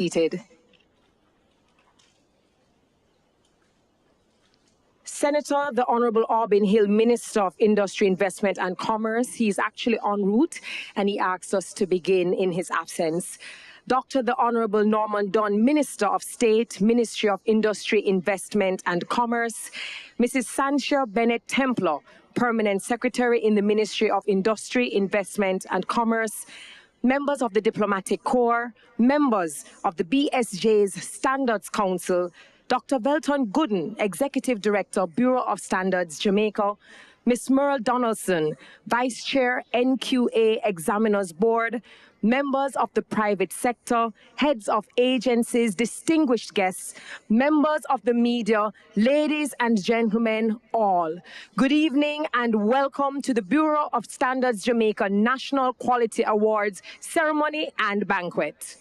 Seated. Senator, the Honorable Auburn Hill, Minister of Industry, Investment and Commerce. He's actually en route and he asked us to begin in his absence. Dr. the Honorable Norman Dunn, Minister of State, Ministry of Industry, Investment and Commerce. Mrs. Sancha Bennett Templar, Permanent Secretary in the Ministry of Industry, Investment and Commerce. Members of the Diplomatic Corps, members of the BSJ's Standards Council, Dr. Belton Gooden, Executive Director, Bureau of Standards, Jamaica, Ms. Merle Donaldson, Vice Chair, NQA Examiners Board, members of the private sector, heads of agencies, distinguished guests, members of the media, ladies and gentlemen, all. Good evening and welcome to the Bureau of Standards Jamaica National Quality Awards Ceremony and Banquet.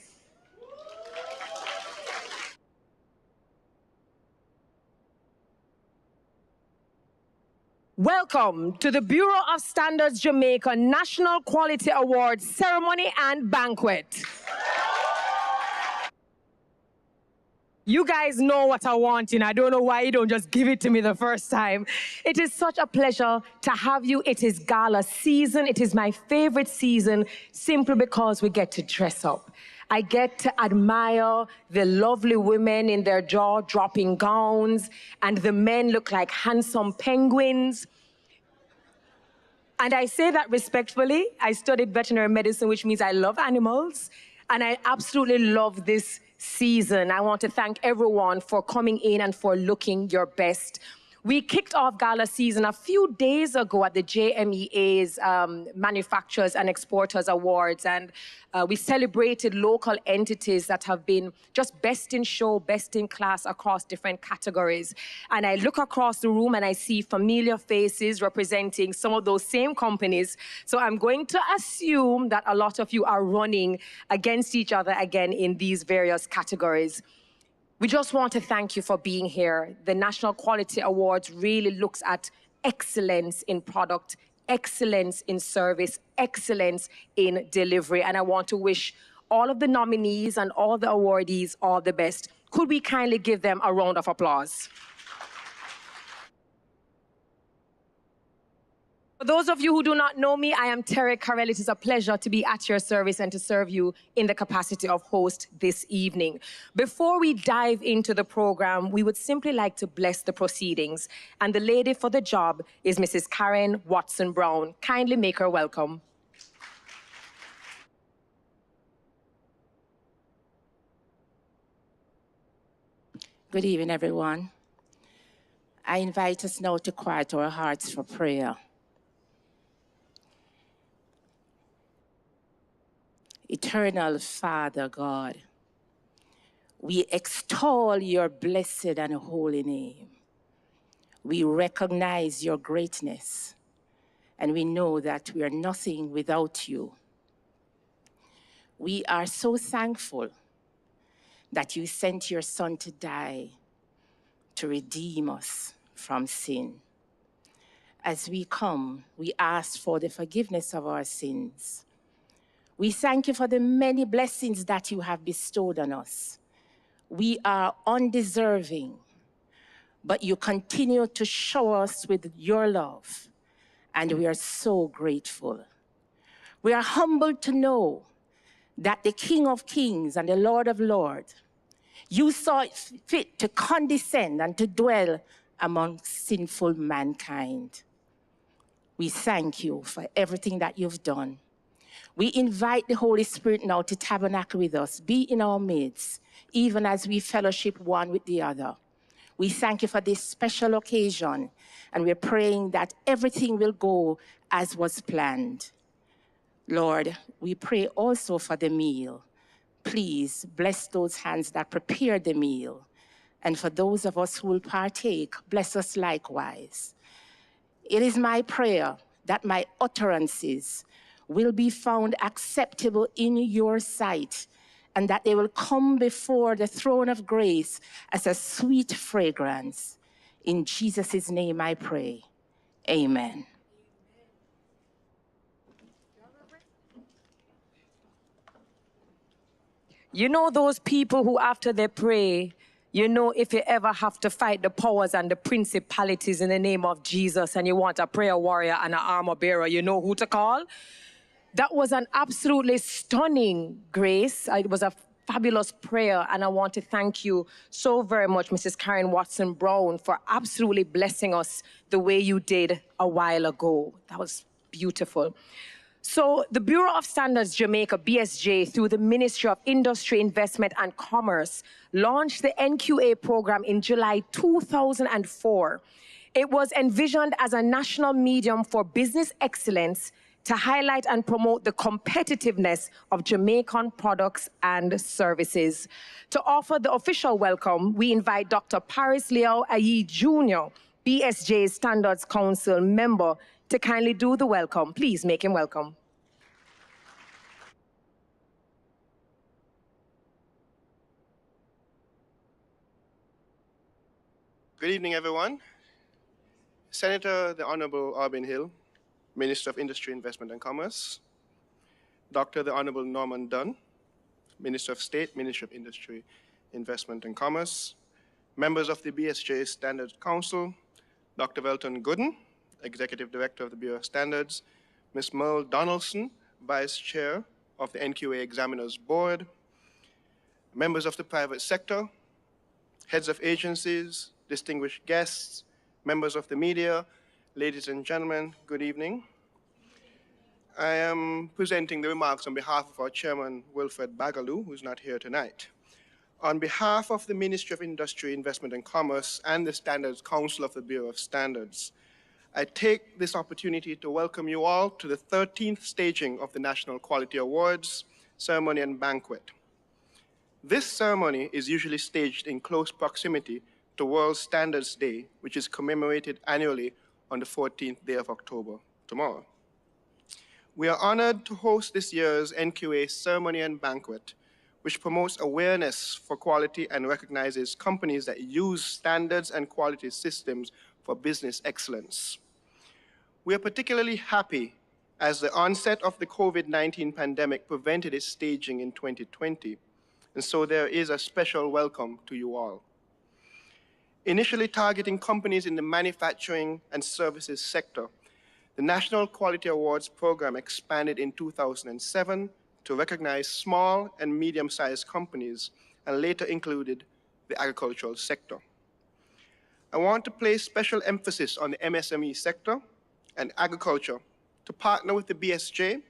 Welcome to the Bureau of Standards Jamaica National Quality Awards Ceremony and Banquet. You guys know what I want, and I don't know why you don't just give it to me the first time. It is such a pleasure to have you. It is gala season. It is my favorite season simply because we get to dress up. I get to admire the lovely women in their jaw-dropping gowns, and the men look like handsome penguins. And I say that respectfully. I studied veterinary medicine, which means I love animals, and I absolutely love this season. I want to thank everyone for coming in and for looking your best. We kicked off gala season a few days ago at the JMEA's Manufacturers and Exporters Awards, and we celebrated local entities that have been just best in show, best in class across different categories. And I look across the room and I see familiar faces representing some of those same companies. So I'm going to assume that a lot of you are running against each other again in these various categories. We just want to thank you for being here. The National Quality Awards really looks at excellence in product, excellence in service, excellence in delivery. And I want to wish all of the nominees and all the awardees all the best. Could we kindly give them a round of applause? For those of you who do not know me, I am Terry Carell. It is a pleasure to be at your service and to serve you in the capacity of host this evening. Before we dive into the program, we would simply like to bless the proceedings. And the lady for the job is Mrs. Karen Watson-Brown. Kindly make her welcome. Good evening, everyone. I invite us now to quiet our hearts for prayer. Eternal Father God, we extol your blessed and holy name. We recognize your greatness, and we know that we are nothing without you. We are so thankful that you sent your Son to die to redeem us from sin. As we come, we ask for the forgiveness of our sins. We thank you for the many blessings that you have bestowed on us. We are undeserving, but you continue to show us with your love, and we are so grateful. We are humbled to know that the King of Kings and the Lord of Lords, you saw it fit to condescend and to dwell among sinful mankind. We thank you for everything that you've done. We invite the Holy Spirit now to tabernacle with us, be in our midst, even as we fellowship one with the other. We thank you for this special occasion, and we're praying that everything will go as was planned. Lord, we pray also for the meal. Please bless those hands that prepared the meal. And for those of us who will partake, bless us likewise. It is my prayer that my utterances will be found acceptable in your sight, and that they will come before the throne of grace as a sweet fragrance. In Jesus' name I pray. Amen. You know those people who after they pray, you know, if you ever have to fight the powers and the principalities in the name of Jesus and you want a prayer warrior and an armor bearer, you know who to call? That was an absolutely stunning grace. It was a fabulous prayer, and I want to thank you so very much, Mrs. Karen Watson Brown, for absolutely blessing us the way you did a while ago. That was beautiful. So the Bureau of Standards Jamaica, BSJ, through the Ministry of Industry, Investment and Commerce, launched the NQA program in July 2004. It was envisioned as a national medium for business excellence to highlight and promote the competitiveness of Jamaican products and services. To offer the official welcome, we invite Dr. Paris Leo Ayi Jr., BSJ Standards Council member, to kindly do the welcome. Please make him welcome. Good evening, everyone. Senator the Honorable Arbin Hill, Minister of Industry, Investment and Commerce, Dr. the Honorable Norman Dunn, Minister of State, Ministry of Industry, Investment and Commerce, members of the BSJ Standards Council, Dr. Velton Gooden, Executive Director of the Bureau of Standards, Ms. Merle Donaldson, Vice Chair of the NQA Examiners Board, members of the private sector, heads of agencies, distinguished guests, members of the media, ladies and gentlemen, good evening. I am presenting the remarks on behalf of our chairman, Wilfred Bagaloo, who's not here tonight. On behalf of the Ministry of Industry, Investment and Commerce and the Standards Council of the Bureau of Standards, I take this opportunity to welcome you all to the 13th staging of the National Quality Awards ceremony and banquet. This ceremony is usually staged in close proximity to World Standards Day, which is commemorated annually on the 14th day of October, tomorrow. We are honored to host this year's NQA ceremony and banquet, which promotes awareness for quality and recognizes companies that use standards and quality systems for business excellence. We are particularly happy as the onset of the COVID-19 pandemic prevented its staging in 2020, and so there is a special welcome to you all. Initially targeting companies in the manufacturing and services sector, the National Quality Awards program expanded in 2007 to recognize small and medium-sized companies and later included the agricultural sector. I want to place special emphasis on the MSME sector and agriculture to partner with the BSJ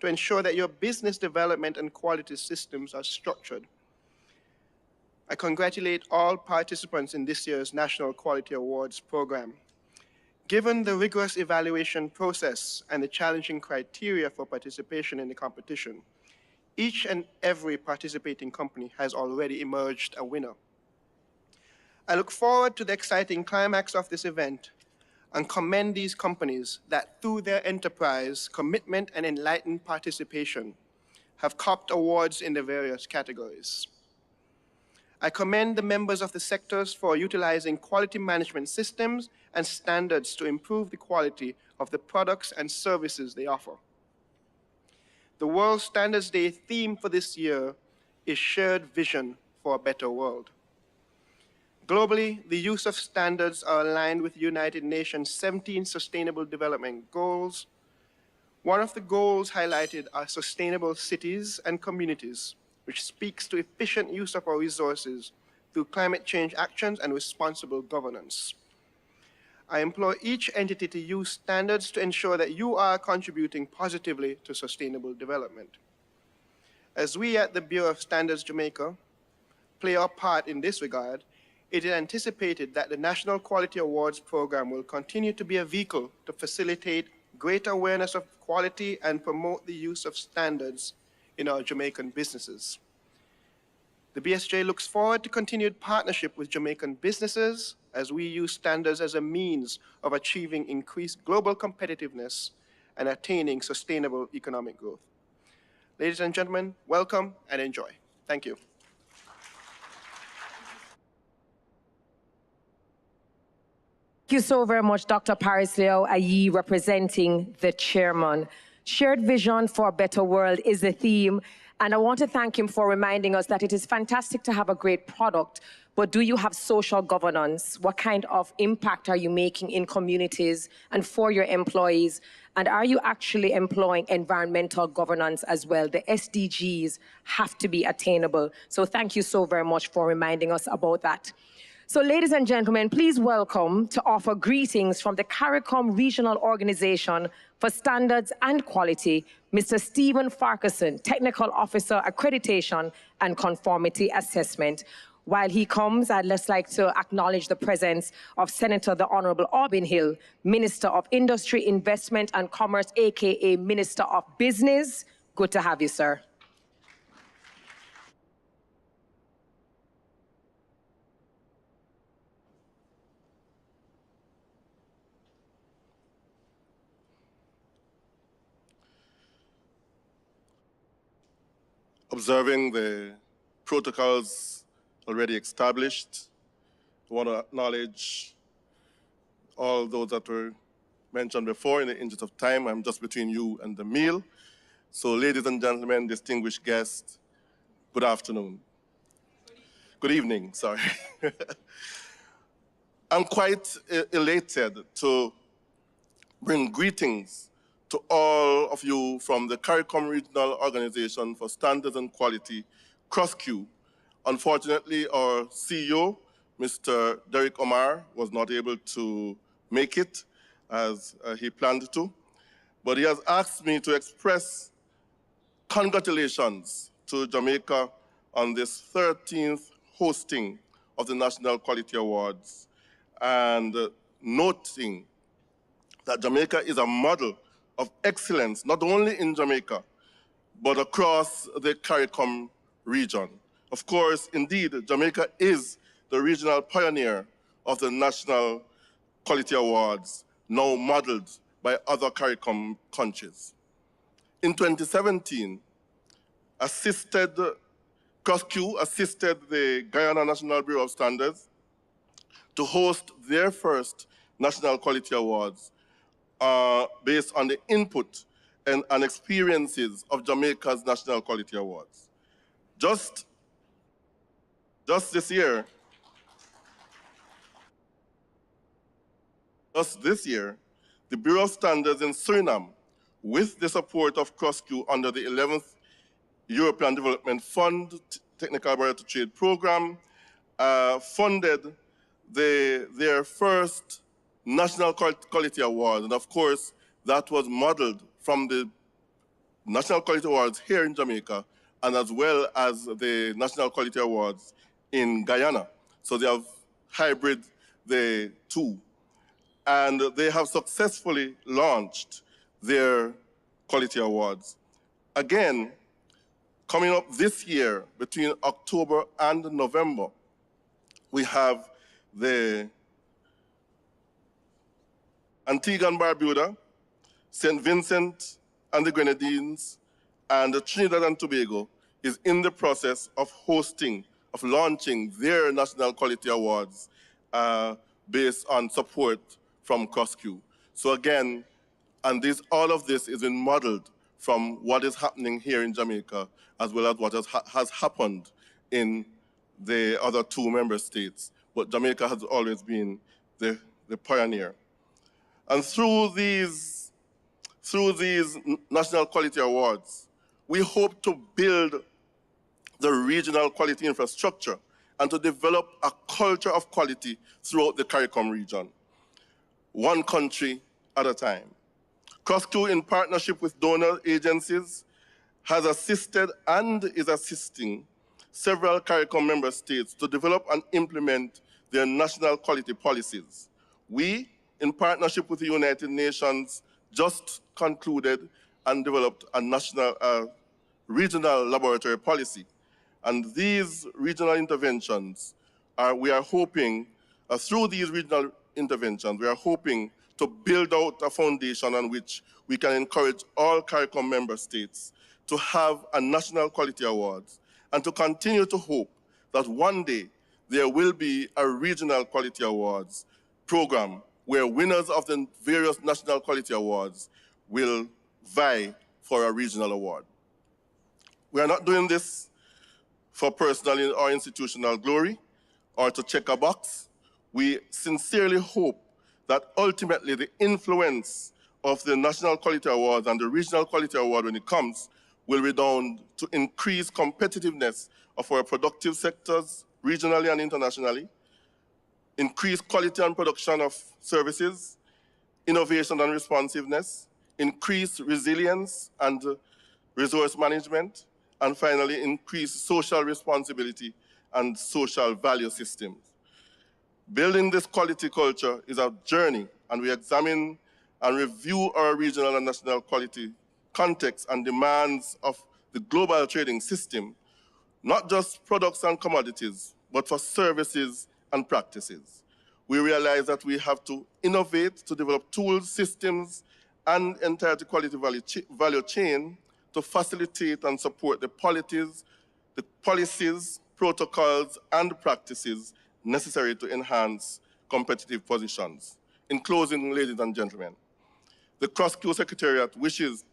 to ensure that your business development and quality systems are structured. I congratulate all participants in this year's National Quality Awards program. Given the rigorous evaluation process and the challenging criteria for participation in the competition, each and every participating company has already emerged a winner. I look forward to the exciting climax of this event and commend these companies that through their enterprise, commitment, and enlightened participation have copped awards in the various categories. I commend the members of the sectors for utilizing quality management systems and standards to improve the quality of the products and services they offer. The World Standards Day theme for this year is Shared Vision for a Better World. Globally, the use of standards are aligned with the United Nations 17 Sustainable Development Goals. One of the goals highlighted are sustainable cities and communities, which speaks to efficient use of our resources through climate change actions and responsible governance. I implore each entity to use standards to ensure that you are contributing positively to sustainable development. As we at the Bureau of Standards Jamaica play our part in this regard, it is anticipated that the National Quality Awards program will continue to be a vehicle to facilitate greater awareness of quality and promote the use of standards in our Jamaican businesses. The BSJ looks forward to continued partnership with Jamaican businesses as we use standards as a means of achieving increased global competitiveness and attaining sustainable economic growth. Ladies and gentlemen, welcome and enjoy. Thank you. Thank you so very much, Dr. Paris Leo Ayi, representing the chairman. Shared Vision for a Better World is the theme, And I want to thank him for reminding us that it is fantastic to have a great product, but do you have social governance? What kind of impact are you making in communities and for your employees? And are you actually employing environmental governance as well? The SDGs have to be attainable. So thank you so very much for reminding us about that. So ladies and gentlemen, please welcome to offer greetings from the CARICOM Regional Organization for Standards and Quality, Mr. Stephen Farquharson, Technical Officer, Accreditation and Conformity Assessment. While he comes, I'd just like to acknowledge the presence of Senator the Honorable Aubin Hill, Minister of Industry, Investment and Commerce, AKA Minister of Business. Good to have you, sir. Observing the protocols already established, I want to acknowledge all those that were mentioned before. In the interest of time, I'm just between you and the meal. So ladies and gentlemen, distinguished guests, good afternoon. Good evening, sorry. I'm quite elated to bring greetings to all of you from the CARICOM Regional Organization for Standards and Quality, CROSQ. Unfortunately, our CEO, Mr. Derek Omar, was not able to make it as he planned to, but he has asked me to express congratulations to Jamaica on this 13th hosting of the National Quality Awards, and noting that Jamaica is a model of excellence, not only in Jamaica, but across the CARICOM region. Of course, indeed, Jamaica is the regional pioneer of the National Quality Awards, now modeled by other CARICOM countries. In 2017, CROSQ assisted the Guyana National Bureau of Standards to host their first National Quality Awards based on the input and experiences of Jamaica's National Quality Awards. Just this year, the Bureau of Standards in Suriname, with the support of CROSQ under the 11th European Development Fund Technical Barrier to Trade Program, funded their first National Quality Award. And of course, that was modeled from the National Quality Awards here in Jamaica, and as well as the National Quality Awards in Guyana. So they have hybrid the two. And they have successfully launched their quality awards. Again, coming up this year, between October and November, we have the Antigua and Barbuda, St. Vincent and the Grenadines, and Trinidad and Tobago is in the process of launching their National Quality Awards based on support from CROSQ. So again, all of this is being modeled from what is happening here in Jamaica, as well as what has happened in the other two member states. But Jamaica has always been the pioneer. And through these National Quality Awards, we hope to build the regional quality infrastructure and to develop a culture of quality throughout the CARICOM region, one country at a time. CROSQ, in partnership with donor agencies, has assisted and is assisting several CARICOM member states to develop and implement their national quality policies. We, in partnership with the United Nations, just concluded and developed a regional laboratory policy. And these regional interventions, we are hoping, through these regional interventions, we are hoping to build out a foundation on which we can encourage all CARICOM member states to have a National Quality Awards, and to continue to hope that one day there will be a Regional Quality Awards program where winners of the various National Quality Awards will vie for a regional award. We are not doing this for personal or institutional glory or to check a box. We sincerely hope that ultimately the influence of the National Quality Award and the Regional Quality Award when it comes will redound to increase competitiveness of our productive sectors regionally and internationally, increase quality and production of services, innovation and responsiveness, increase resilience and resource management, and finally, increase social responsibility and social value systems. Building this quality culture is a journey, and we examine and review our regional and national quality context and demands of the global trading system, not just products and commodities, but for services and practices. We realize that we have to innovate to develop tools, systems, and entire quality value chain to facilitate and support the policies, protocols, and practices necessary to enhance competitive positions. In closing, ladies and gentlemen, the CrossQ Secretariat wishes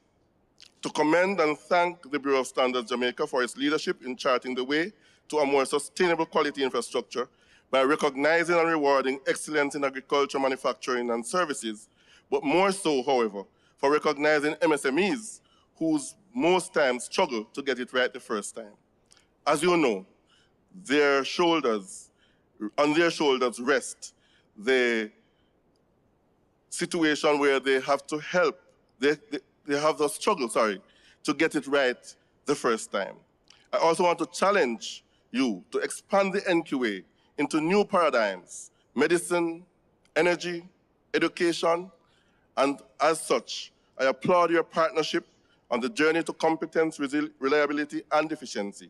to commend and thank the Bureau of Standards Jamaica for its leadership in charting the way to a more sustainable quality infrastructure by recognizing and rewarding excellence in agriculture, manufacturing, and services, but more so, however, for recognizing MSMEs whose most times struggle to get it right the first time. As you know, on their shoulders rest the situation where they have to help, they have the struggle, to get it right the first time. I also want to challenge you to expand the NQA into new paradigms, medicine, energy, education, and as such, I applaud your partnership on the journey to competence, reliability, and efficiency.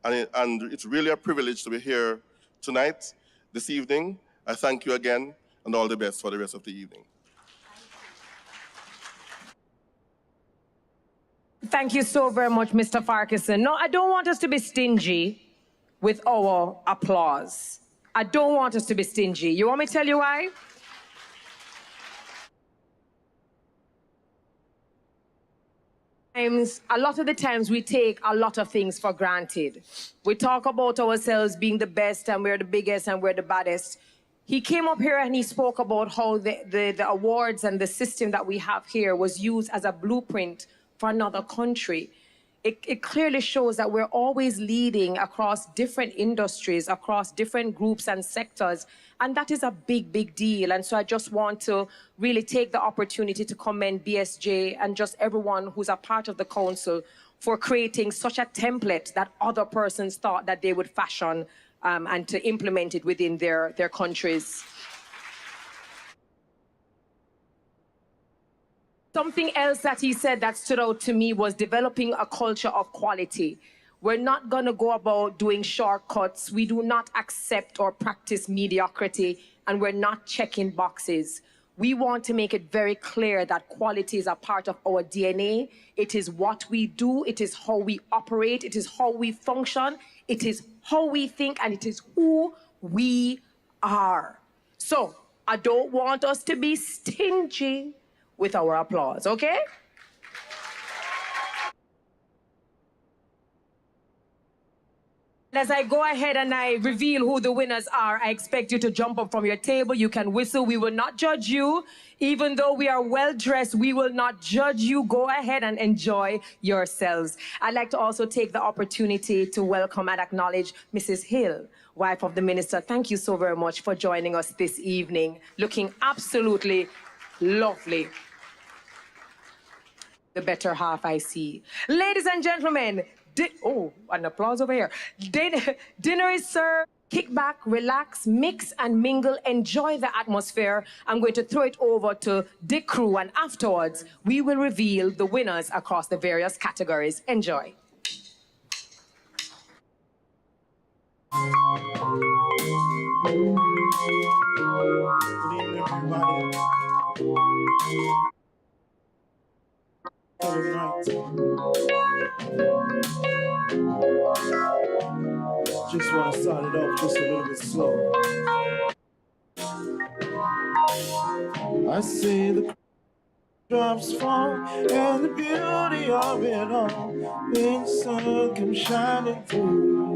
And it's really a privilege to be here tonight, this evening. I thank you again, and all the best for the rest of the evening. Thank you so very much, Mr. Farquharson. No, I don't want us to be stingy with our applause. I don't want us to be stingy. You want me to tell you why? A lot of the times we take a lot of things for granted. We talk about ourselves being the best and we're the biggest and we're the baddest. He came up here and he spoke about how the awards and the system that we have here was used as a blueprint for another country. It clearly shows that we're always leading across different industries, across different groups and sectors, and that is a big, big deal. And so I just want to really take the opportunity to commend BSJ and just everyone who's a part of the council for creating such a template that other persons thought that they would fashion and to implement it within their countries. Something else that he said that stood out to me was developing a culture of quality. We're not going to go about doing shortcuts. We do not accept or practice mediocrity, and we're not checking boxes. We want to make it very clear that quality is a part of our DNA. It is what we do. It is how we operate. It is how we function. It is how we think, and it is who we are. So I don't want us to be stingy with our applause, okay? As I go ahead and I reveal who the winners are, I expect you to jump up from your table. You can whistle. We will not judge you. Even though we are well-dressed, we will not judge you. Go ahead and enjoy yourselves. I'd like to also take the opportunity to welcome and acknowledge Mrs. Hill, wife of the minister. Thank you so very much for joining us this evening, looking absolutely lovely. The better half I see. Ladies and gentlemen, an applause over here. Dinner is served. Kick back, relax, mix and mingle, enjoy the atmosphere. I'm going to throw it over to Dick Crew, and afterwards, we will reveal the winners across the various categories. Enjoy. Good evening, everybody. Good night. Just want to start it off just a little bit slow. I see the Drops fall and the beauty of it all when the sun comes shining through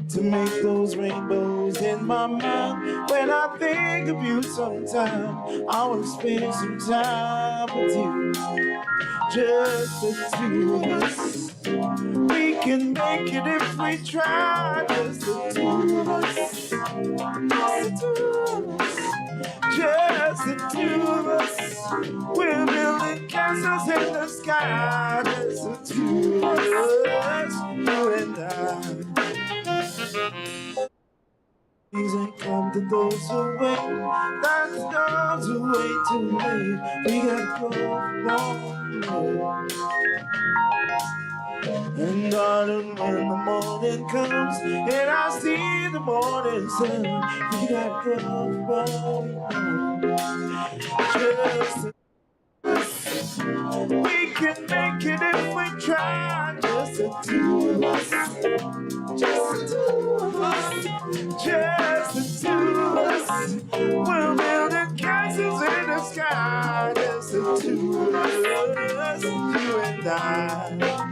to make those rainbows in my mind. When I think of you sometime, I want to spend some time with you, just the two of us. We can make it if we try, just the two of us, just the two of us. Just the two of us. We're building castles in the sky. Just the two of us, you and I. These ain't come to those who wait. That's those who wait too late. We gotta go long way. And darling, when the morning comes and I see the morning sun, we gotta go long way. Just we can make it if we try. Just the two of us. Just the two of us. Just the two of us. We're building castles in the sky. Just the two of us. You and I.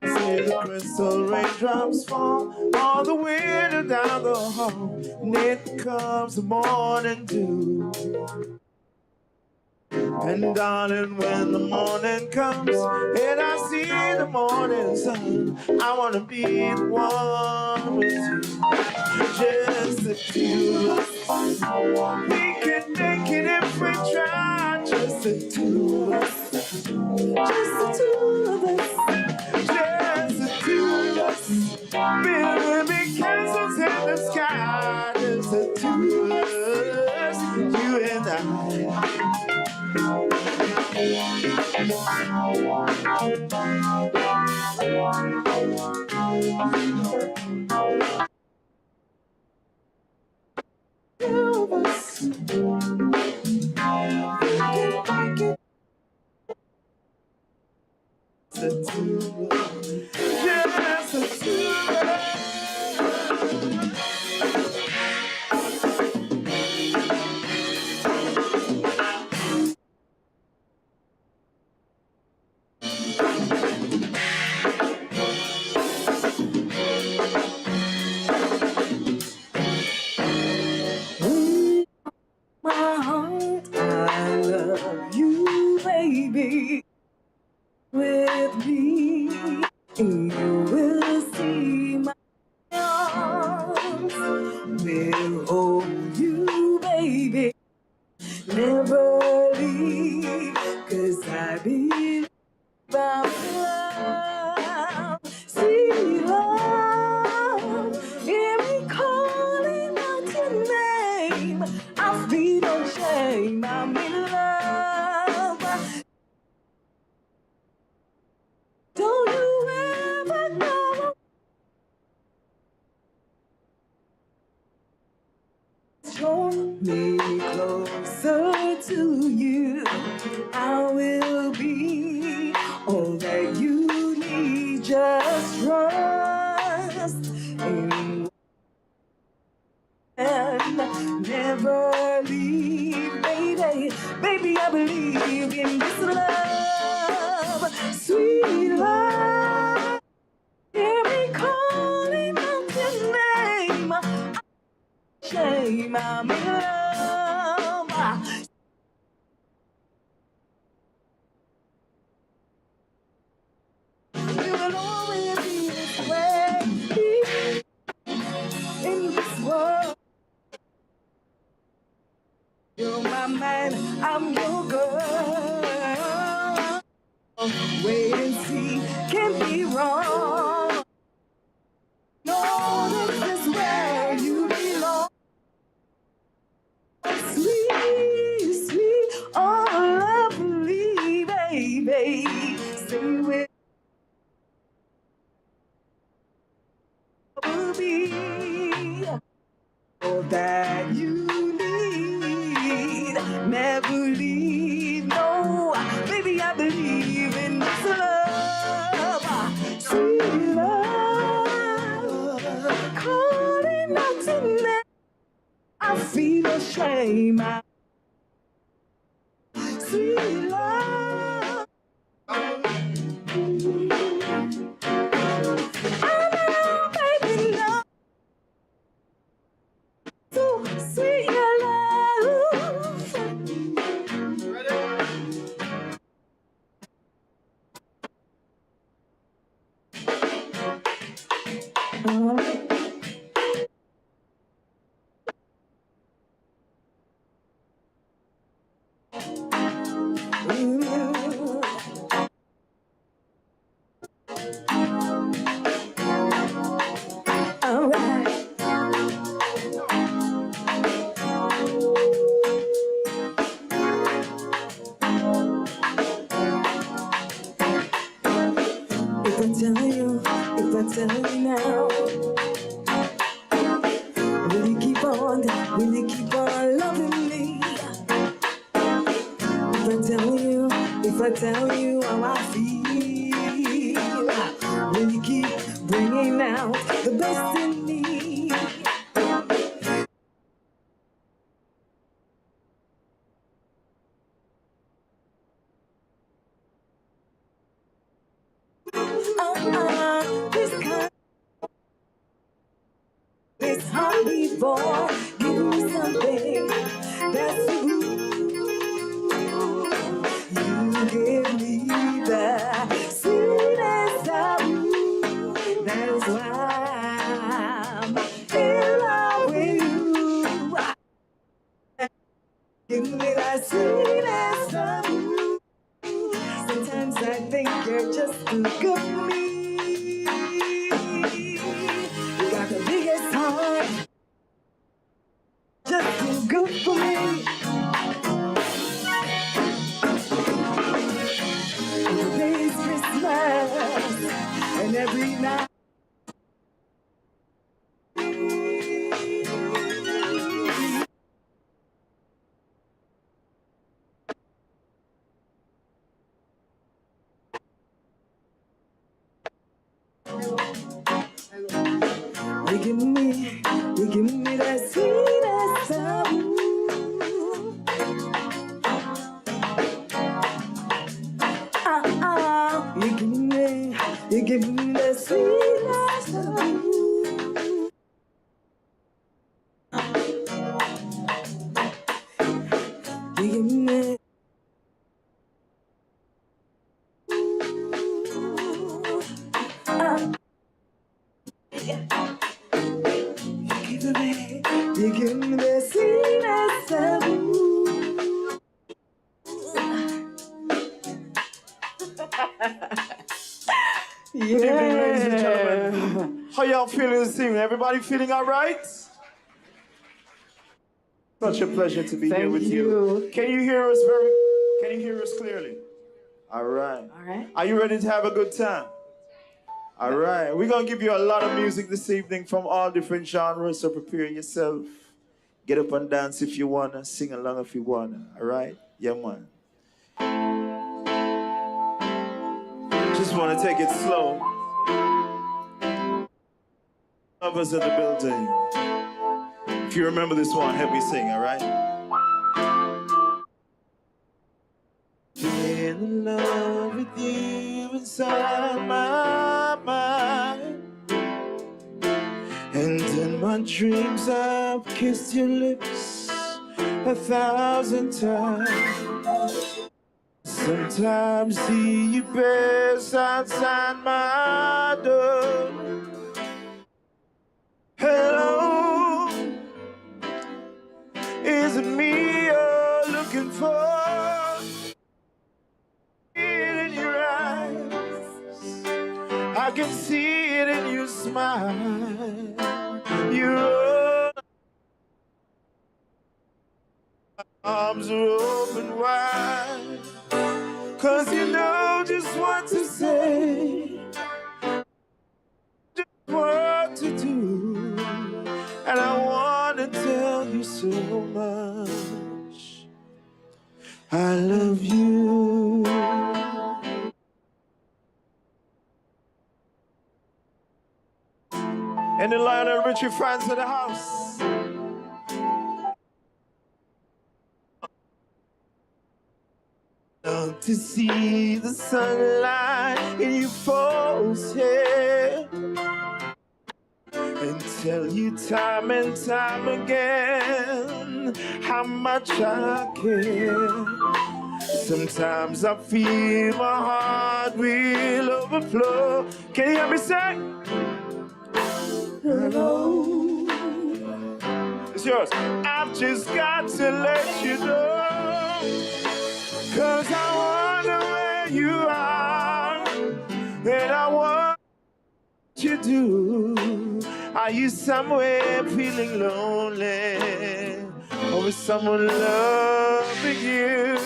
I see the crystal raindrops fall all the winter down the hall, and then comes the morning dew. And darling, when the morning comes and I see the morning sun, I wanna be the one with you. Just the two of us. We can make it if we try. Just the two of us. Just the two of us. Just the two of us. Building big castles in the sky. Just the two of us. You and I. My heart, I love you, baby. With me, you will see my arms. Will hold you, baby. Never leave, 'cause I believe I'm love. See love, hear me calling out your name. I feel no shame, I'm in love. Don't you ever know? Draw me closer to you. I will be all that you need. Just trust in and never leave, baby. Baby, I believe in this love, sweet love. Hear me calling out your name. Shame, I'm in love. You will always be this way in this world. You're my man, I'm your girl. Wait and see, can't be wrong. No, this is where you belong. me. All that you need, never leave. No, baby, I believe in this love, sweet love, calling out to me. I feel ashamed, sweet love. Baby, love, so sweet your love. All right. If I tell you now, will you keep on loving me? If I tell you how I feel, will you keep bringing out the best in me? This heartbeat boy, give me something that's you. You give me the sweetest of you. That is why I'm in love with you. Give me that sweetest of you. Sometimes I think you're just too good for me. You got the biggest heart, just too good for me. Today's Christmas, and every night. You give me that sweetest of you. You give me the sweetest of you. You give me. You give me the sweetest of you. Good evening, ladies and gentlemen. How y'all feeling this evening? Everybody feeling all right? Such a pleasure to be here with you. Can you hear us clearly? All right. All right. Are you ready to have a good time? All right. We're going to give you a lot of music this evening from all different genres, so prepare yourself. Get up and dance if you want to, sing along if you want to. All right? Yeah, man. Just want to take it slow. Lovers in the building. If you remember this one, help me sing, all right? In love with you inside my mind, and in my dreams I've kissed your lips 1,000 times. Sometimes see you pass outside my door. Hello, is it me you're looking for? In your eyes, I can see it in your smile. Your arms are open wide, 'cause you know just what to say, just what to do. And the Lionel Richie fans of the house. Love to see the sunlight in your folks' hair, and tell you time and time again how much I care. Sometimes I feel my heart will overflow. Can you hear me say? Hello. It's yours. I've just got to let you know, 'cause I wonder where you are, and I want you do. Are you somewhere feeling lonely, or is someone loving you?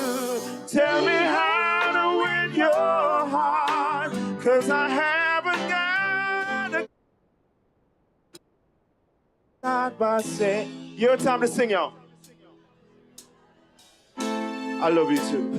Tell me how to win your heart, 'cause I haven't got a God by say. Your time to sing, y'all. I love you too.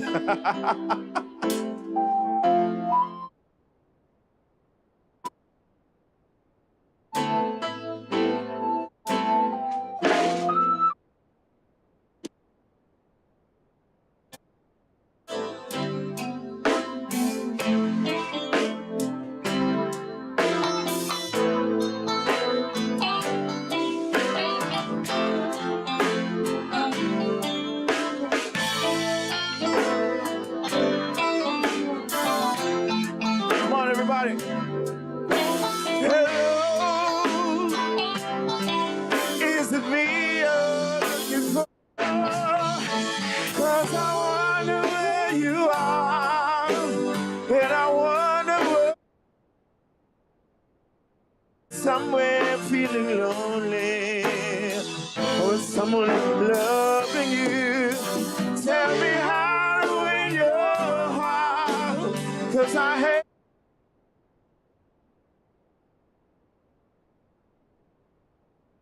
Come on, everybody. Hello, is it me you're looking for? 'Cause I wonder where you are, and I wonder where, somewhere feeling lonely, or someone loving you. Tell me how to win your heart, 'cause I hate.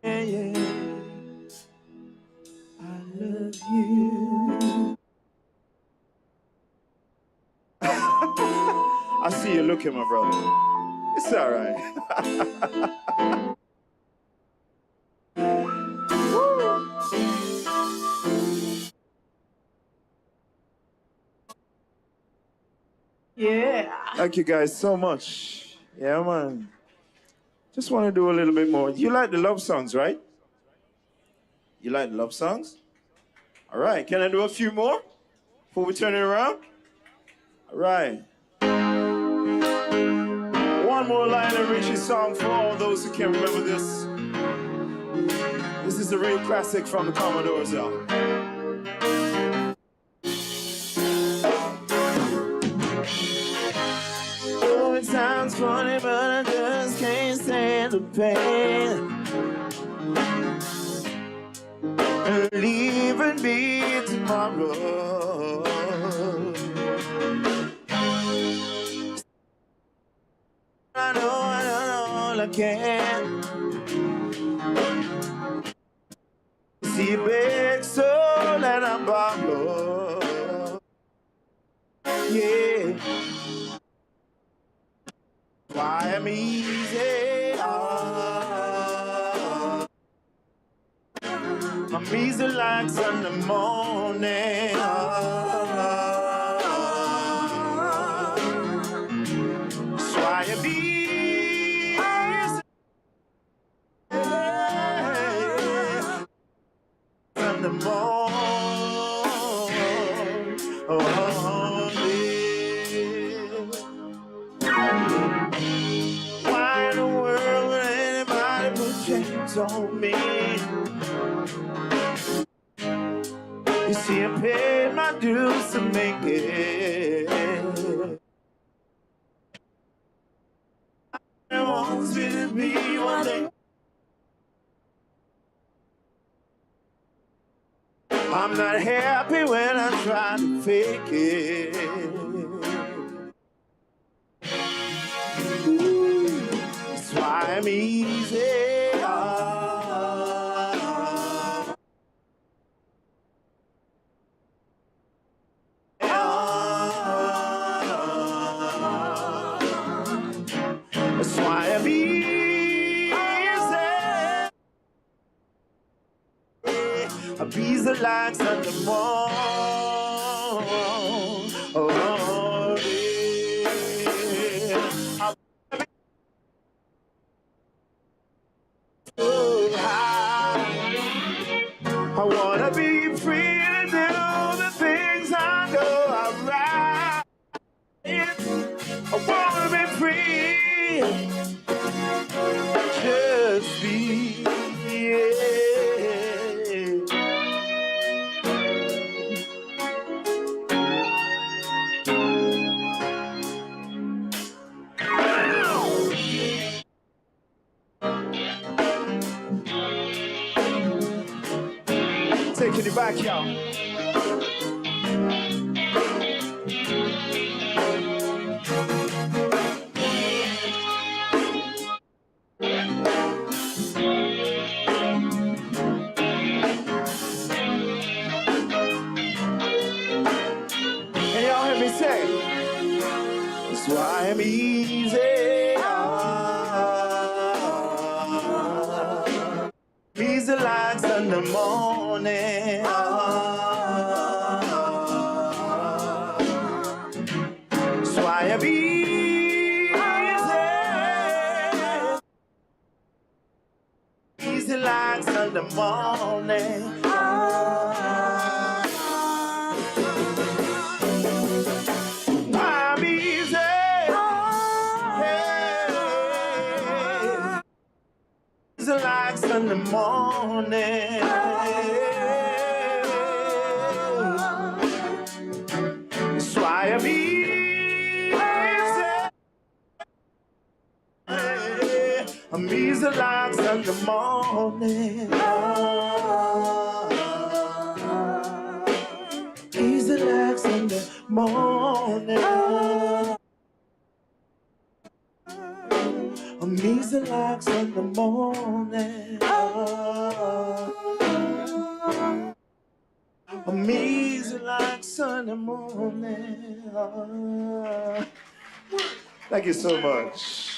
Yeah, I love you. I see you looking, my brother. It's all right. Yeah. Thank you guys so much. Yeah, man. Just want to do a little bit more. You like the love songs, right? You like the love songs? All right. Can I do a few more before we turn it around? All right. One more Lionel Richie song for all those who can remember this. This is a real classic from the Commodores, y'all. Oh, it sounds funny, but I just can't stand the pain. Leaving me tomorrow. I know I can. See a big soul and I'm borrow. Yeah. Why I'm easy. I'm easy like Sunday morning. So why I'm easy. Sunday morning. Oh, yeah. Why in the world would anybody put chains on me? You see, I paid my dues to make it. I want you to be one day. I'm not happy when I try to fake it. Ooh, that's why I'm easy. That's why I'm easy. like Sunday morning. I wanna be free to do the things I know are right. I wanna be free, just be, yeah. Taking it back, y'all. And y'all hear me say, that's why I'm easy. Easy like Sunday morning. That's why I'm easy like Sunday morning. I'm easy. Easy like Sunday morning. That's why I'm easy. I'm easy like Sunday morning. Easy like Sunday morning. I'm easy like Sunday morning. I'm easy like Sunday morning. Thank you so much.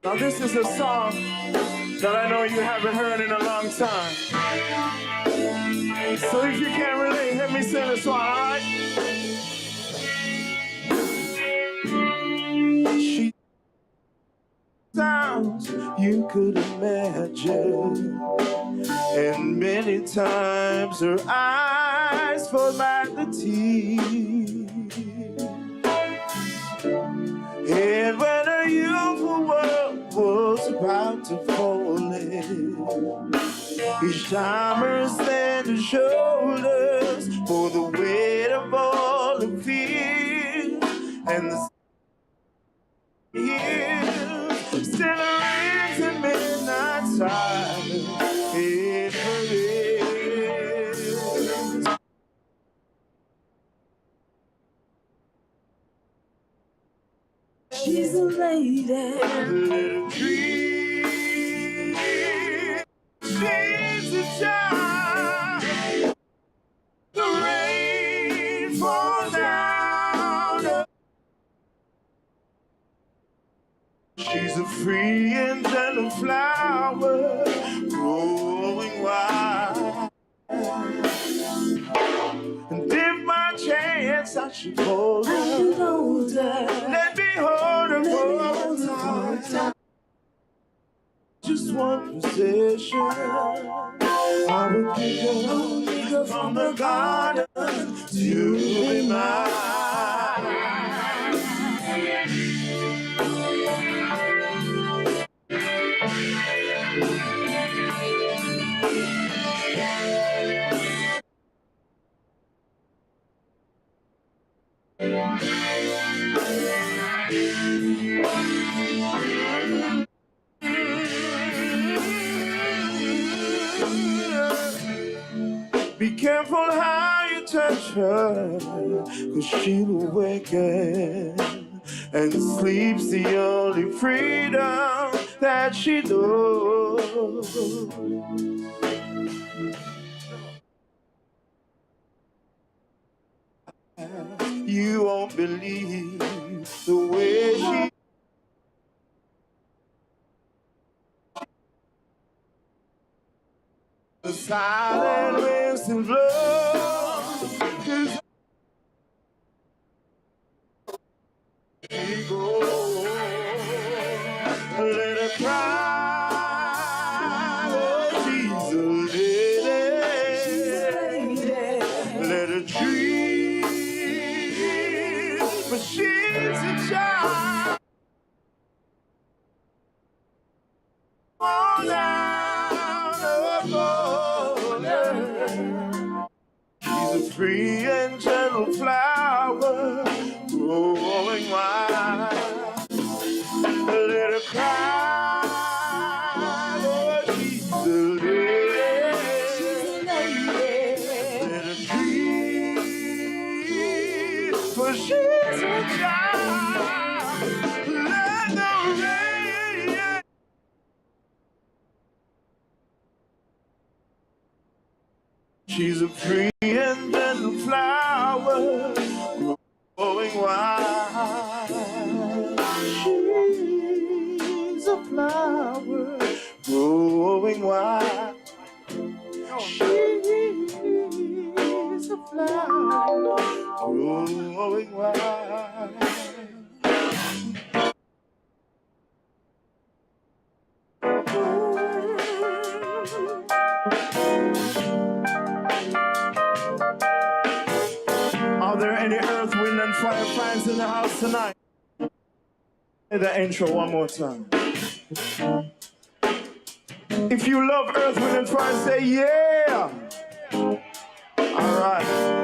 Now this is a song that I know you haven't heard in a long time. So if you can't relate, let me sing this one, alright? She sounds you could imagine, and many times her eyes fall like the tears. And when her youthful world was about to fall in, each time her stand her shoulders for the weight of all the fears and the years still rings in midnight silence in her ears. She's a lady, little dream. She's a child. The rain falls down. She's a free and gentle flower growing wild. And if by chance I should hold her, let me hold her for time. Just one possession, I would pick her from the garden to be mine. Be careful how you touch her, 'cause she'll awaken, and sleep's the only freedom that she knows. You won't believe the way she The silent winds and blow. 'Cause we go, let her cry, oh, she's a lady. Let her dream, but she's a child. On out of order. She's a free and gentle flower, growing wild. Let her cry, oh, she's a lady. Let her dream, for she's a child. Let the rain. She's a free and gentle flower, growing wild. She's a flower, growing wild. She's a flower, growing wild. Are there any earth, wind, and fire fans in the house tonight? Play the intro one more time. If you love earth, wind, and fire, say yeah. All right.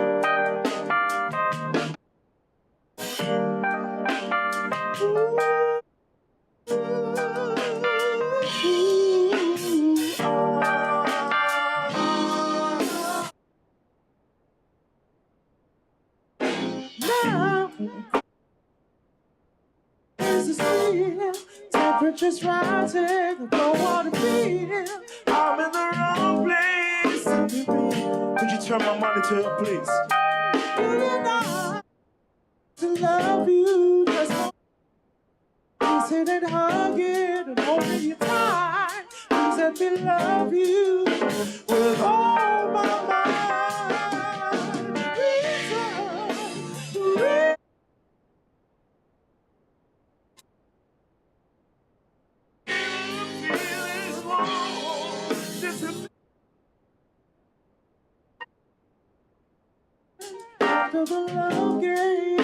Now is the sea, temperature's rising, I don't want to be here. I'm in the wrong place to be. Could you turn my monitor up, please? You and I to love you, just kissing and hugging and holding you tight. Please let me love you with all my mind. Reason. After the love game,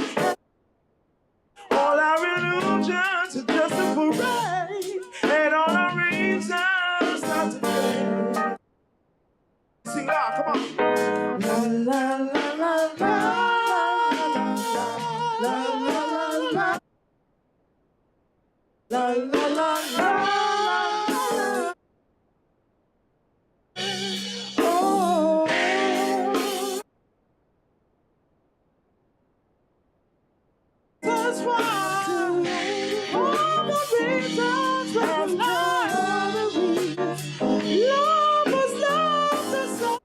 all our illusions are just a parade, and all our reasons not to play. Sing loud, come on. La la la la la la la la la la la la. Oh. That's why all the reasons why love was love is so.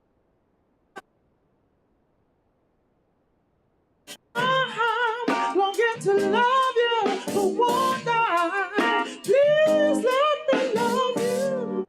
I'm longing to love you for one night. Please let me love you.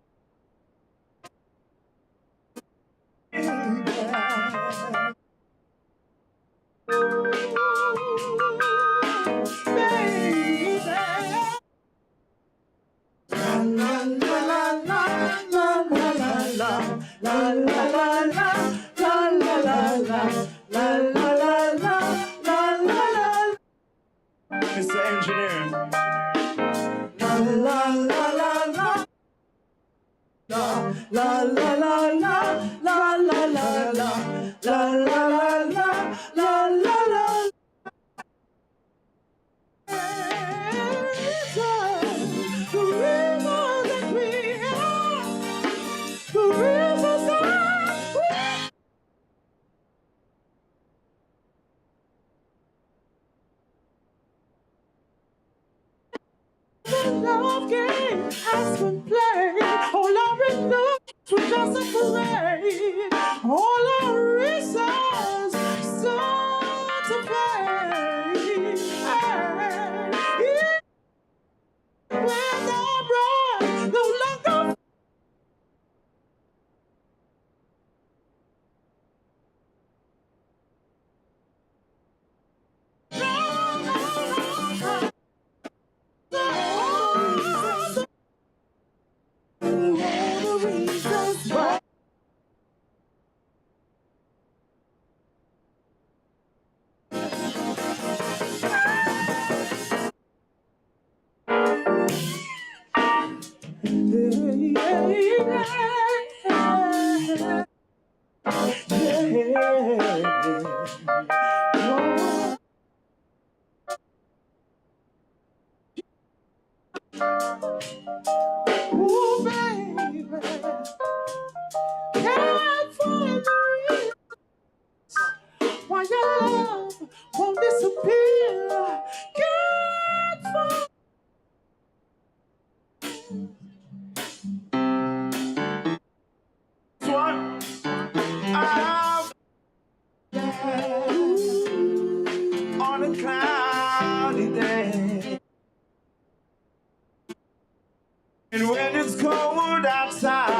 Mr. Engineer. La la la la la. La la la la la la la la la la la la la la la. The river that we are, the rivers are. The love game has been played. All our illusions were just a parade. All our reasons start to fade. When I run, no longer Ooh, baby, can't find the reason why your love won't disappear. Can't find. That's what I'm on a cloudy day. And when it's cold outside,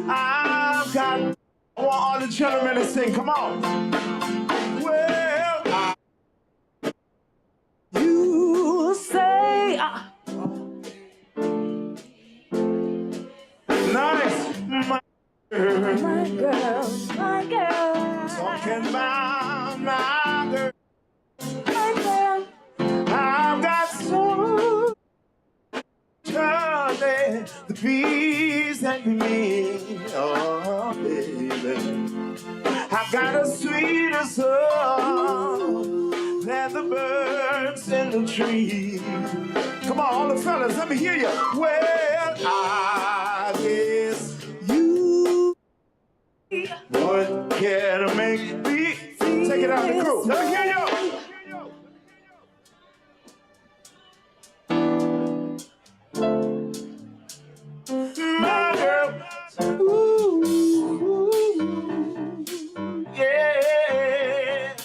I've got. I want all the gentlemen to sing. Come on. Well, You say, nice, my girl. my girl, my girl, Talking about my girl. my girl. I've got so Charlie, the peace that we need. Oh, baby. I've got a sweeter song than the birds in the tree. Come on, all the fellas, let me hear you. Well, I guess you would care to make me take it out the crew. Let me hear you. My girl, ooh, yeah.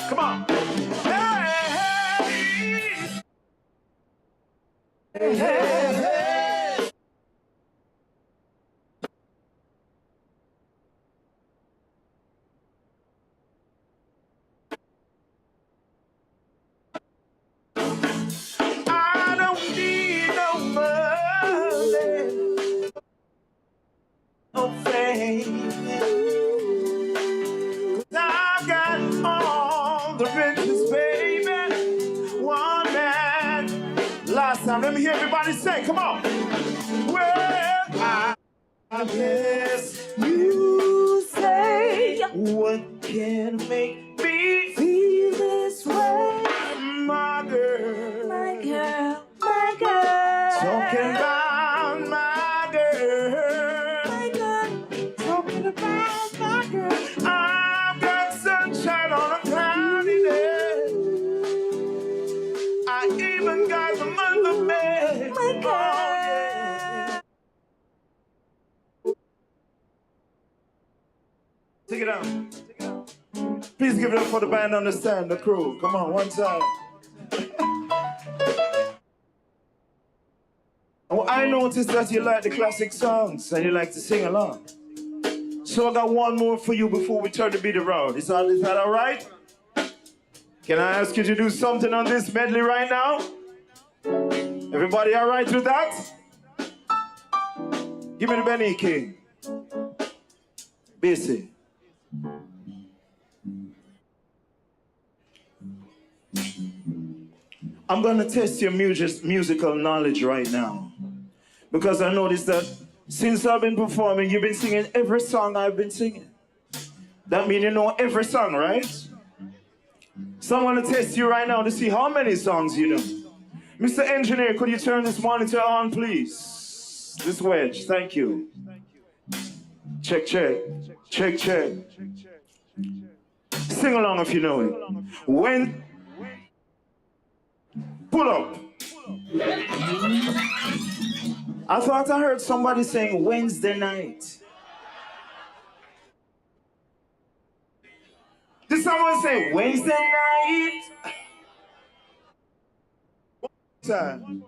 Come on. Hey, hey, hey, hey. I don't need no money, no fame. 'Cause I've got all the riches, baby. One man. Last time, let me hear everybody say, come on. Well, I guess you say what can make me feel this way, my girl. My girl, my girl. Talking about my girl. my girl. Talking about my girl. I've got sunshine on a cloudy day. I even got the month of May. My girl. Oh, yeah. Take it out. Please give it up for the band, understand the crew. Come on, one time. Oh, I noticed that you like the classic songs and you like to sing along. So I got one more for you before we turn the beat around. Is that all right? Can I ask you to do something on this medley right now? Everybody all right with that? Give me the Benny King. Busy. I'm gonna test your musical knowledge right now. Because I noticed that since I've been performing, you've been singing every song I've been singing. That means you know every song, right? So I want to test you right now to see how many songs you know. Mr. Engineer, could you turn this monitor on, please? This wedge, thank you. Check, check. Check, check. Sing along if you know it. When... Pull up. I thought I heard somebody saying Wednesday night. Did someone say Wednesday night? Time.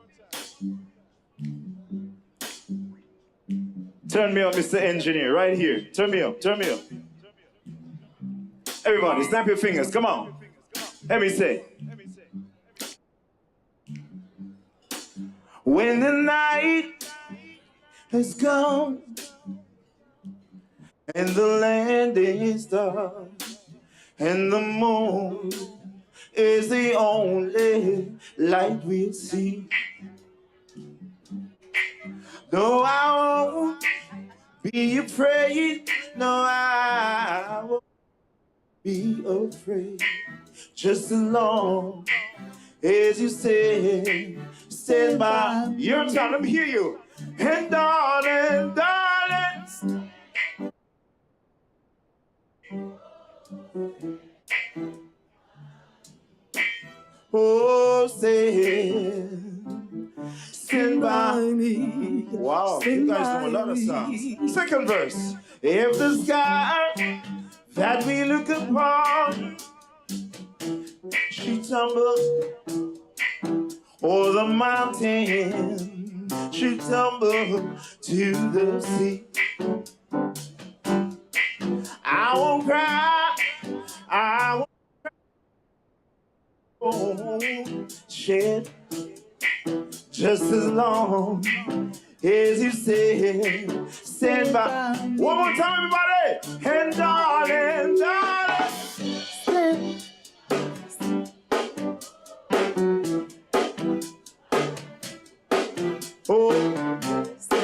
Turn me up, Mr. Engineer, right here. Turn me up, turn me up. Everybody, snap your fingers, come on. Let me say. When the night is gone and the land is dark and the moon is the only light we'll see. No, I won't be afraid. No, I won't be afraid. Just as long as you stand by. Your time, let me hear you. And darling, darling. Oh, stand by me. Wow, you guys know a lot of songs. Second verse. If the sky that we look upon should tumble, or the mountain should tumble to the sea, I won't cry, I won't shed, just as long as you stand by. One more time, everybody. And darling, darling.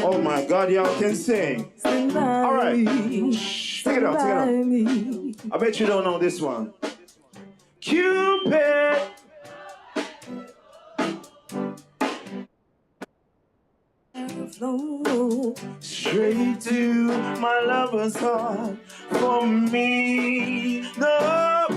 Oh my God, y'all can sing. All right. Take it out, take it out. I bet you don't know this one. Cupid. Flow straight to my lover's heart for me. No,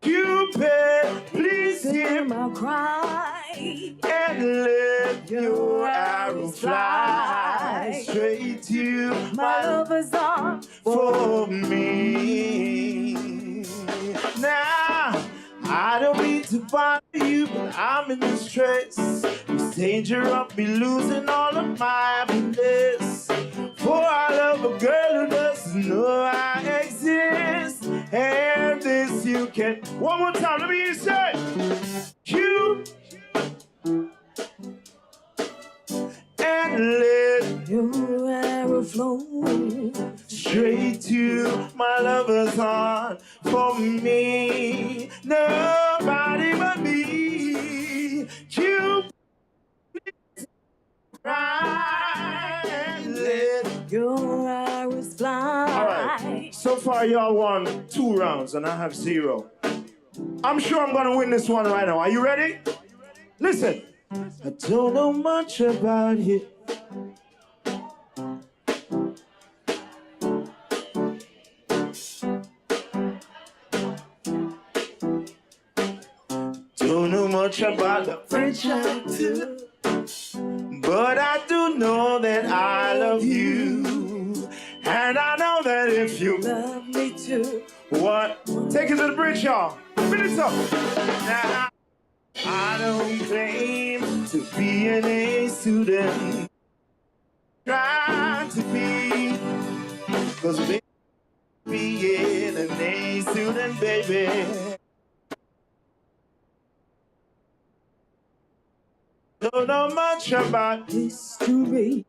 Cupid, please hear my cry and let your arrow fly straight to my lover's heart for me. Now, I don't mean to bother you, but I'm in distress. There's danger of me losing all of my happiness. For I love a girl who doesn't know I exist. And this you can. One more time, let me hear you say. You and let your arrow flow straight to my lover's heart for me. Nobody but me. You cry and let your arrows fly. All right. So far, y'all won 2 rounds, and I have 0. I'm sure I'm gonna win this one right now. Are you ready? Listen. I don't know much about you. Don't know much about the French I do, but I do know that I love you. And I know that if you love me too. What? Take it to the bridge, y'all. Finish up. Now, I don't claim to be an A student. Try to be, cause baby, being an A student, baby. Don't know much about history.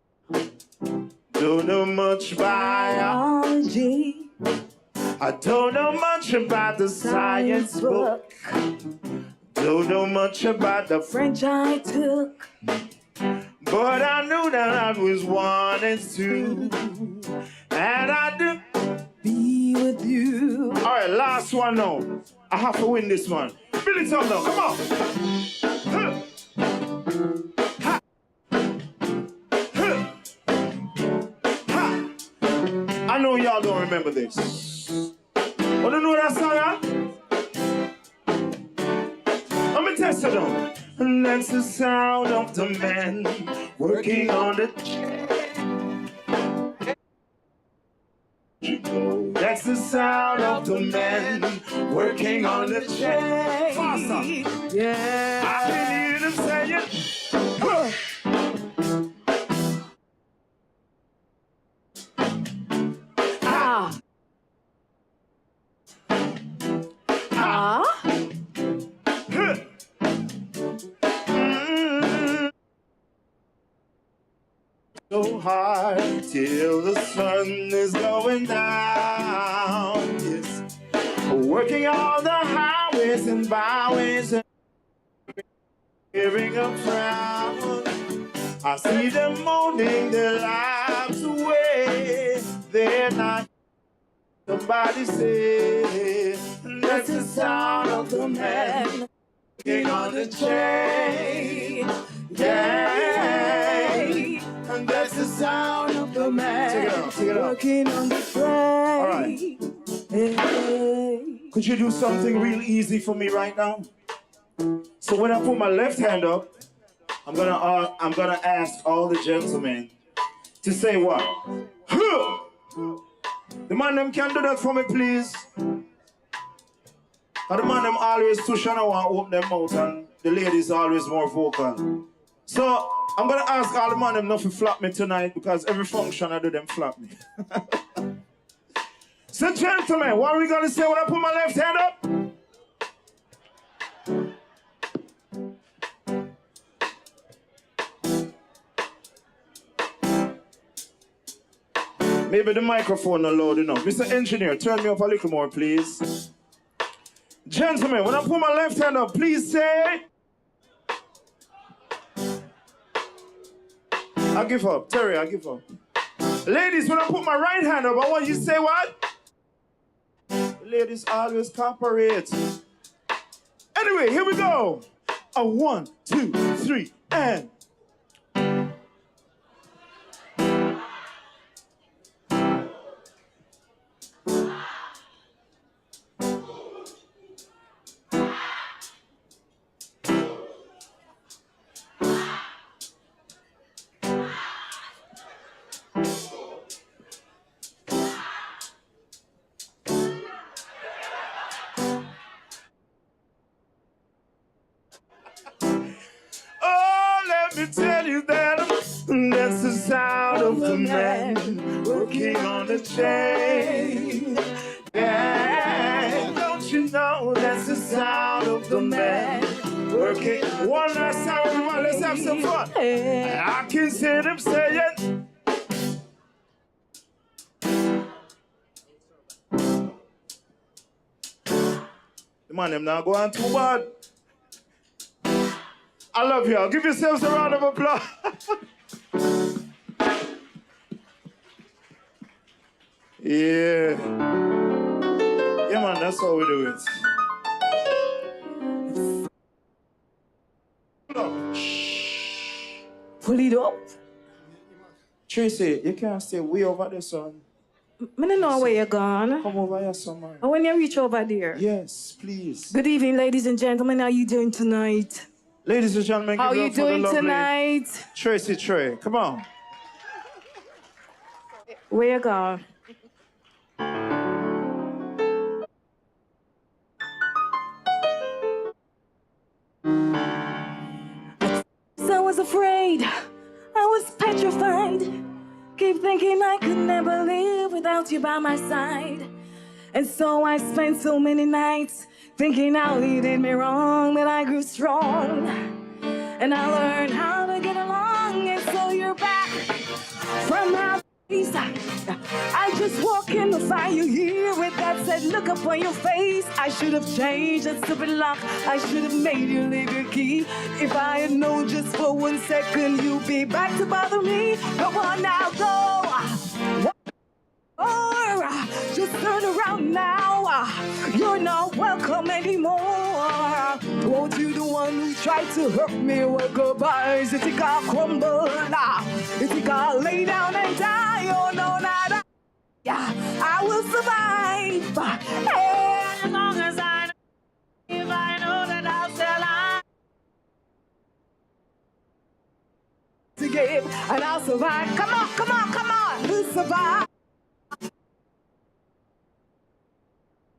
Don't know much biology. I don't know much about the science book. Don't know much about the French I took. But I knew that I was 1 and 2. And I do be with you. All right, last one now. I have to win this one. Fill it up now, come on. Ha. Ha. I know y'all don't remember this. Oh, don't know that song, huh? Let me test it on. And that's the sound of the man working on the chair. That's the sound of the man working on the chair. Faster. Yeah. I can hear them saying. So hard till the sun is going down. Yes, working on the highways and byways and hearing a crowd. I see them moaning their lives away. They're not. Somebody say that's the sound of the man working on the chain. Yeah, and that's the sound of the man working on the train. All right. Hey. Could you do something real easy for me right now? So when I put my left hand up, I'm gonna ask all the gentlemen to say what? Huh! The man them can do that for me, please. And the man them always tush and I want to open them mouth, and the ladies always more vocal. So I'm gonna ask all the man them not to flap me tonight, because every function I do them flap me. So gentlemen, what are we gonna say when I put my left hand up? Maybe the microphone not loud enough. Mr. Engineer, turn me up a little more, please. Gentlemen, when I put my left hand up, please say... I give up. Terry, I give up. Ladies, when I put my right hand up, I want you to say what? Ladies always cooperate. Anyway, here we go. A 1, 2, 3, and... Let me tell you that that's the sound of the man working on the chain. Yeah, don't you know that's the sound of the man working? One last time, everyone, let's have some fun. I can hear them saying. The man, them not going too bad. I love y'all. Give yourselves a round of applause. Yeah. Yeah, man, that's how we do it. Pull it up. Tracy, you can't stay way over there, son. I don't know where you're gone. Come over here, son, man. And when you reach over there. Yes, please. Good evening, ladies and gentlemen. How are you doing tonight? Ladies and gentlemen, how are give you it up for the doing lovely tonight? Tracy Trey. Come on. Where you going? I was afraid. I was petrified. Keep thinking I could never live without you by my side. And so I spent so many nights thinking how you did me wrong, but I grew strong. And I learned how to get along, and so you're back from outer space. I just walk in to find you here with that sad look upon your face. I should have changed that stupid lock. I should have made you leave your key. If I had known just for 1 second you'd be back to bother me. Come on now, go. Or just turn around now. You're not welcome anymore. Won't you the one who tried to hurt me? Well, goodbye. Is it you got crumble? Is it got lay down and die? Oh no, not yeah, I will survive. Hey, as long as I know, if I know that I'll still alive to give, and I'll survive. Come on, come on, come on, we'll survive.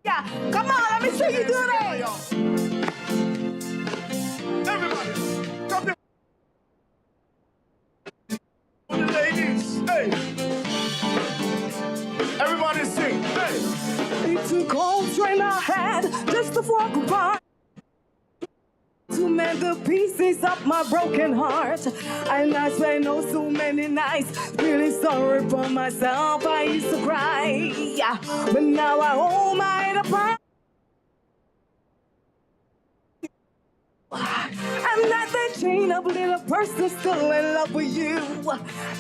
Yeah, come on, let me see you do that. Everybody, drop your ladies, hey. Everybody sing, hey. It took all strength I had just to walk apart, to mend the pieces of my broken heart. And I spent so many nights feeling sorry for myself. I used to cry, but now I hold my head up high. chain up, little person still in love with you.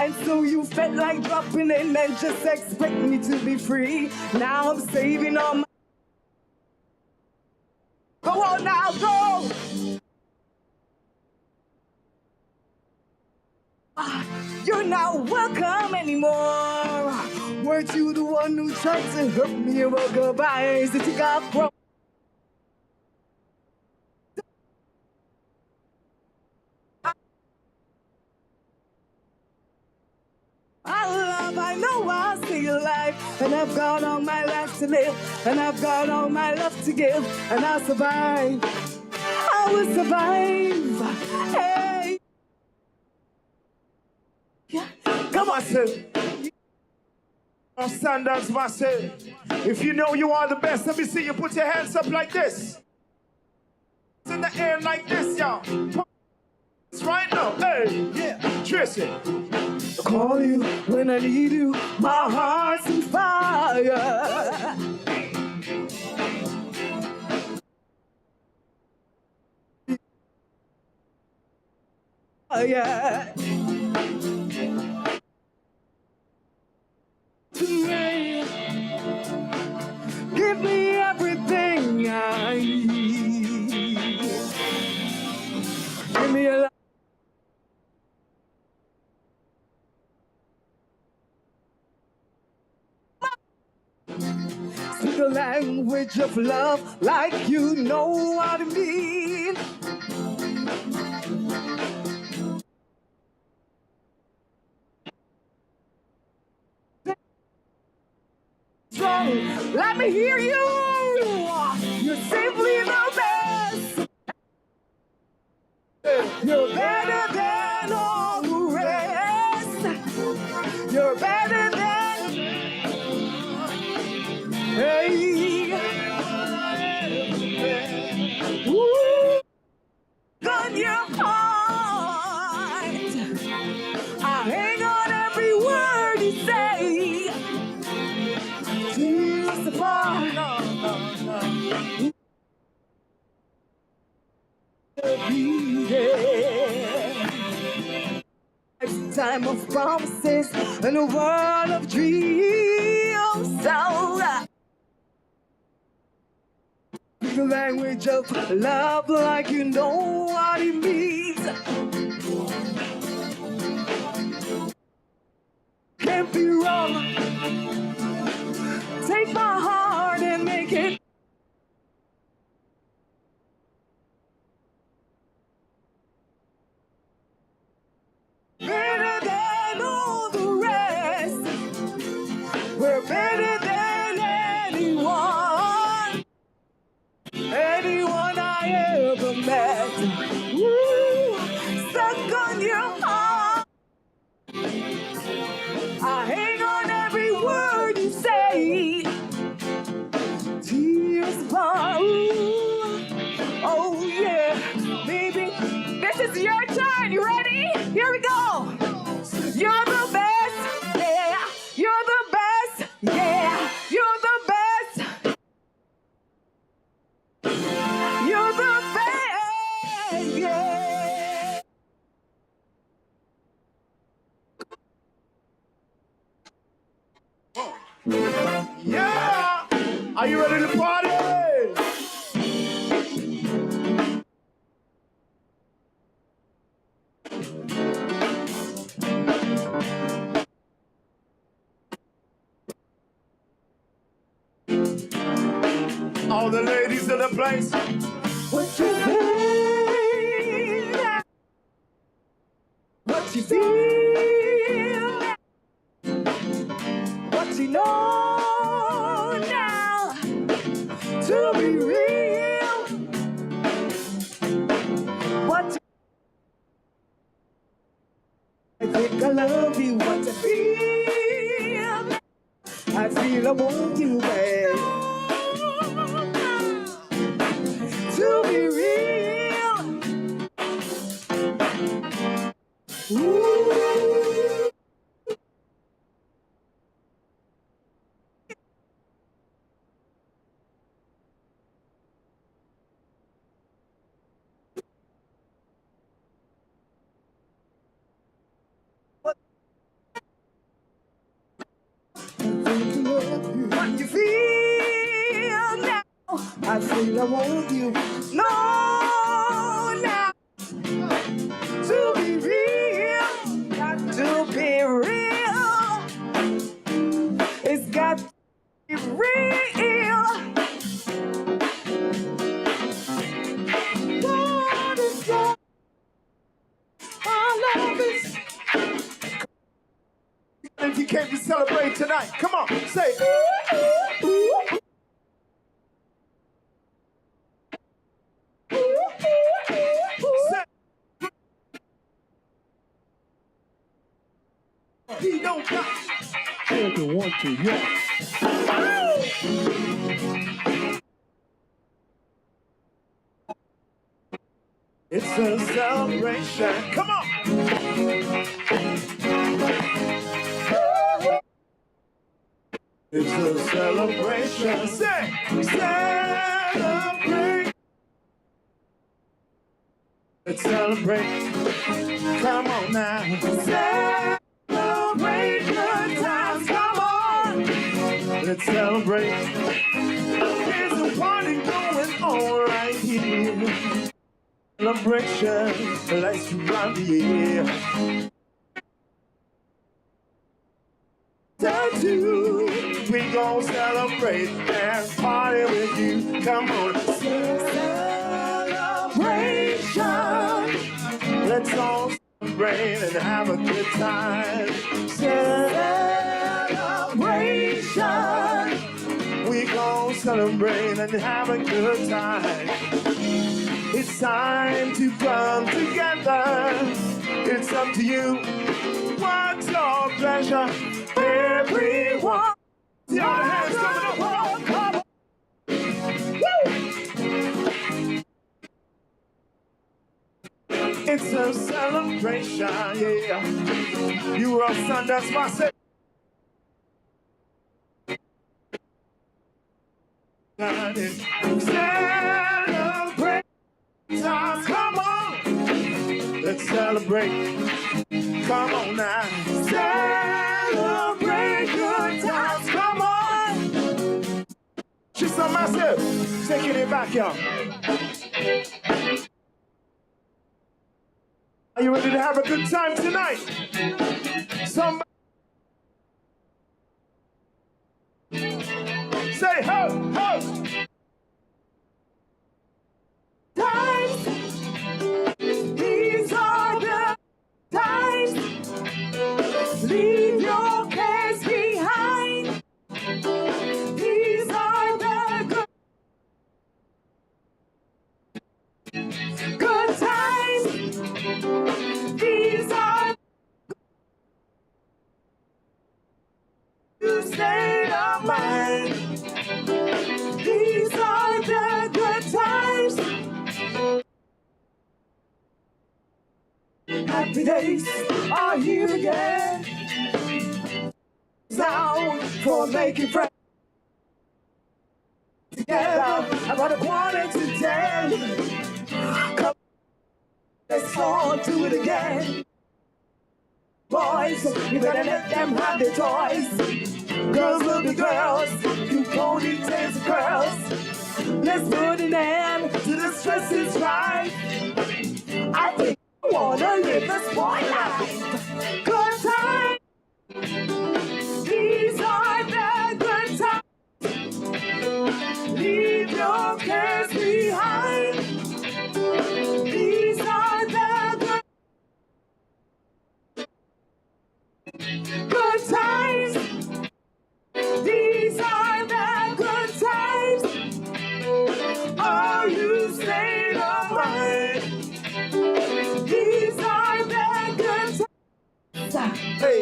And so you felt like dropping in and just expect me to be free. Now I'm saving all my... Go on now, go! You're not welcome anymore. Weren't you the one who tried to hurt me about goodbyes that you got broke? I know I'll stay alive, and I've got all my life to live, and I've got all my love to give, and I'll survive. I will survive. Hey, come on, sir. Standards, massive. If you know you are the best, let me see you put your hands up like this. In the air like this, y'all. It's right now. Hey, yeah, Tracy. I call you when I need you. My heart's on fire. Oh, yeah. Tonight, give me everything I need. Give me a lot. Speak the language of love like you know what I mean. Strong, let me hear you. You're simply the best. You're better than all the rest. You're better than. Hey. Ooh. On your heart. I hang on every word you say. Tears apart. Be there. Lifetime of promises and a world of dreams. So the language of love like you know what it means. Can't be wrong. Take my heart and make it. Better than all the rest. We're better than anyone. Anyone I ever met. Woo, stuck on your heart. I hang on every word you say. Tears apart. Oh yeah, baby. This is your turn. You ready? Here we go. You're the best. Yeah. You're the best. Yeah. You're the best. You're the best. Yeah. Yeah. Are you ready to party? All the ladies in the place. What you feel? What you feel? What you know now? To be real. What I think I love you. What you feel? I feel I want you back. To be real. Ooh. What you feel now? I feel I want you. No, now to be real, got to be real. It's got to be real. What is that? Our love is. If you came to celebrate tonight, come on, say. Ooh, ooh, ooh. He don't got to want to, yeah. It's a celebration. Come on. It's a celebration. Say, celebrate. Let's celebrate. Come on now. Celebrate good times. Come on. Let's celebrate. There's a party going on right here. Celebration. Let's run the year. Tattoo. We gon' celebrate and party with you. Come on. Celebration. Let's all celebrate and have a good time. Celebration. We gon' celebrate and have a good time. It's time to come together. It's up to you. What's your pleasure? Everyone. Your hands coming up. Come on. Woo! It's a celebration, yeah. You are son, that's my say. Celebrate times, come on. Let's celebrate. Come on now. Celebrate good times, come on. She's so massive. Taking it back, y'all. Are you ready to have a good time tonight? Somebody say ho, ho. Times. These are the times. Leave your cares behind. These are the good times. These are the state of mind. These are the good times. Happy days are here again. Sound for making friends together. About 1 to 10. Come, let's all do it again. Boys, you better let them have their toys. Girls will be girls. You ponytails and curls. Let's put an end to the stress is right. I think I wanna live a sport life. Good time. These are the good times. Leave your cares behind. These are the good times. These are the good times. Are you staying of mind? These are the good times. Hey,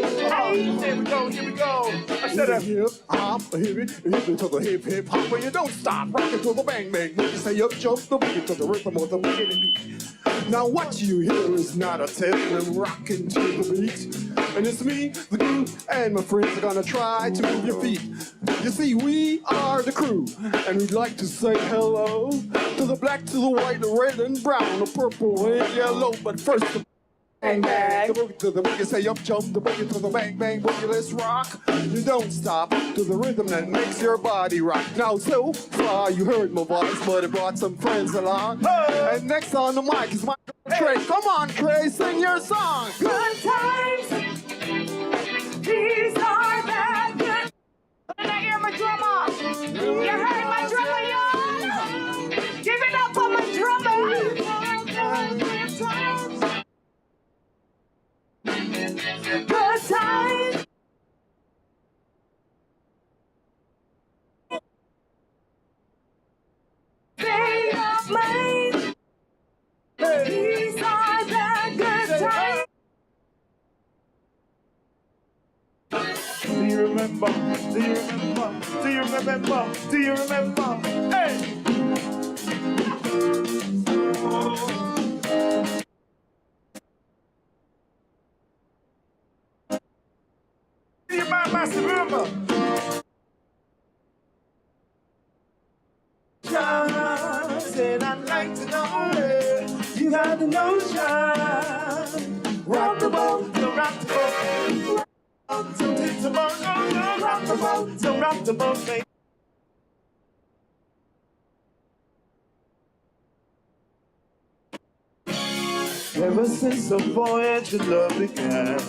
here we go, here we go. I said a hip hop, a hip to the hip hop, but you don't stop rocking to the bang bang. When you say up jump the boogie to the rhythm of the beat. Now what you hear is not a test, I'm rocking to the beat. And it's me, the groove, and my friends are gonna try to move your feet. You see, we are the crew, and we'd like to say hello to the black, to the white, the red and brown, the purple and yellow. But first, Bang, bang, the boogie to the boogie, say up jump, the boogie to the bang, bang, boogie, let's rock. You don't stop to the rhythm that makes your body rock. Now, so far, you heard my voice, but it brought some friends along. Hey. And next on the mic is my Trey. Come on, Trey, sing your song. Good times, these are the good. When I hear my drummer, you heard my drummer, y'all. Give it up for my drummer. Good times. State of mind. These are the good times. Do you remember? Do you remember? Do you remember? Do you remember? Hey! Do you remember? John said I'd like to know it. You got the notion. Rock the boat, don't rock the boat. So take the boat, no, rock the boat, so rock the boat, baby. Ever since the voyage of love began,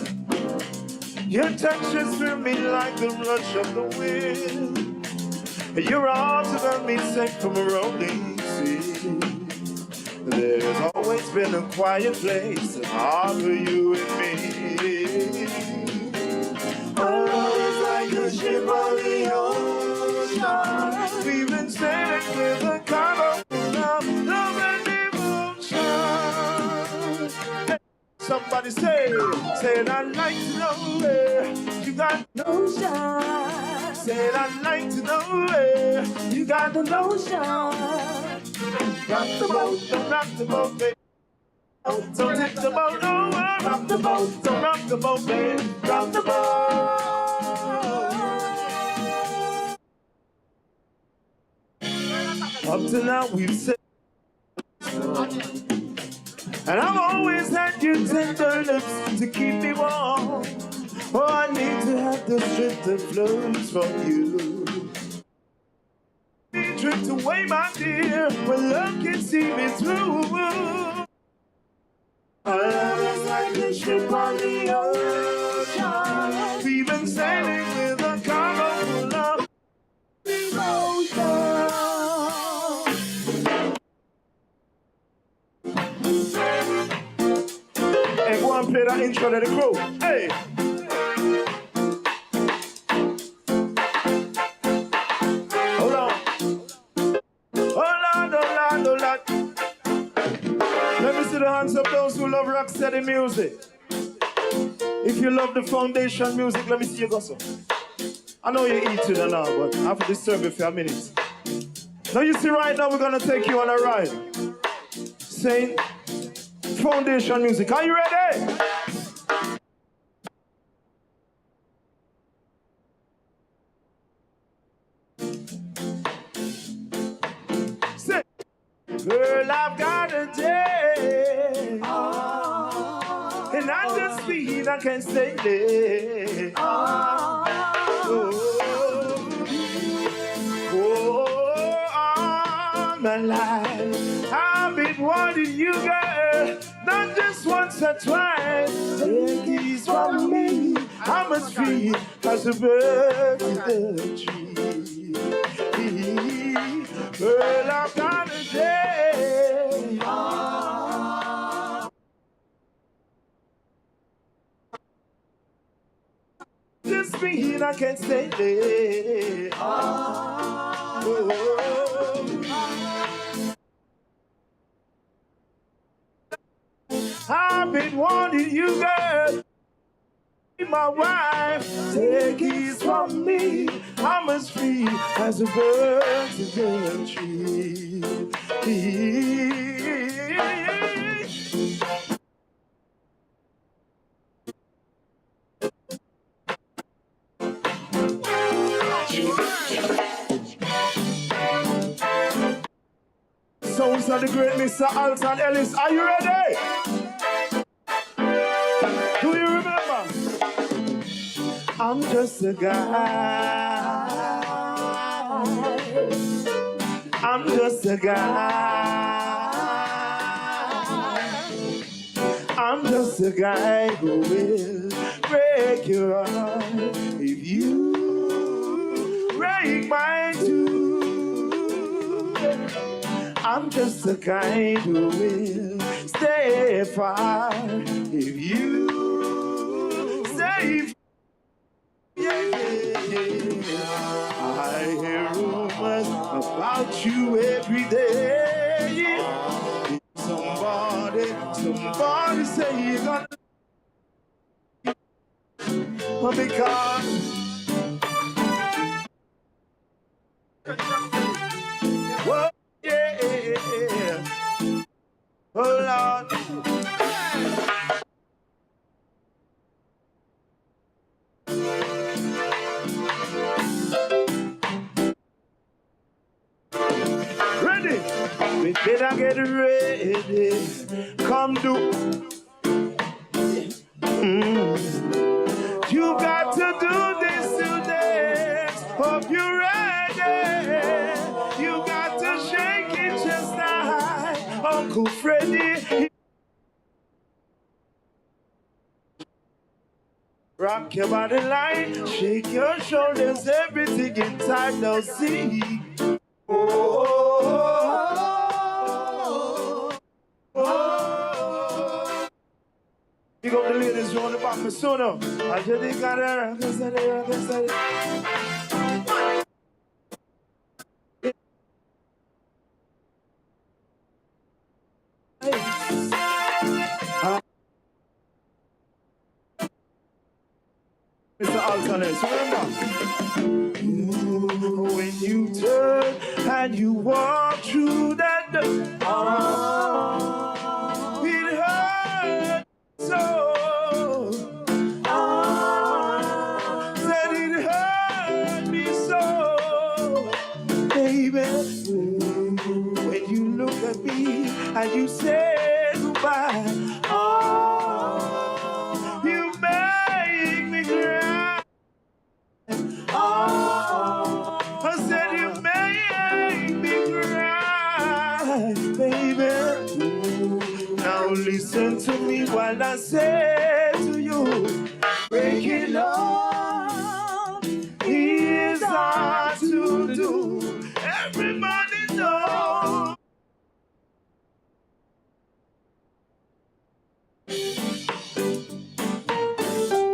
your touch has through me like the rush of the wind. Your arms have held me safe from a rolling sea. There's always been a quiet place to harbor you and me. Oh, it's like a ship on the ocean. We've been sailing with a cargo of love and devotion. Somebody say I'd like to know where you got notion. Said I'd like to know where you got the notion. Rock the boat, don't rock the boat, baby. Don't take the boat over. Rock the boat, don't rock the boat, baby. Rock the boat. Up to now we've said, and I've always had your tender lips to keep me warm. Oh, I need to have the strength that flows from you. Drift away, my dear, when love can see me through. Our love is like a ship on the ocean. We've been sailing with a cargo full of devotion. Hey, go and play that intro to the crew. Hey! Hold on. Let me see the hands of those who love rocksteady music. If you love the foundation music, let me see you go so. I know you're eating and all, but I have to disturb you for a minute. Now you see right now we're gonna take you on a ride. Saying foundation music. Are you ready? Say, girl, I've got a day, and I just feel I can't stay there. All my life I've been wanting you, girl, not just once or twice. Take these from me, I'm as free as a bird in the tree. Girl, I've got a day. Just mean I can't stay there. I've been wanting you, girl, be my wife. Take keys from me, I'm as free as a bird in the tree. Sounds of the great Mr. Alton Ellis. Are you ready? I'm just a guy. I'm just a guy. I'm just a guy who will break your heart if you break mine too. I'm just the kind who will stay far if you stay. Yeah. I hear rumors about you every day. Somebody say you're gonna, because oh yeah, oh Lord. Ready? We better get ready. Come do. You got to do this today. Hope you're ready. You got to shake it just like Uncle Freddie. Rock your body line, shake your shoulders, everything inside now see. Oh. You got the ladies on the back for sooner. I just think I Mr. Alternate, remember? When you turn and you walk through that door, it hurts so. Said it hurt me so, baby. When you look at me and you say goodbye, you make me cry. I said you make me cry, baby. Now listen to me while I say to you, breaking love is hard to do. Everybody knows.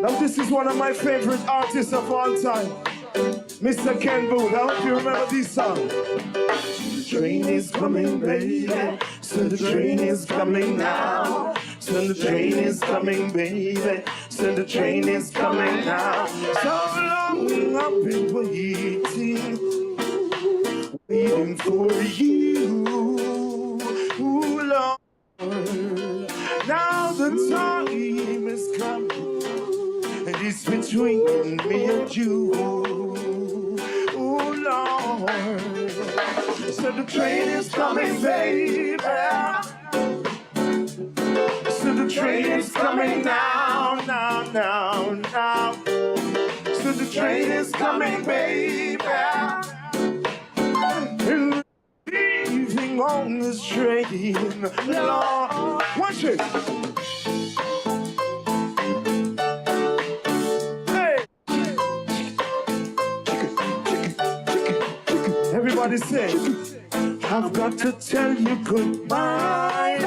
Now this is one of my favorite artists of all time, Mr. Ken Booth. I hope you remember this song. The train is coming, baby. So the train is coming now. So the train is coming, baby. So the train is coming now. So long I've been waiting for you. Ooh, Lord. Now the time is coming, and it's between me and you. Oh Lord. So the train is coming, baby. So the train is coming now, now, now, now. So the train is coming, baby. And leaving on this train, Lord. Watch it. Everybody say, I've got to tell you goodbye,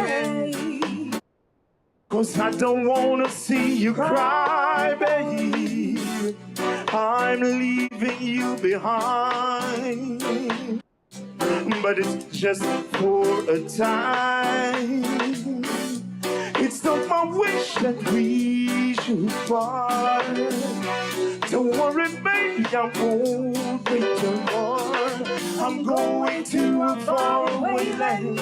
'cause I don't want to see you cry, baby. I'm leaving you behind, but it's just for a time. It's not my wish that we should part. Don't worry, baby, I won't break your heart. I'm going to a faraway land.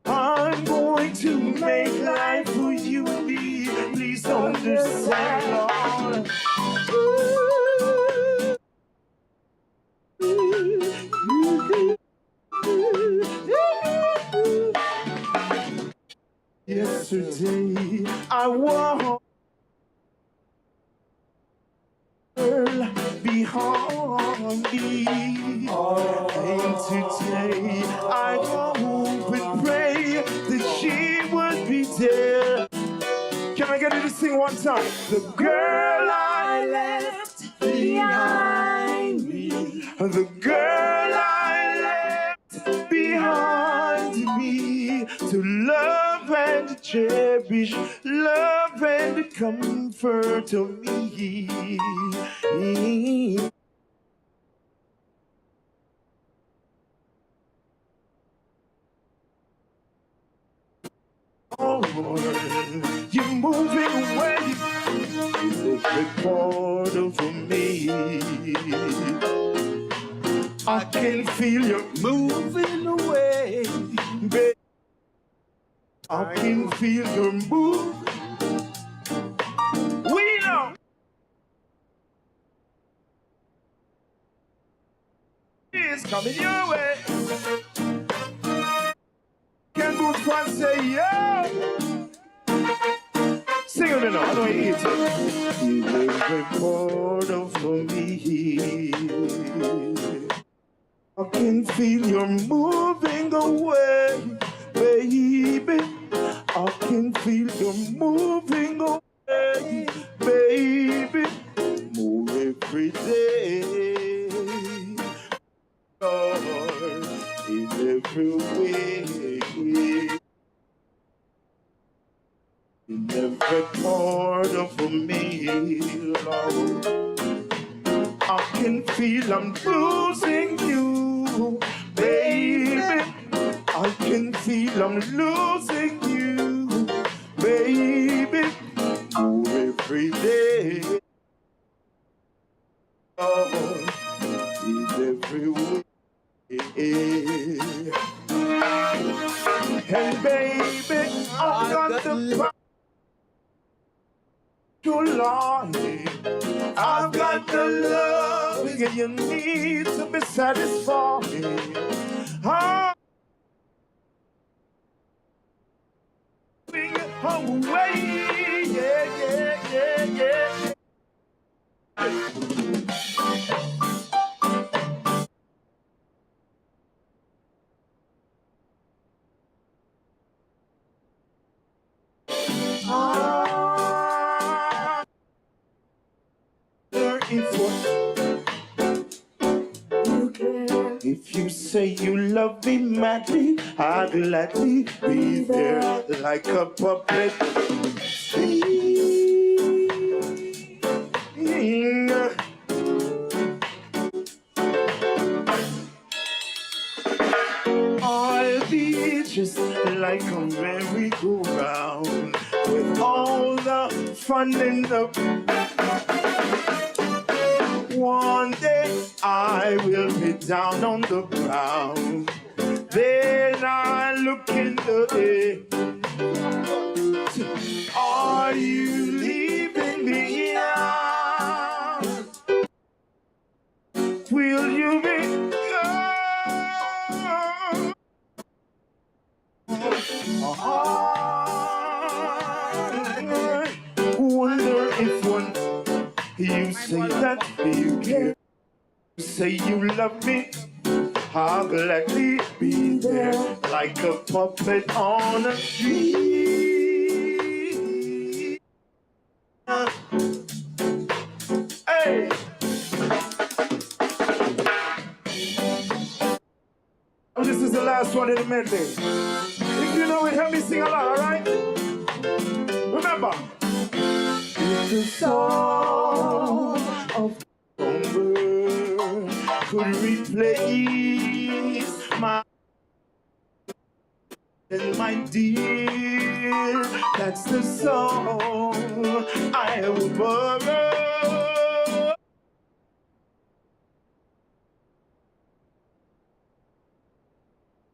I'm going to make life for you and me. Please understand, Lord. Yesterday I walked me. And today I hope and pray that she would be there. Can I get you to sing one time? The girl I left behind me. The girl I left behind me. To love and to cherish, love and to comfort to me. Oh, you're moving away, every part of me. I can feel you moving away, baby. I can feel you moving. We know it's coming your way. Can move front, say yo. Sing it now, I know you eat it. You every part of me. I can feel you moving away, baby. I can feel you moving away, baby. More every day, Lord, in every way. In every part of me, Lord, I can feel I'm losing you, baby. I can feel I'm losing you, baby. Oh, every day, Lord, in every way. And baby, I've got the power. Lord, I've got the love and you need to be satisfied. I'm away, yeah. If you say you love me madly, I'll gladly be there like a puppet. I'll be just like a merry-go-round with all the fun in the. One day I will be down on the ground. Then I look in the air. Are you leaving me now? Will you be gone? Wonder if one you say that you care, you say you love me, I'll gladly be there like a puppet on a tree. Hey! Oh, this is the last one in the medley. If you know it, help me sing along, alright? Remember, it's a song of number could replace my dear. That's the song I will borrow.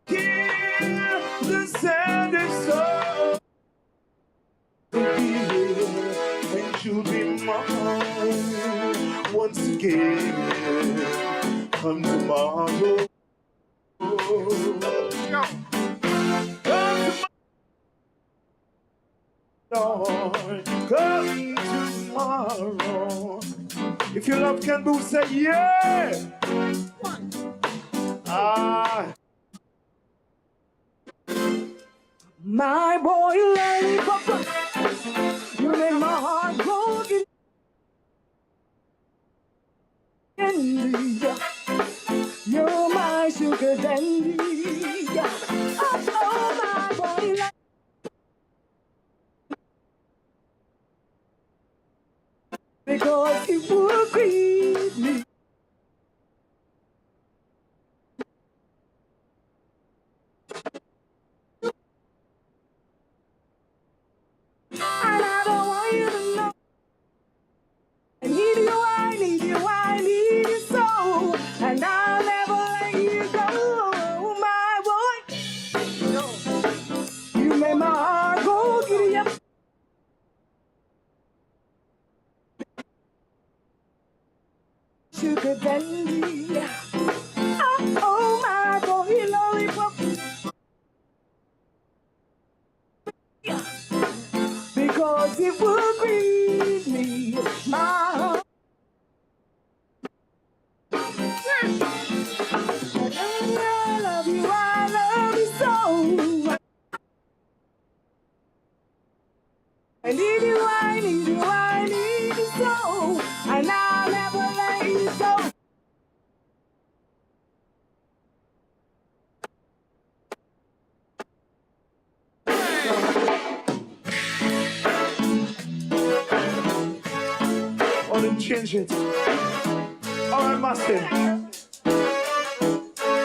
Hear the sound song. And you'll be mine once again. Come tomorrow. Lord, come tomorrow. If you love Ken Booth, say yeah. My boy lollipop, you make my heart go candy. You're my sugar dandy. Oh, my boy lollipop. Because you would greet me. And I don't want you to know. I need you, I need you, I need you so. And I'll never let you go, my boy. No. You made my heart go giddy up. Sugar dandy. Oh, my boy, lollipop. Because it will grieve me, my heart. I love you so. I need you, I need you, I need you so. And I'll never let you go. Oh, then change it. All right, master.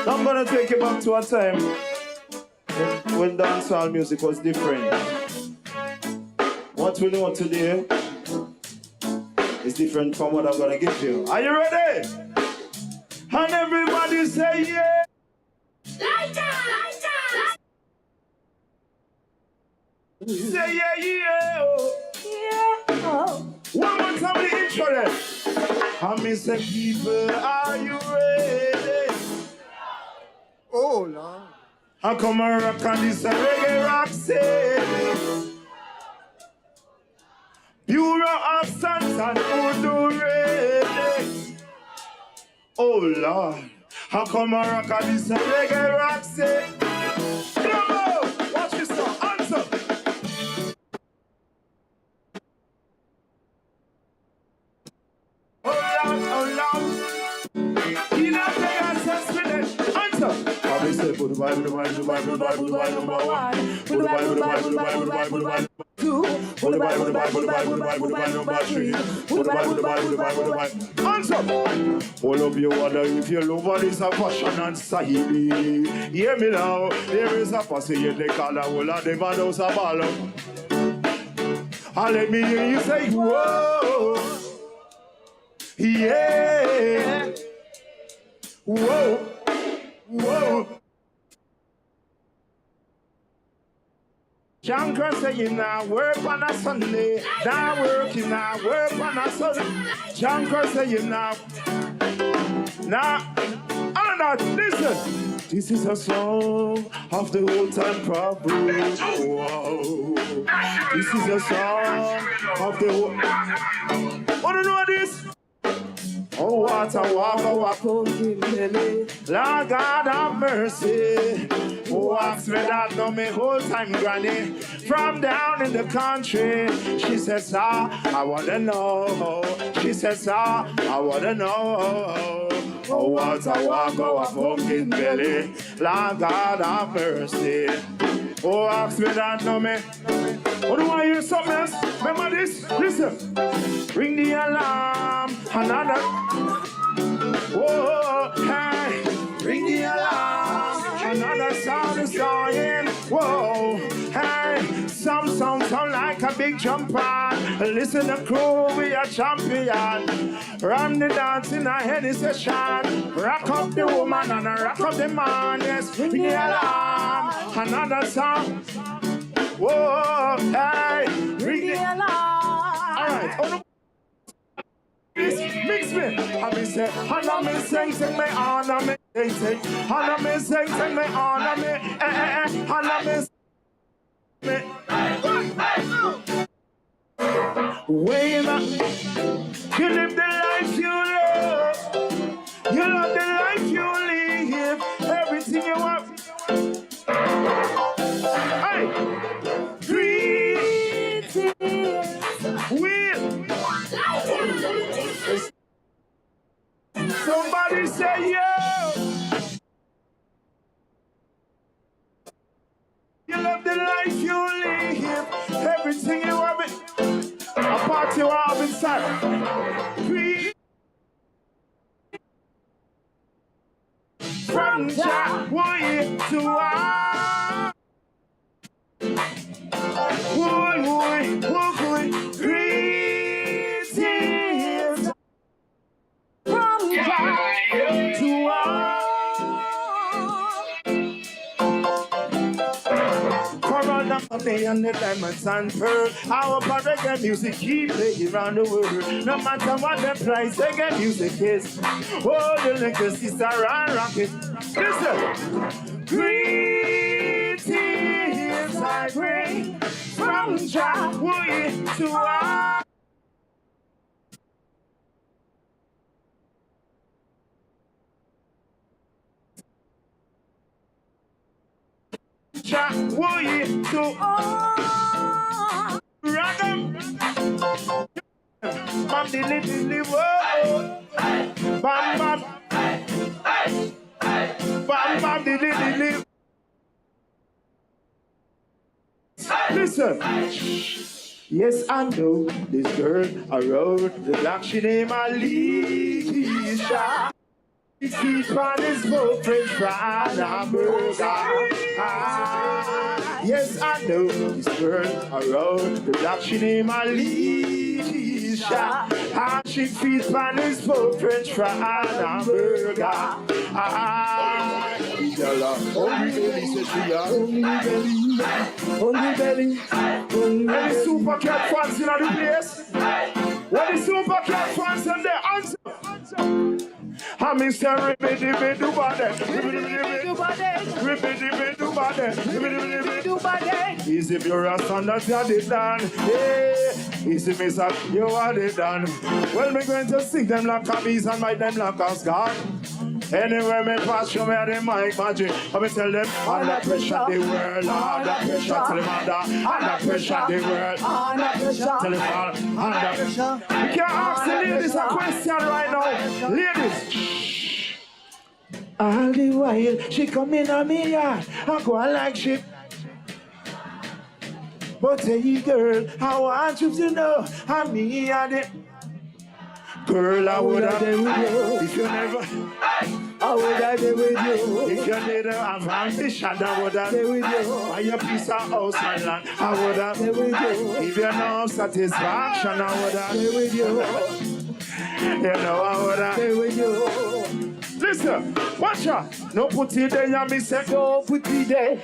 I'm gonna take you back to a time when dancehall music was different. What we know today is different from what I'm gonna give you. Are you ready? And everybody say yeah. Say yeah, yeah. Yeah. One more time the intro then. I miss the people, are you ready? Oh, Lord. I come and rock on this reggae rock scene. Bureau of Sons and Voodoo ready. Oh Lord, I come and rock on this reggae rock scene. Come on, watch this now, answer. Oh Lord, Keynote play and sense with it. Answer. I will say, put the Bible, the Bible, the Bible, the Bible, the Bible, number one. Put the Bible, the Bible, the Bible, the Bible, the Bible. Two. Put the Bible, the Bible, the Bible, the Bible, the Bible, number three. Put the Bible, the Bible, the Bible, the Bible. Answer. All of you wonder if your love is a passion and sahili. Hear me now. There is a posse in the color. All of them are those a ball. And let me hear you say, whoa. Yeah. Whoa. Whoa. Junker say you now work on a Sunday. Now working now work on a Sunday. Junker say you now. Now, listen. This is a song of the old time problem. Whoa. This is a song of the old. Wanna know this? Oh, what a walk, Lord God have mercy. Oh, ask me that know me whole time, granny. From down in the country, she says, sir, I wanna know. She says, sir, I wanna know. Oh, what a walk, a pumpkin belly. Lord God have mercy. Oh, ask me that know me. Oh, do I hear something else? Remember this? Listen. Ring the alarm. Another. Whoa, hey. Ring the alarm. Another sound is dying. Whoa, hey. Some sound like a big jumper. Listen to crew, we are champion. Run the dance in a heady session. Rock up the woman and rock up the man. Yes, ring the alarm. Another sound. Whoa, hey. Ring the alarm. All right. Oh, no. Mix me. I me say, honor me, sing me, honor me, sing. Honor me, sing me, honor me, honor me, Way back. You live the life you love. You love the life you live. Everything you want. Hey! Greetings. Will. Somebody say yo. You love the life you live. Everything you have it. A party you have inside. From January to greetings from January to Money and the diamonds and pearl. Our reggae music keep playing around the world. No matter what the price, reggae music is. Oh, the legacies are on rocket. Listen. Greetings I bring from January to January to Ragam. Bam the little world. Bam bam. Bam bam the little. Listen. Yes, I know this girl around the block. She named Alicia. She's on his boat, French fry and hamburger. Yes, I know this girl around the block. She named Alicia. She feeds on his boat, French fry and hamburger. Hungry belly, says she are. Hungry belly. Any super cat fans in the place? What the super cat fans in there? Answer. I miss the ribbidi-bidi body. Easy if you're a son that you had it done. Hey, easy miss up, you had it done. Well, me going to sing them like a bees and make them like a scar. Anywhere me pass, show me how they mic magic. I me tell them, under pressure the world, under pressure. Tell them under pressure the world, under pressure. Tell them under pressure. You can't ask the ladies a question right now. Ladies. All the while, she come in on me yard, I go on like shit. But hey girl, I want you to know, I'm me and it. Girl, I would have been with you if you never. I would have been with you if you didn't have ambition. I would have been with you. Buy a piece of house and land. I would have been with you. If you no satisfaction, I would have been with you. You know I would have been with you. Listen, watch out. No put it there, and me say, don't put it there.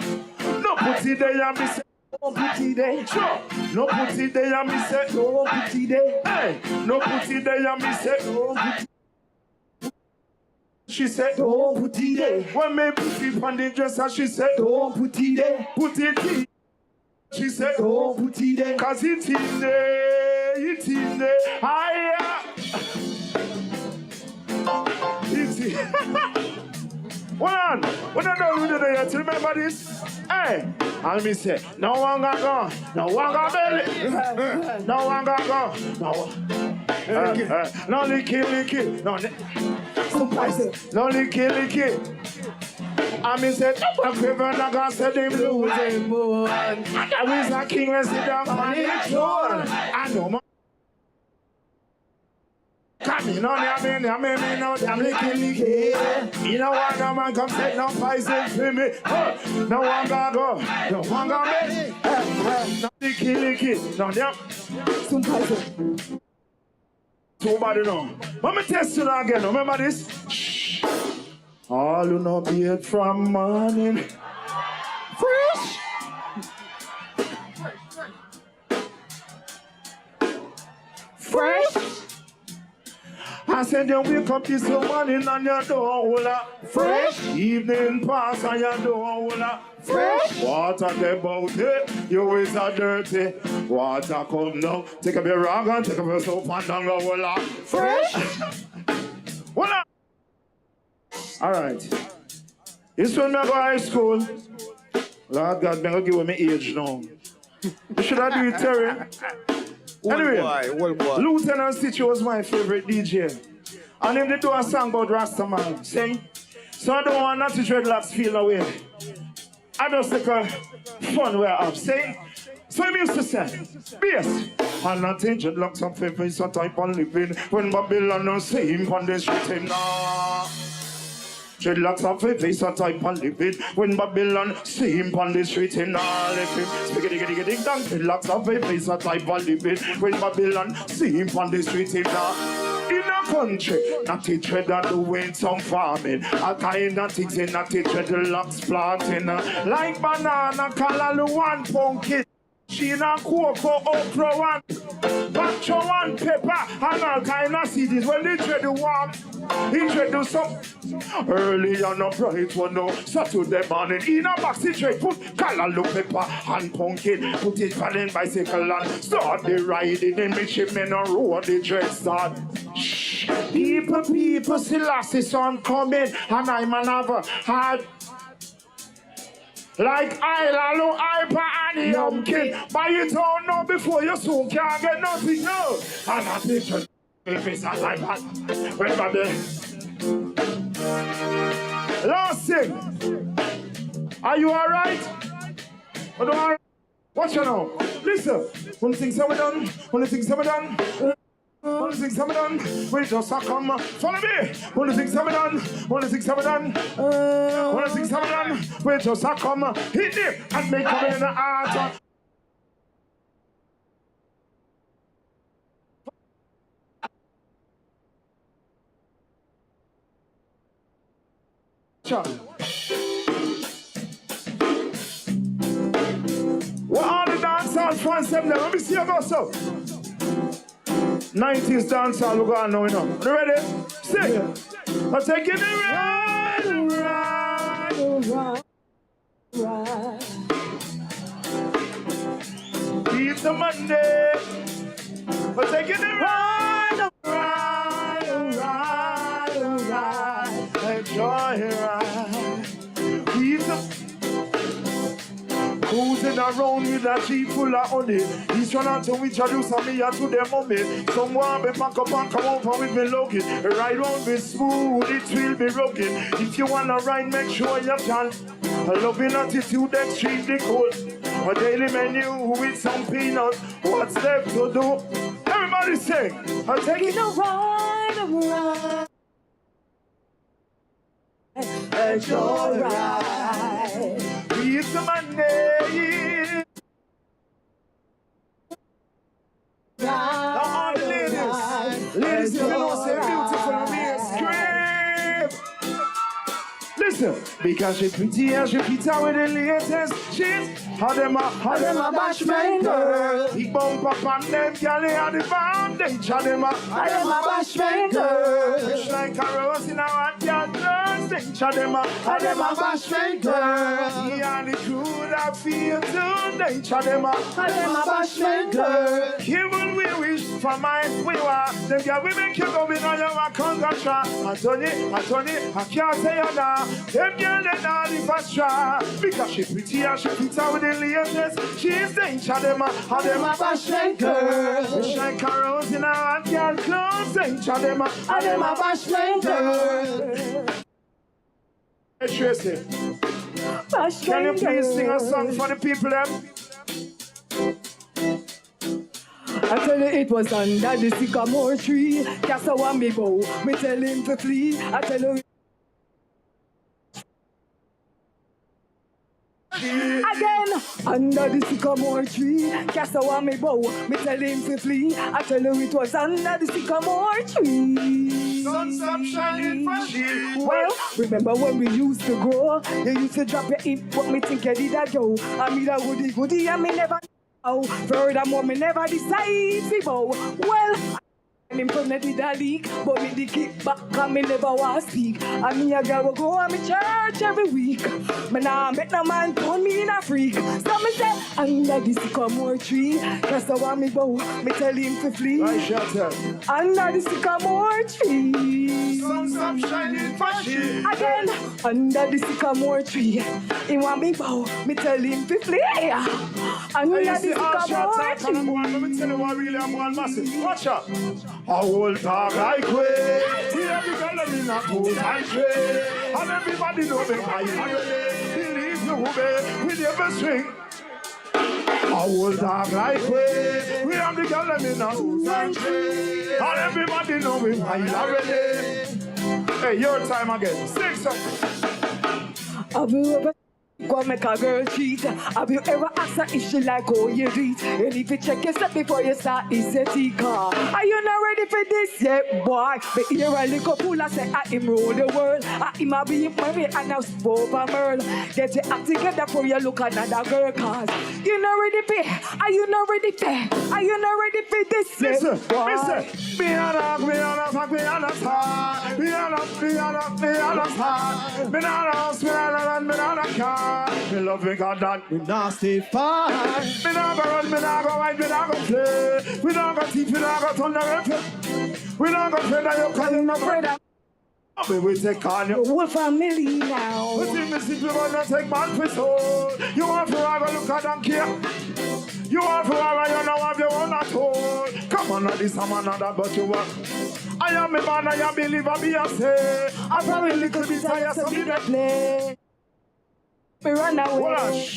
No put it there, and me say, don't put it there. Sure. No put it there, and me say, don't put it there. Hey, no put it there, and me say, don't put it. She said, don't put it there. When me put it on the dresser, she said, don't put it there. Put it in. She said, don't put it there. Cause it's in there, it's in there. Easy. Hold on. What I don't do there, you remember this? Hey, and me say, no one gonna go, no one gonna belly, no one gonna go, no licky, no licky. And me say, no favor, no gonna say them losing boy. And I was a king and sit down on the throne. I know my. Come in on the me know damn licky. You know what, no man come take no poison for me. No one gonna go, no one gonna make it. No licky, no damn. Some poison. Somebody know. Let me test you again, remember this? Shh. All who know be it from morning. Fresh. I said you wake up this morning and you don't fresh. Evening pass and you don't fresh. Water them about it, you is a dirty. Water come now, take up your rag and take up your soap and down the wall fresh. Voila. All right. This when I go high school. Lord God, I'm going to give me age now. You should have do it, Terry. Anyway, Lieutenant Stitch was my favorite DJ. And him they do a song about Rastaman. Saying, so I don't want not to dreadlocks feel away. I just take a fun way up. Saying, so he used to say, bass. And nothing dreadlocks and face a type of living. When Babylon don't see him on the street, him nah. Dreadlocks of a face a type of living. When Babylon see him on the street, him nah let him. Speaking dong. Dreadlocks of a face a type of living. When Babylon see him on the street, him nah. In a country, not a trader doing some farming. A kind of things in not a dreadlocks planting. Like banana, color one pumpkin. China, cocoa, okra, one batcho, one pepper, and all kind of seeds. When they trade the warm, he trade do some early on a bright one now. Saturday morning in a box he trade put callaloo pepper and pumpkin. Put it on in bicycle and start the riding in midshipmen on road the dread start. Shh, people, Selassie son coming, and I'm another hard. Like Isla, Hyper, and Yumkin. But you don't know before you soon can't get nothing, no. And I picture if it's not like that. Remember last thing. Are you alright? Watch you now. Listen. When the things are done, when the things are done. When the things are done, we just come. Follow me. When the things are done, when the things are done, when the things are done, we just come. Hit it and make it in the heart. What are the dancers from 7? Let me see you go so. 90s dancehall, we're going now, you know. You ready? Sing. I'm taking it right. It's a Monday. I'm taking it right. Enjoy it right. It's a cruising around with a jeep full of honey. He's trying to introduce me here to them mommy. Someone be back up and come over with me luggage. Ride won't be smooth, it will be rugged. If you wanna ride, make sure you can. A loving attitude extremely cool. A daily menu with some peanuts. What's left to do? Everybody sing. I'm taking a ride. Enjoy ride. It's a Monday. Now all the ladies, you know say beautiful and scream. Listen, because she's pretty and she fits out with the latest shit. How them a bashment girl. Big bump up on them, girl, they are the bandage. How them a bashment girl. Fresh like a rose in a hot girl. How them a bashment girl. He and the crew that feel today. How them a bashment girl. Even we wish for mine, we want. Them girl we make you go in on your contract. Anthony, I can't say you now. Them girl they not the fast track. Because she pretty and she fits out with the latest. She's danger. How them a bashment girl. Fresh like a rose in a hot girl clothes. Danger. How them a bashment girl. Tracy, can you please sing a song for the people them? I tell you it was under the sycamore tree. Cast a one me bow, me tell him to flee. I tell you again, under the sycamore tree. Cast a one me bow, me tell him to flee. I tell you it was under the sycamore tree. Sun stop shining for she. Well, remember when we used to grow? You used to drop your hip, but me think you did a Joe. I mean a goody, and me never know. Furthermore, me never decide to bow. Well, Me from did a leak, but me the kick back and me never want speak. And me a girl go to me church every week. Me nah make no man turn me in a freak. So me say, under the sycamore tree. That's the one me bow, me tell him to flee. Right, shut up. Under the sycamore tree. Sun stop shining for she. Again, under the sycamore tree. He want me bow, me tell him to flee. Under the sycamore tree. Let me tell you what really I'm going massive. Watch out. I will talk like way. We have the girl in a cool country. And everybody know me by family. Believe you me, with your best string. I will talk like way. We have the girl in a cool country. And everybody know me by family. Hey, your time again. 6 up. Have you ever go make a girl cheat? Have you ever asked her if she like how you do it? And if you check yourself before you start, it's a car. Are you not ready for this yet, boy? But here I look up full, I say I him rule the world. I him a be married and now spoke a merl. Get your act together before you look another girl, cause you not ready for. Are you not ready for? Are you not ready for this yet, boy? Listen, me on a side, me on a side, me on a side, me on a car. Me love me God that me nasty fight. Me not go run, me not go ride, me not go play. We not go teach, we not go turn the rep. We not go play that you call you no brother. Me we take on you. Whole family now. We think me simply wanna take man for soul. You want for I go look at and care. You want for I you know have your own at all. Come on, not this, I'm another, but you want. I am a man, I am believer, be a say. I probably a little bit tired, so me that play. Me run away.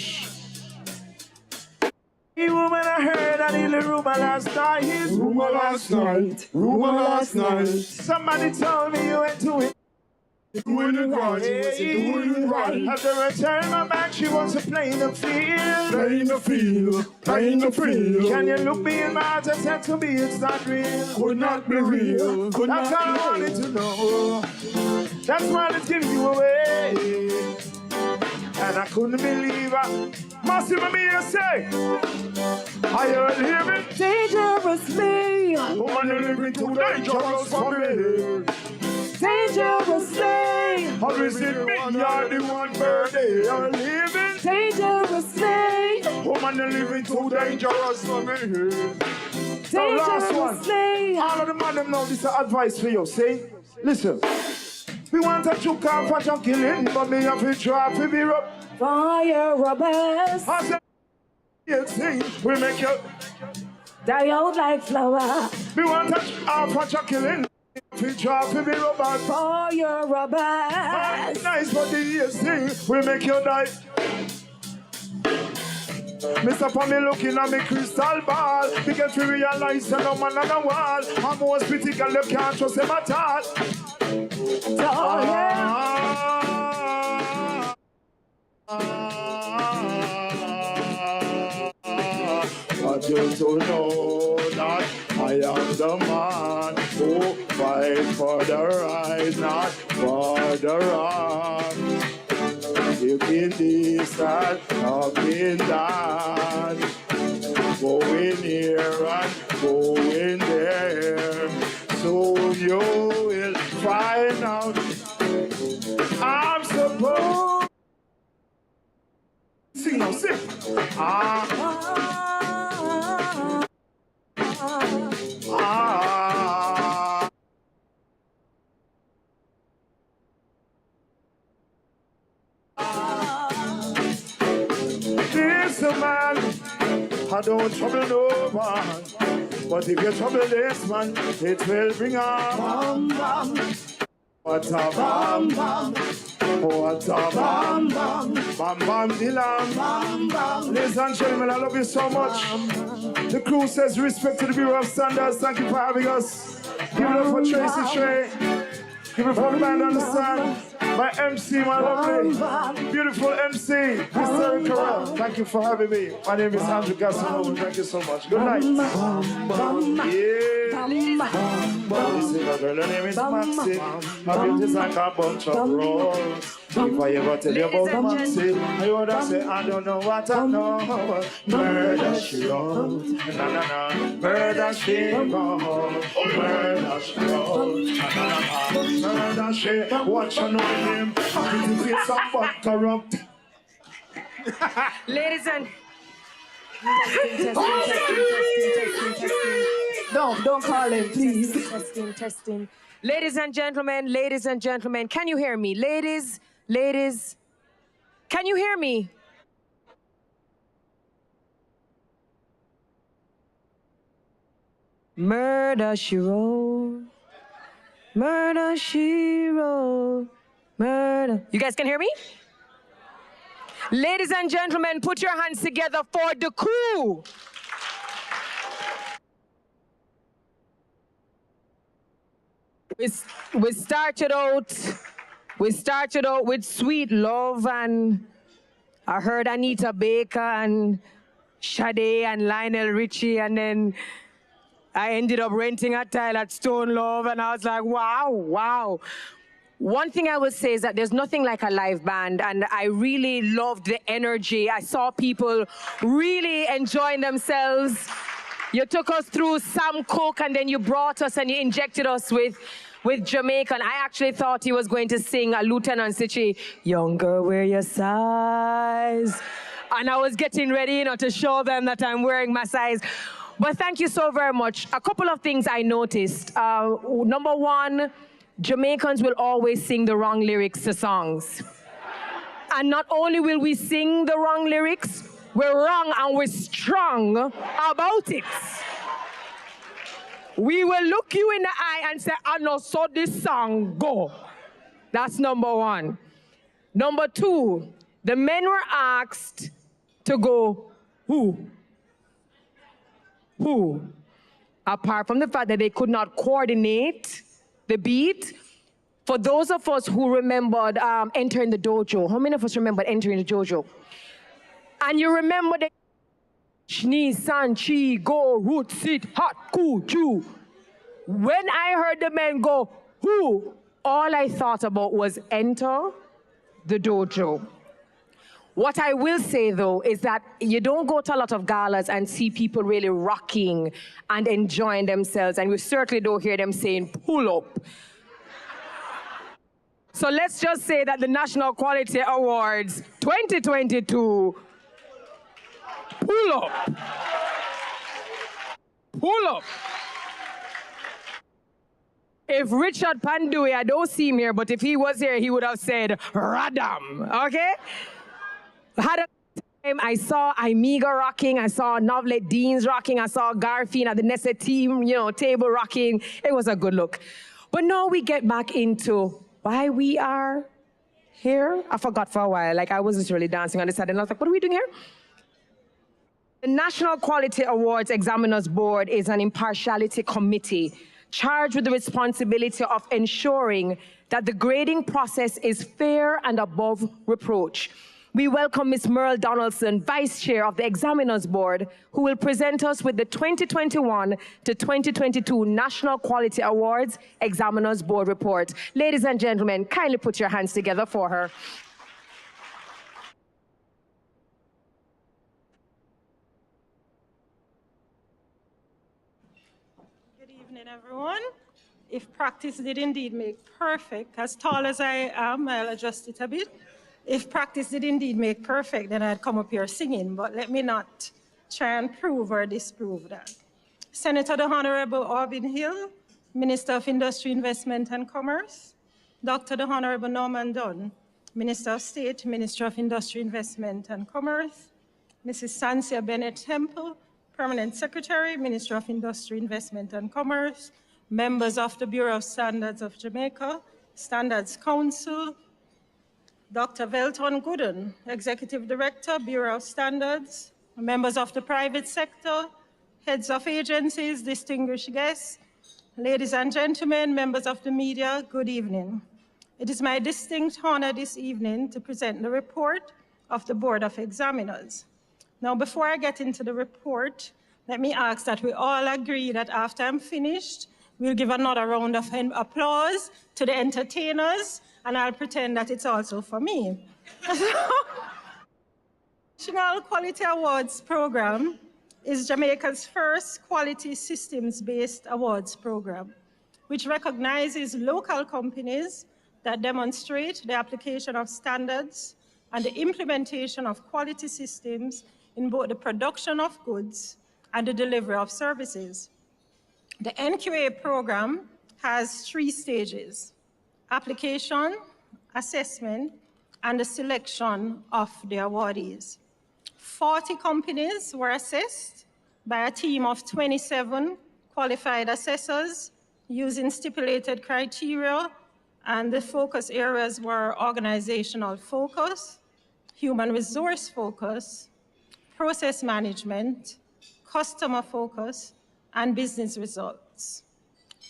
The woman I heard that in the rumor last night. Rumor last night. Rumor last night. Somebody told me you went to it. Doing it right. Doing it right. After I turned my back, she wants to play in the field. Play in the field. Play in the field. Can you look me in my eyes and say to me it's not real? Could not be real. Could That's all I wanted to know. That's why it's giving you away. And I couldn't believe it. Massive me you say I heard living Dangerously. Woman you're living too dangerous for me. Dangerously. How is it me you're the one birthday you're living Dangerously. Woman you're living too dangerous for me. The last one. All of the man them know this is advice for you. See? Listen. We want to choke off for junk killing, but me have to try to be up. Fire robbers. I said, thing we make you die out like flower. We want to choke off for junk killing, we try to be up. Fire robbers. Nice, but the thing we make you die. Mr. Pammy looking at me crystal ball. Because we realize that no man on the wall. I'm most pretty girl, you can't trust him at all. But you to know that I am the man who fights for the right, not for the wrong. You can decide, talking down, going here and going there. Soon you will find out I'm supposed. Sing now, sing. This man, I don't trouble no one. But if you trouble this man, it will bring a bam bam. What a bam bam. What a bam bam. Bam bam dilam. Bam bam. Ladies and gentlemen, I love you so much. The crew says respect to the Bureau of Standards. Thank you for having us. Give it up for Tracy Trey. Give it for the band on the stand. My MC, my lovely, beautiful MC, Mr. Carell. Thank you for having me. My name is Andrew Casanova. Thank you so much. Good night. Yeah. Listen, her name is Maxine. Her beauty's like a bunch of roses. If I ever tell you about a man, say, I would have say, I don't know what I know. Murder she wrote, na na na. Murder she wrote, murder she wrote, na na na. Murder she, watch her know him. Pretty face up but corrupt. Ladies and Don't call him, please. testing. Ladies and gentlemen, can you hear me? Ladies, can you hear me? Murder she wrote, murder she wrote, murder. You guys can hear me? Ladies and gentlemen, put your hands together for the crew. We started out with Sweet Love, and I heard Anita Baker and Sade and Lionel Richie, and then I ended up renting a tile at Stone Love, and I was like, wow. One thing I would say is that there's nothing like a live band, and I really loved the energy. I saw people really enjoying themselves. You took us through Sam Cooke, and then you brought us and you injected us with Jamaican. I actually thought he was going to sing a Lieutenant Sitchy, Young Girl, Wear Your Size. And I was getting ready, to show them that I'm wearing my size. But thank you so very much. A couple of things I noticed. Number one, Jamaicans will always sing the wrong lyrics to songs. And not only will we sing the wrong lyrics, we're wrong and we're strong about it. We will look you in the eye and say, I know, so this song go. That's number one. Number two, the men were asked to go, who? Apart from the fact that they could not coordinate the beat. For those of us who remembered entering the dojo, how many of us remembered entering the dojo? And you remember the Shni, San, Chi, Go, Root, Sit, Hot, Ku, Chu. When I heard the men go, who? All I thought about was enter the dojo. What I will say, though, is that you don't go to a lot of galas and see people really rocking and enjoying themselves, and we certainly don't hear them saying, pull up. So let's just say that the National Quality Awards 2022, pull up. Pull up. If Richard Pandui, I don't see him here, but if he was here, he would have said, Radam, okay? Had a time, I saw Imiga rocking, I saw Novlet Deans rocking, I saw Garfield at the Nessa team, table rocking. It was a good look. But now we get back into why we are here. I forgot for a while, like I wasn't really dancing on the side, and I was like, what are we doing here? The National Quality Awards Examiners Board is an impartiality committee charged with the responsibility of ensuring that the grading process is fair and above reproach. We welcome Ms. Merle Donaldson, Vice Chair of the Examiners Board, who will present us with the 2021 to 2022 National Quality Awards Examiners Board Report. Ladies and gentlemen, kindly put your hands together for her. Good evening, everyone. If practice did indeed make perfect, as tall as I am, I'll adjust it a bit. If practice did indeed make perfect, then I'd come up here singing, but let me not try and prove or disprove that. Senator the Honorable Aubin Hill, Minister of Industry, Investment and Commerce, Dr. the Honorable Norman Dunn, Minister of State, Minister of Industry, Investment and Commerce, Mrs. Sansia Bennett Temple, Permanent Secretary, Minister of Industry, Investment and Commerce, members of the Bureau of Standards of Jamaica, Standards Council, Dr. Velton Gooden, Executive Director, Bureau of Standards, members of the private sector, heads of agencies, distinguished guests, ladies and gentlemen, members of the media, good evening. It is my distinct honor this evening to present the report of the Board of Examiners. Now, before I get into the report, let me ask that we all agree that after I'm finished, We'll give another round of applause to the entertainers, and I'll pretend that it's also for me. National Quality Awards Program is Jamaica's first quality systems-based awards program, which recognizes local companies that demonstrate the application of standards and the implementation of quality systems in both the production of goods and the delivery of services. The NQA program has 3 stages: application, assessment, and the selection of the awardees. 40 companies were assessed by a team of 27 qualified assessors using stipulated criteria, and the focus areas were organizational focus, human resource focus, process management, customer focus, and business results.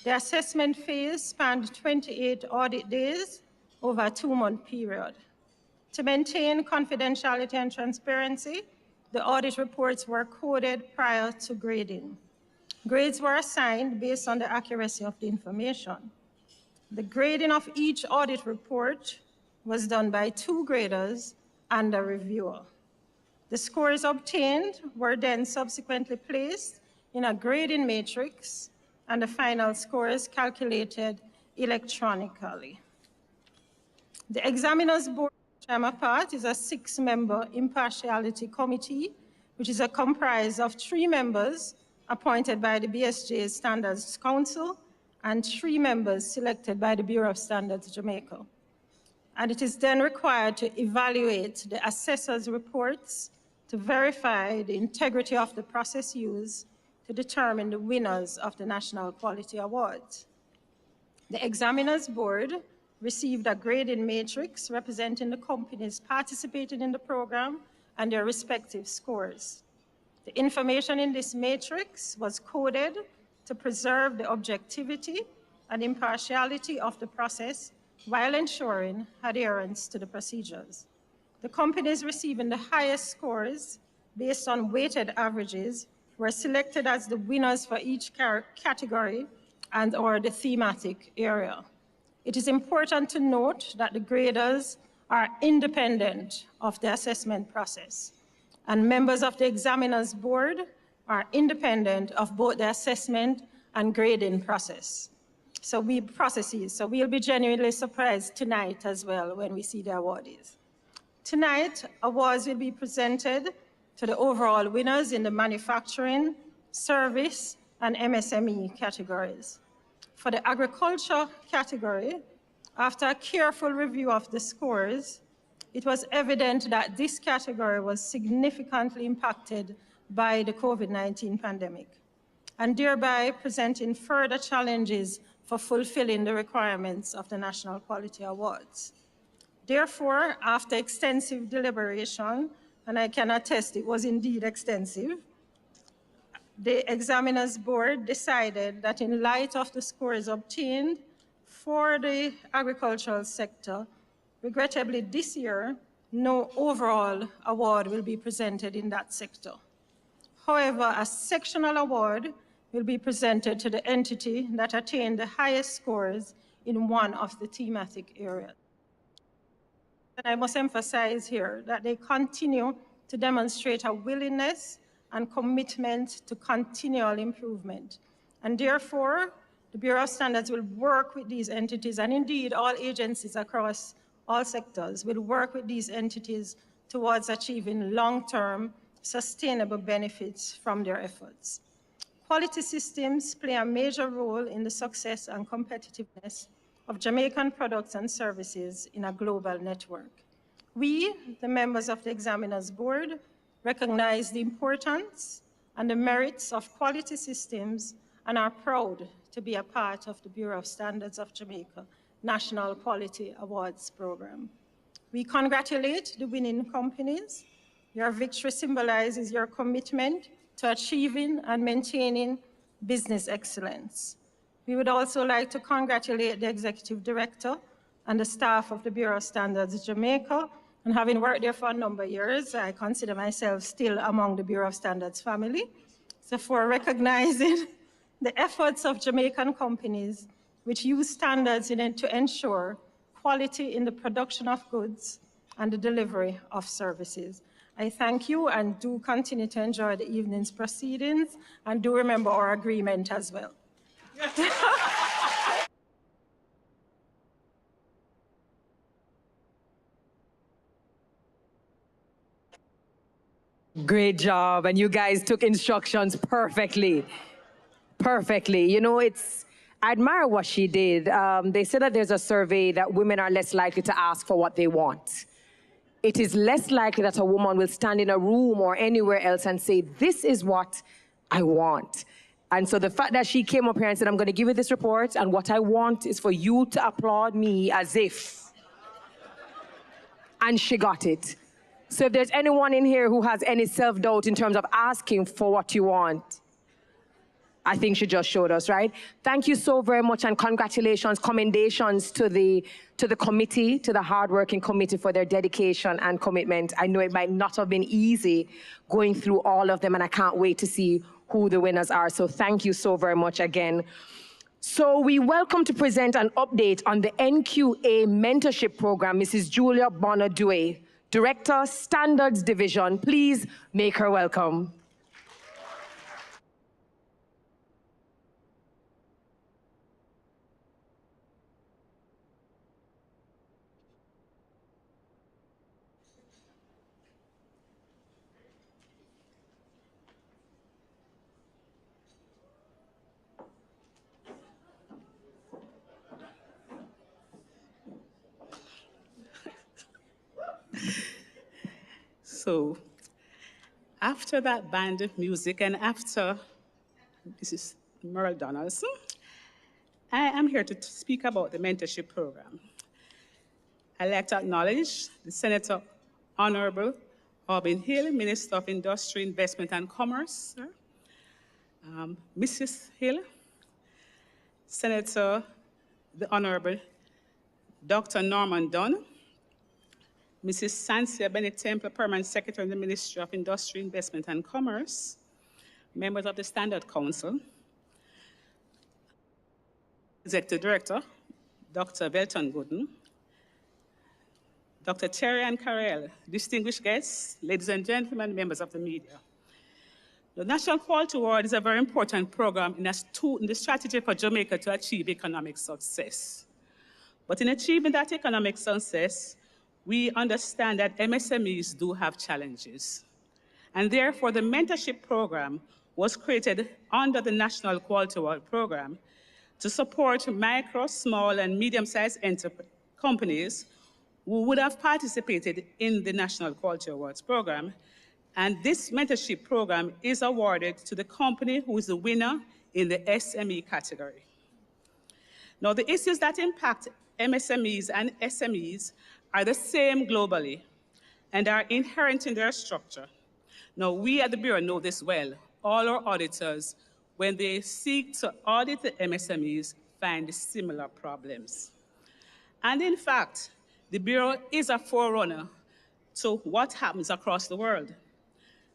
The assessment phase spanned 28 audit days over a 2-month period. To maintain confidentiality and transparency, the audit reports were coded prior to grading. Grades were assigned based on the accuracy of the information. The grading of each audit report was done by 2 graders and a reviewer. The scores obtained were then subsequently placed in a grading matrix, and the final scores calculated electronically. The examiners board, which I'm a part, is a 6-member impartiality committee, which is comprised of 3 members appointed by the BSJ Standards Council and 3 members selected by the Bureau of Standards Jamaica. And it is then required to evaluate the assessors' reports to verify the integrity of the process used to determine the winners of the National Quality Awards. The examiners board received a grading matrix representing the companies participating in the program and their respective scores. The information in this matrix was coded to preserve the objectivity and impartiality of the process while ensuring adherence to the procedures. The companies receiving the highest scores based on weighted averages were selected as the winners for each category and/or the thematic area. It is important to note that the graders are independent of the assessment process, and members of the examiners board are independent of both the assessment and grading process. So we'll be genuinely surprised tonight as well when we see the awardees. Tonight, awards will be presented to the overall winners in the manufacturing, service, and MSME categories. For the agriculture category, after a careful review of the scores, it was evident that this category was significantly impacted by the COVID-19 pandemic, and thereby presenting further challenges for fulfilling the requirements of the National Quality Awards. Therefore, after extensive deliberation, and I can attest it was indeed extensive, the examiners board decided that in light of the scores obtained for the agricultural sector, regrettably this year, no overall award will be presented in that sector. However, a sectional award will be presented to the entity that attained the highest scores in one of the thematic areas. And I must emphasize here that they continue to demonstrate a willingness and commitment to continual improvement. And therefore, the Bureau of Standards will work with these entities, and indeed all agencies across all sectors will work with these entities towards achieving long-term, sustainable benefits from their efforts. Quality systems play a major role in the success and competitiveness of Jamaican products and services in a global network. We, the members of the Examiners Board, recognize the importance and the merits of quality systems and are proud to be a part of the Bureau of Standards of Jamaica National Quality Awards Program. We congratulate the winning companies. Your victory symbolizes your commitment to achieving and maintaining business excellence. We would also like to congratulate the Executive Director and the staff of the Bureau of Standards Jamaica. And having worked there for a number of years, I consider myself still among the Bureau of Standards family. So for recognizing the efforts of Jamaican companies which use standards to ensure quality in the production of goods and the delivery of services. I thank you and do continue to enjoy the evening's proceedings and do remember our agreement as well. Great job, and you guys took instructions perfectly. Perfectly. You know, I admire what she did. They said that there's a survey that women are less likely to ask for what they want. It is less likely that a woman will stand in a room or anywhere else and say, this is what I want. And so the fact that she came up here and said, I'm going to give you this report, and what I want is for you to applaud me as if. And she got it. So if there's anyone in here who has any self-doubt in terms of asking for what you want, I think she just showed us, right? Thank you so very much, and congratulations, commendations to the committee, to the hardworking committee for their dedication and commitment. I know it might not have been easy going through all of them, and I can't wait to see who the winners are. So thank you so very much again. So we welcome to present an update on the NQA Mentorship Program, Mrs. Julia Bonadue, Director, Standards Division. Please make her welcome. So, after that band of music and after Mrs. Merle Donaldson, I am here to speak about the mentorship program. I'd like to acknowledge the Senator Honorable Aubin Hill, Minister of Industry, Investment and Commerce, Mrs. Hill, Senator the Honorable Dr. Norman Dunn, Mrs. Sansia Bennett Temple, Permanent Secretary in the Ministry of Industry, Investment and Commerce, members of the Standard Council, Executive Director, Dr. Velton Gooden, Dr. Terry Ann Carrell, distinguished guests, ladies and gentlemen, members of the media. The National Quality Award is a very important program in the strategy for Jamaica to achieve economic success. But in achieving that economic success, we understand that MSMEs do have challenges. And therefore, the mentorship program was created under the National Quality Award program to support micro, small, and medium-sized companies who would have participated in the National Quality Awards program. And this mentorship program is awarded to the company who is the winner in the SME category. Now, the issues that impact MSMEs and SMEs are the same globally and are inherent in their structure. Now, we at the Bureau know this well. All our auditors, when they seek to audit the MSMEs, find similar problems. And in fact, the Bureau is a forerunner to what happens across the world.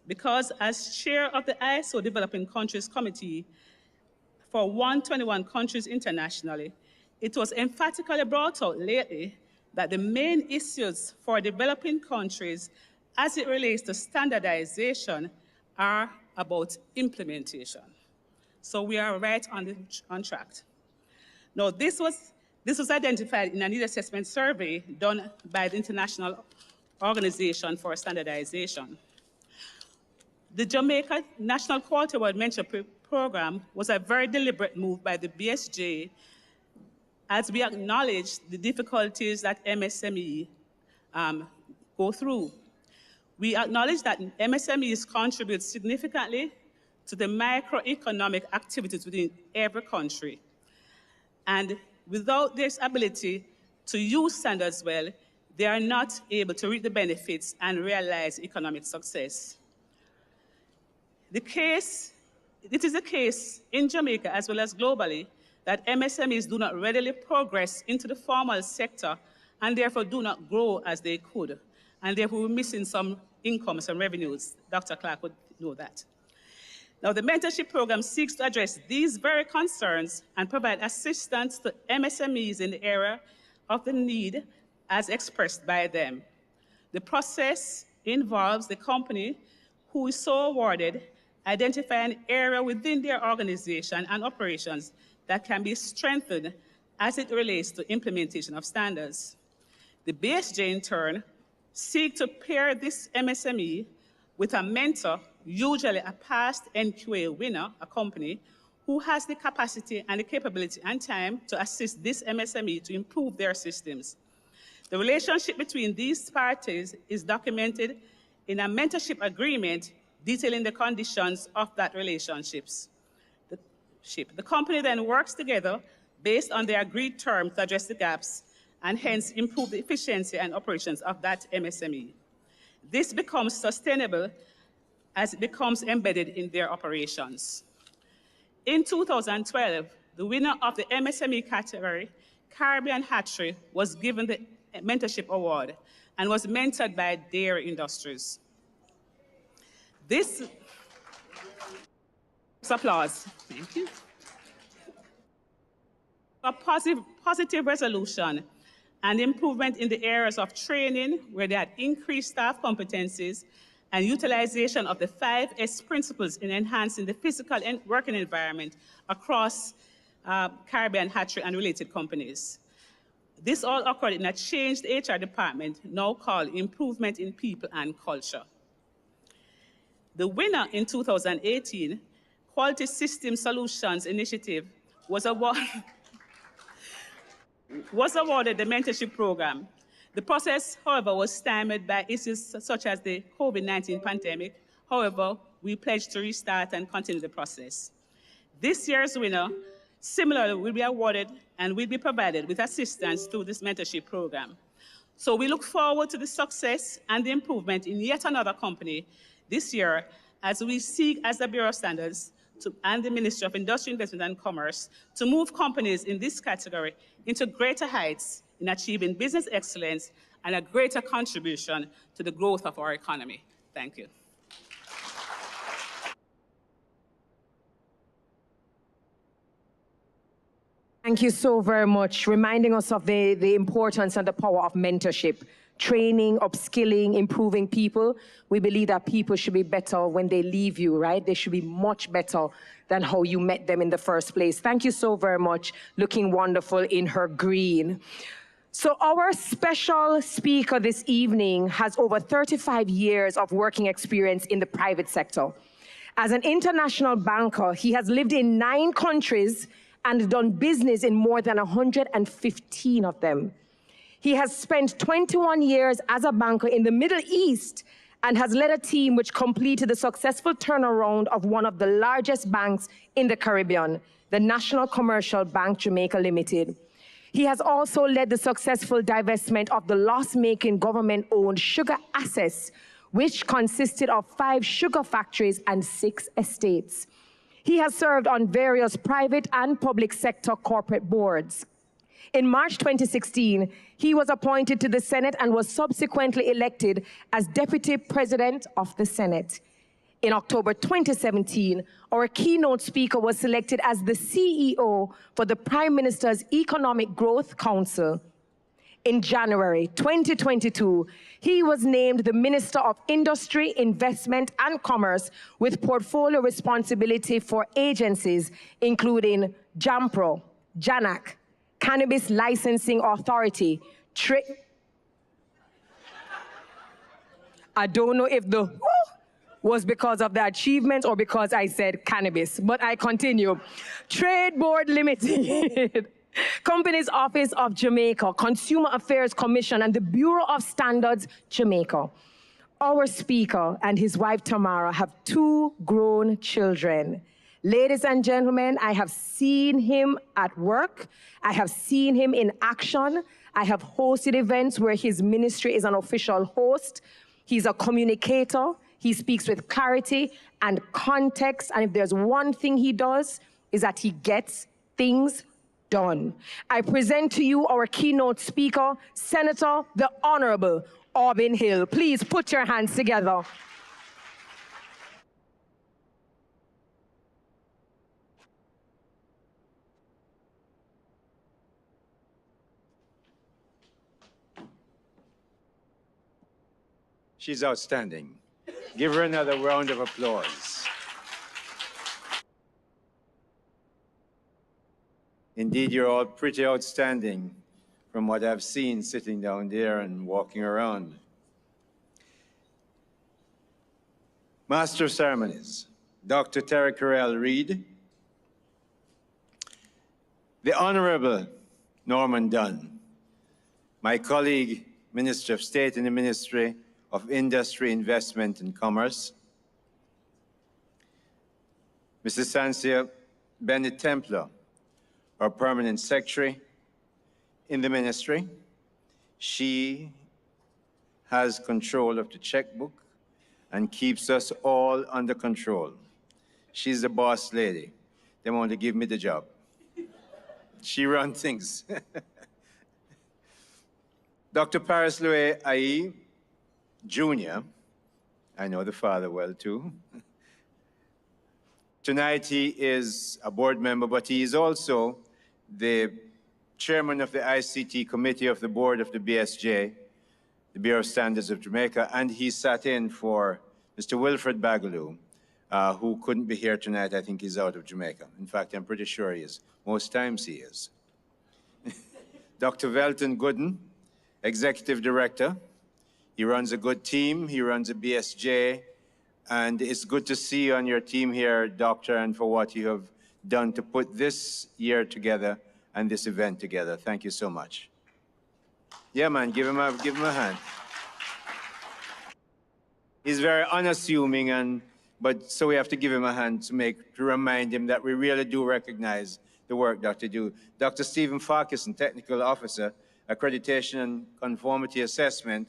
Because as chair of the ISO Developing Countries Committee for 121 countries internationally, it was emphatically brought out lately that the main issues for developing countries as it relates to standardization are about implementation. So we are right on track. Now, this was identified in a need assessment survey done by the International Organization for Standardization. The Jamaica National Quality Award Mentorship Program was a very deliberate move by the BSJ as we acknowledge the difficulties that MSME go through. We acknowledge that MSMEs contribute significantly to the microeconomic activities within every country. And without this ability to use standards well, they are not able to reap the benefits and realize economic success. It is the case in Jamaica as well as globally that MSMEs do not readily progress into the formal sector and therefore do not grow as they could. And therefore we're missing some income, some revenues. Dr. Clark would know that. Now, the mentorship program seeks to address these very concerns and provide assistance to MSMEs in the area of the need as expressed by them. The process involves the company who is so awarded identify an area within their organization and operations that can be strengthened as it relates to implementation of standards. The BSJ, in turn, seek to pair this MSME with a mentor, usually a past NQA winner, a company, who has the capacity and the capability and time to assist this MSME to improve their systems. The relationship between these parties is documented in a mentorship agreement detailing the conditions of that relationship. The company then works together based on the agreed terms to address the gaps and hence improve the efficiency and operations of that MSME. This becomes sustainable as it becomes embedded in their operations. In 2012, the winner of the MSME category, Caribbean Hatchery, was given the Mentorship Award and was mentored by Dairy Industries. This applause. Thank you. A positive resolution and improvement in the areas of training, where they had increased staff competencies and utilization of the 5S principles in enhancing the physical and working environment across Caribbean Hatchery and related companies. This all occurred in a changed HR department, now called Improvement in People and Culture. The winner in 2018, Quality System Solutions Initiative, was awarded the mentorship program. The process, however, was stymied by issues such as the COVID-19 pandemic. However, we pledged to restart and continue the process. This year's winner, similarly, will be awarded and will be provided with assistance through this mentorship program. So we look forward to the success and the improvement in yet another company this year as we seek, as the Bureau of Standards and the Ministry of Industry, Investment and Commerce, to move companies in this category into greater heights in achieving business excellence and a greater contribution to the growth of our economy. Thank you. Thank you so very much, reminding us of the importance and the power of mentorship. Training, upskilling, improving people. We believe that people should be better when they leave you, right? They should be much better than how you met them in the first place. Thank you so very much. Looking wonderful in her green. So our special speaker this evening has over 35 years of working experience in the private sector. As an international banker, he has lived in 9 countries and done business in more than 115 of them. He has spent 21 years as a banker in the Middle East and has led a team which completed the successful turnaround of one of the largest banks in the Caribbean, the National Commercial Bank Jamaica Limited. He has also led the successful divestment of the loss-making government-owned sugar assets, which consisted of 5 sugar factories and 6 estates. He has served on various private and public sector corporate boards. In March 2016, he was appointed to the Senate and was subsequently elected as Deputy President of the Senate. In October 2017, our keynote speaker was selected as the CEO for the Prime Minister's Economic Growth Council. In January 2022, he was named the Minister of Industry, Investment and Commerce with portfolio responsibility for agencies including JAMPRO, JANAC, Cannabis Licensing Authority, I don't know if the was because of the achievement or because I said cannabis, but I continue. Trade Board Limited, Companies Office of Jamaica, Consumer Affairs Commission, and the Bureau of Standards, Jamaica. Our speaker and his wife Tamara have 2 grown children. Ladies and gentlemen, I have seen him at work. I have seen him in action. I have hosted events where his ministry is an official host. He's a communicator. He speaks with clarity and context. And if there's one thing he does, is that he gets things done. I present to you our keynote speaker, Senator, the Honorable Aubin Hill. Please put your hands together. She's outstanding. Give her another round of applause. Indeed, you're all pretty outstanding from what I've seen sitting down there and walking around. Master of Ceremonies, Dr. Terry Carell Reed, the Honorable Norman Dunn, my colleague, Minister of State in the Ministry of Industry, Investment and Commerce, Mrs. Sansia Bennett Templar, our Permanent Secretary in the Ministry. She has control of the checkbook and keeps us all under control. She's the boss lady. They want to give me the job. She runs things. Dr. Paris Louis Ayi, Jr., I know the father well too. Tonight he is a board member, but he is also the chairman of the ICT committee of the board of the BSJ, the Bureau of Standards of Jamaica, and he sat in for Mr. Wilfred Bagaloo, who couldn't be here tonight. I think he's out of Jamaica. In fact, I'm pretty sure he is. Most times he is. Dr. Velton Gooden, Executive Director. He runs a good team. He runs a BSJ. And it's good to see you on your team here, Doctor, and for what you have done to put this year together and this event together. Thank you so much. Yeah, man, give him a hand. He's very unassuming, but so we have to give him a hand to remind him that we really do recognize the work Dr. do. Dr. Stephen Farquharson, Technical Officer, Accreditation and Conformity Assessment,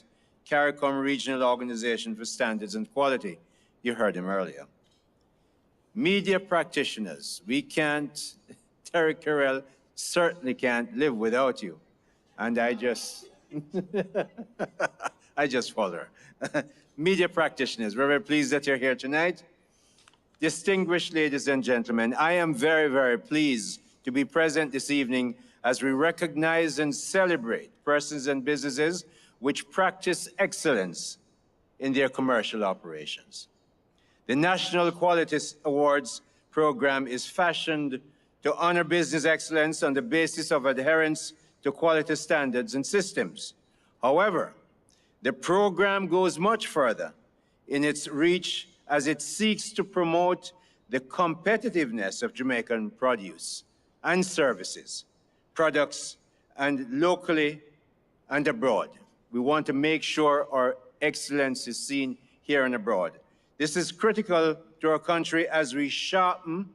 CARICOM Regional Organization for Standards and Quality. You heard him earlier. Media practitioners, we can't, Terry Carell certainly can't live without you. And I just follow her. Media practitioners, we're very pleased that you're here tonight. Distinguished ladies and gentlemen, I am very, very pleased to be present this evening as we recognize and celebrate persons and businesses which practice excellence in their commercial operations. The National Quality Awards program is fashioned to honor business excellence on the basis of adherence to quality standards and systems. However, the program goes much further in its reach as it seeks to promote the competitiveness of Jamaican produce and services, products, and locally and abroad. We want to make sure our excellence is seen here and abroad. This is critical to our country as we sharpen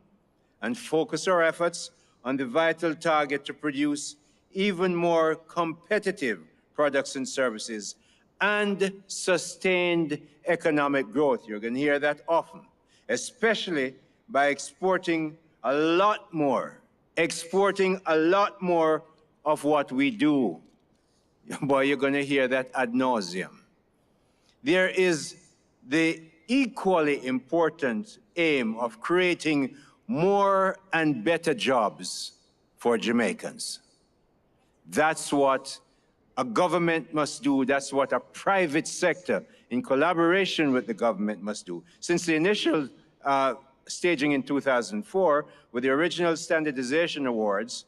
and focus our efforts on the vital target to produce even more competitive products and services and sustained economic growth. You're going to hear that often, especially by exporting a lot more of what we do. Boy, you're going to hear that ad nauseum. There is the equally important aim of creating more and better jobs for Jamaicans. That's what a government must do. That's what a private sector, in collaboration with the government, must do. Since the initial staging in 2004, with the original standardization awards,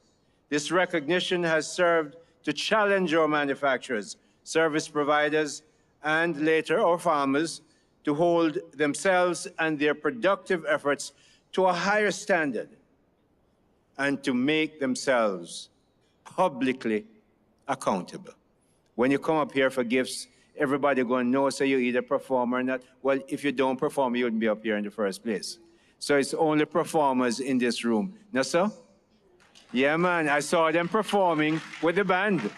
this recognition has served to challenge our manufacturers, service providers, and later our farmers to hold themselves and their productive efforts to a higher standard and to make themselves publicly accountable. When you come up here for gifts, everybody going to know, so you either perform or not. Well, if you don't perform, you wouldn't be up here in the first place. So it's only performers in this room. No, sir? Yeah, man, I saw them performing with the band.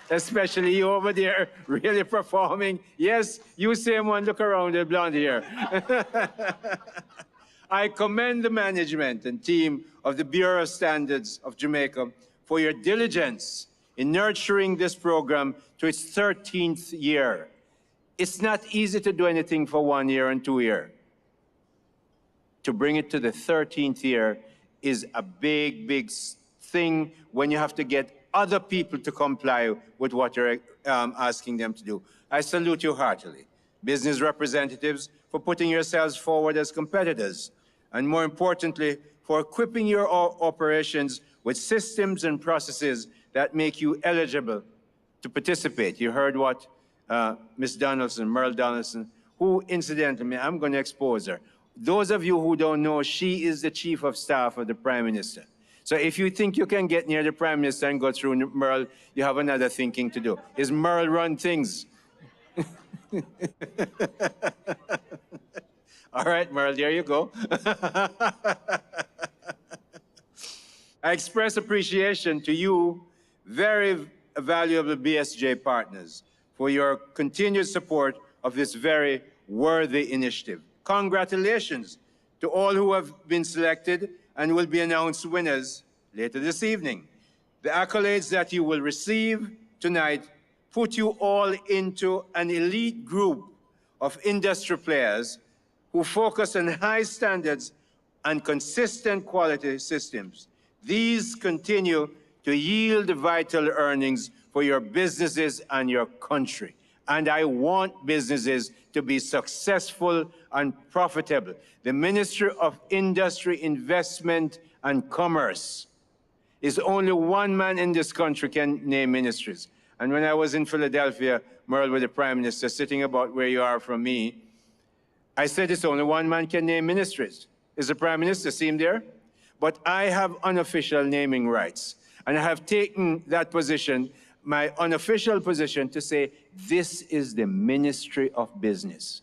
Especially you over there, really performing. Yes, you same one, look around the blonde here. I commend the management and team of the Bureau of Standards of Jamaica for your diligence in nurturing this program to its 13th year. It's not easy to do anything for 1 year and 2 years. To bring it to the 13th year is a big, big thing when you have to get other people to comply with what you're asking them to do. I salute you heartily, business representatives, for putting yourselves forward as competitors, and more importantly, for equipping your operations with systems and processes that make you eligible to participate. You heard what Ms. Donaldson, Merle Donaldson, who incidentally, I'm going to expose her. Those of you who don't know, she is the Chief of Staff of the Prime Minister. So if you think you can get near the Prime Minister and go through Merle, you have another thinking to do. Is Merle run things? All right, Merle, there you go. I express appreciation to you, very valuable BSJ partners, for your continued support of this very worthy initiative. Congratulations to all who have been selected and will be announced winners later this evening. The accolades that you will receive tonight put you all into an elite group of industry players who focus on high standards and consistent quality systems. These continue to yield vital earnings for your businesses and your country. And I want businesses to be successful and profitable. The Ministry of Industry, Investment, and Commerce is only one man in this country can name ministries. And when I was in Philadelphia, Merle, with the Prime Minister, sitting about where you are from me, I said it's only one man can name ministries. Is the Prime Minister, see him there? But I have unofficial naming rights. And I have taken that position, my unofficial position, to say this is the Ministry of Business.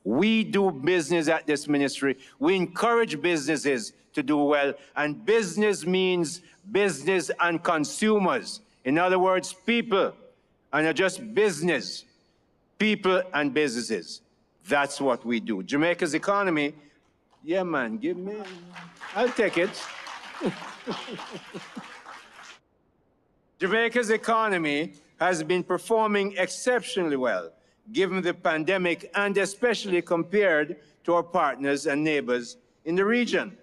We do business at this ministry. We encourage businesses to do well. And business means business and consumers. In other words, people, and not just business, people and businesses. That's what we do. Jamaica's economy, yeah, man, give me, I'll take it. Jamaica's economy has been performing exceptionally well, given the pandemic, and especially compared to our partners and neighbors in the region.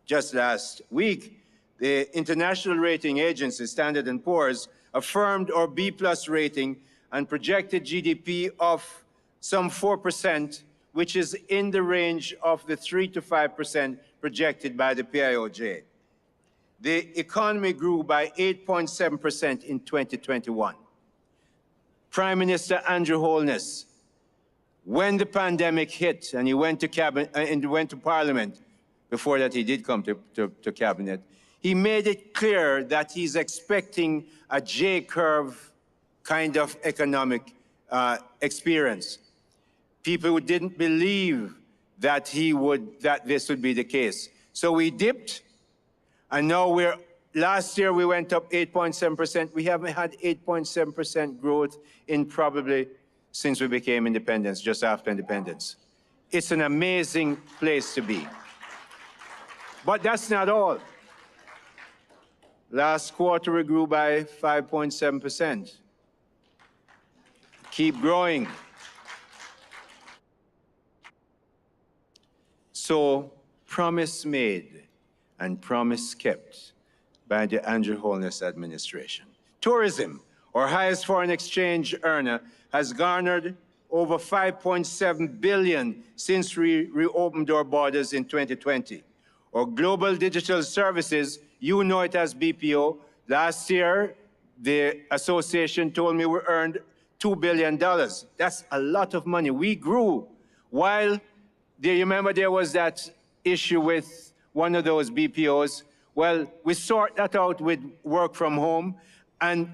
Just last week, the international rating agency, Standard & Poor's, affirmed our B+ rating and projected GDP of some 4%, which is in the range of the 3 to 5% projected by the PIOJ. The economy grew by 8.7% in 2021. Prime Minister Andrew Holness, when the pandemic hit and he went to cabinet and went to Parliament, before that he did come to cabinet, he made it clear that he's expecting a J-curve kind of economic experience. People who didn't believe that this would be the case. So we dipped, and now last year we went up 8.7%. We haven't had 8.7% growth in probably since we became independent, just after independence. It's an amazing place to be. But that's not all. Last quarter we grew by 5.7%. Keep growing. So, promise made and promise kept by the Andrew Holness administration. Tourism, our highest foreign exchange earner, has garnered over $5.7 billion since we reopened our borders in 2020. Our global digital services, you know it as BPO, last year the association told me we earned $2 billion. That's a lot of money. We grew while you remember there was that issue with one of those BPOs? Well, we sort that out with work from home, and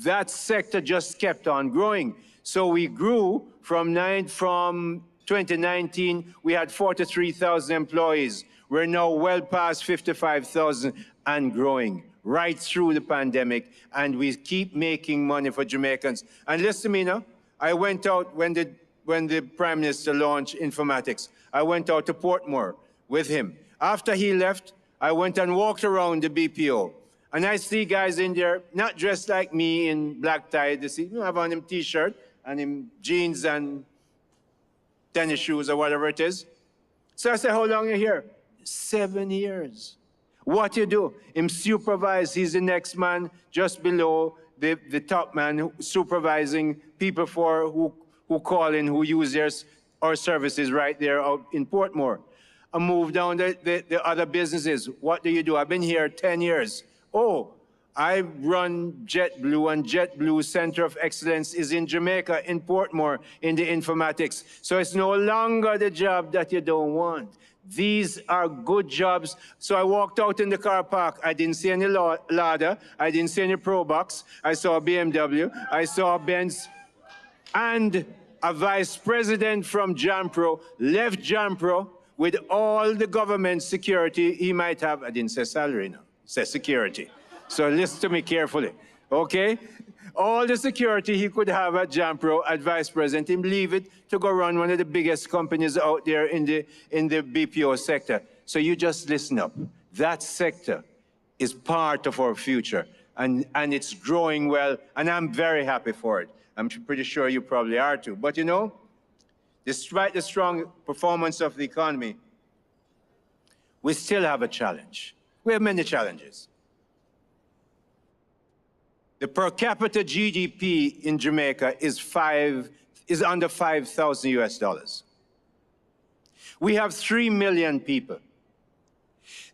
that sector just kept on growing. So we grew from 2019, we had 43,000 employees. We're now well past 55,000 and growing right through the pandemic, and we keep making money for Jamaicans. And listen to me now, I went out when the Prime Minister launched informatics. I went out to Portmore with him. After he left, I went and walked around the BPO. And I see guys in there, not dressed like me in black tie. They see, have on him t-shirt and him jeans and tennis shoes or whatever it is. So I said, how long are you here? 7 years. What you do? Him supervise, he's the next man just below the top man supervising people who call in, who use our services right there out in Portmore. I move down the other businesses. What do you do? I've been here 10 years. Oh, I run JetBlue, and JetBlue Center of Excellence is in Jamaica, in Portmore, in the informatics. So it's no longer the job that you don't want. These are good jobs. So I walked out in the car park. I didn't see any Lada. I didn't see any Probox. I saw a BMW. I saw a Benz. And a vice president from Jampro left Jampro with all the government security he might have. I didn't say salary now. I said security. So listen to me carefully, okay? All the security he could have at Jampro, at vice president, him leave it to go run one of the biggest companies out there in the BPO sector. So you just listen up. That sector is part of our future, and it's growing well, and I'm very happy for it. I'm pretty sure you probably are too. But you know, despite the strong performance of the economy, we still have a challenge. We have many challenges. The per capita GDP in Jamaica is under 5,000 US dollars. We have 3 million people.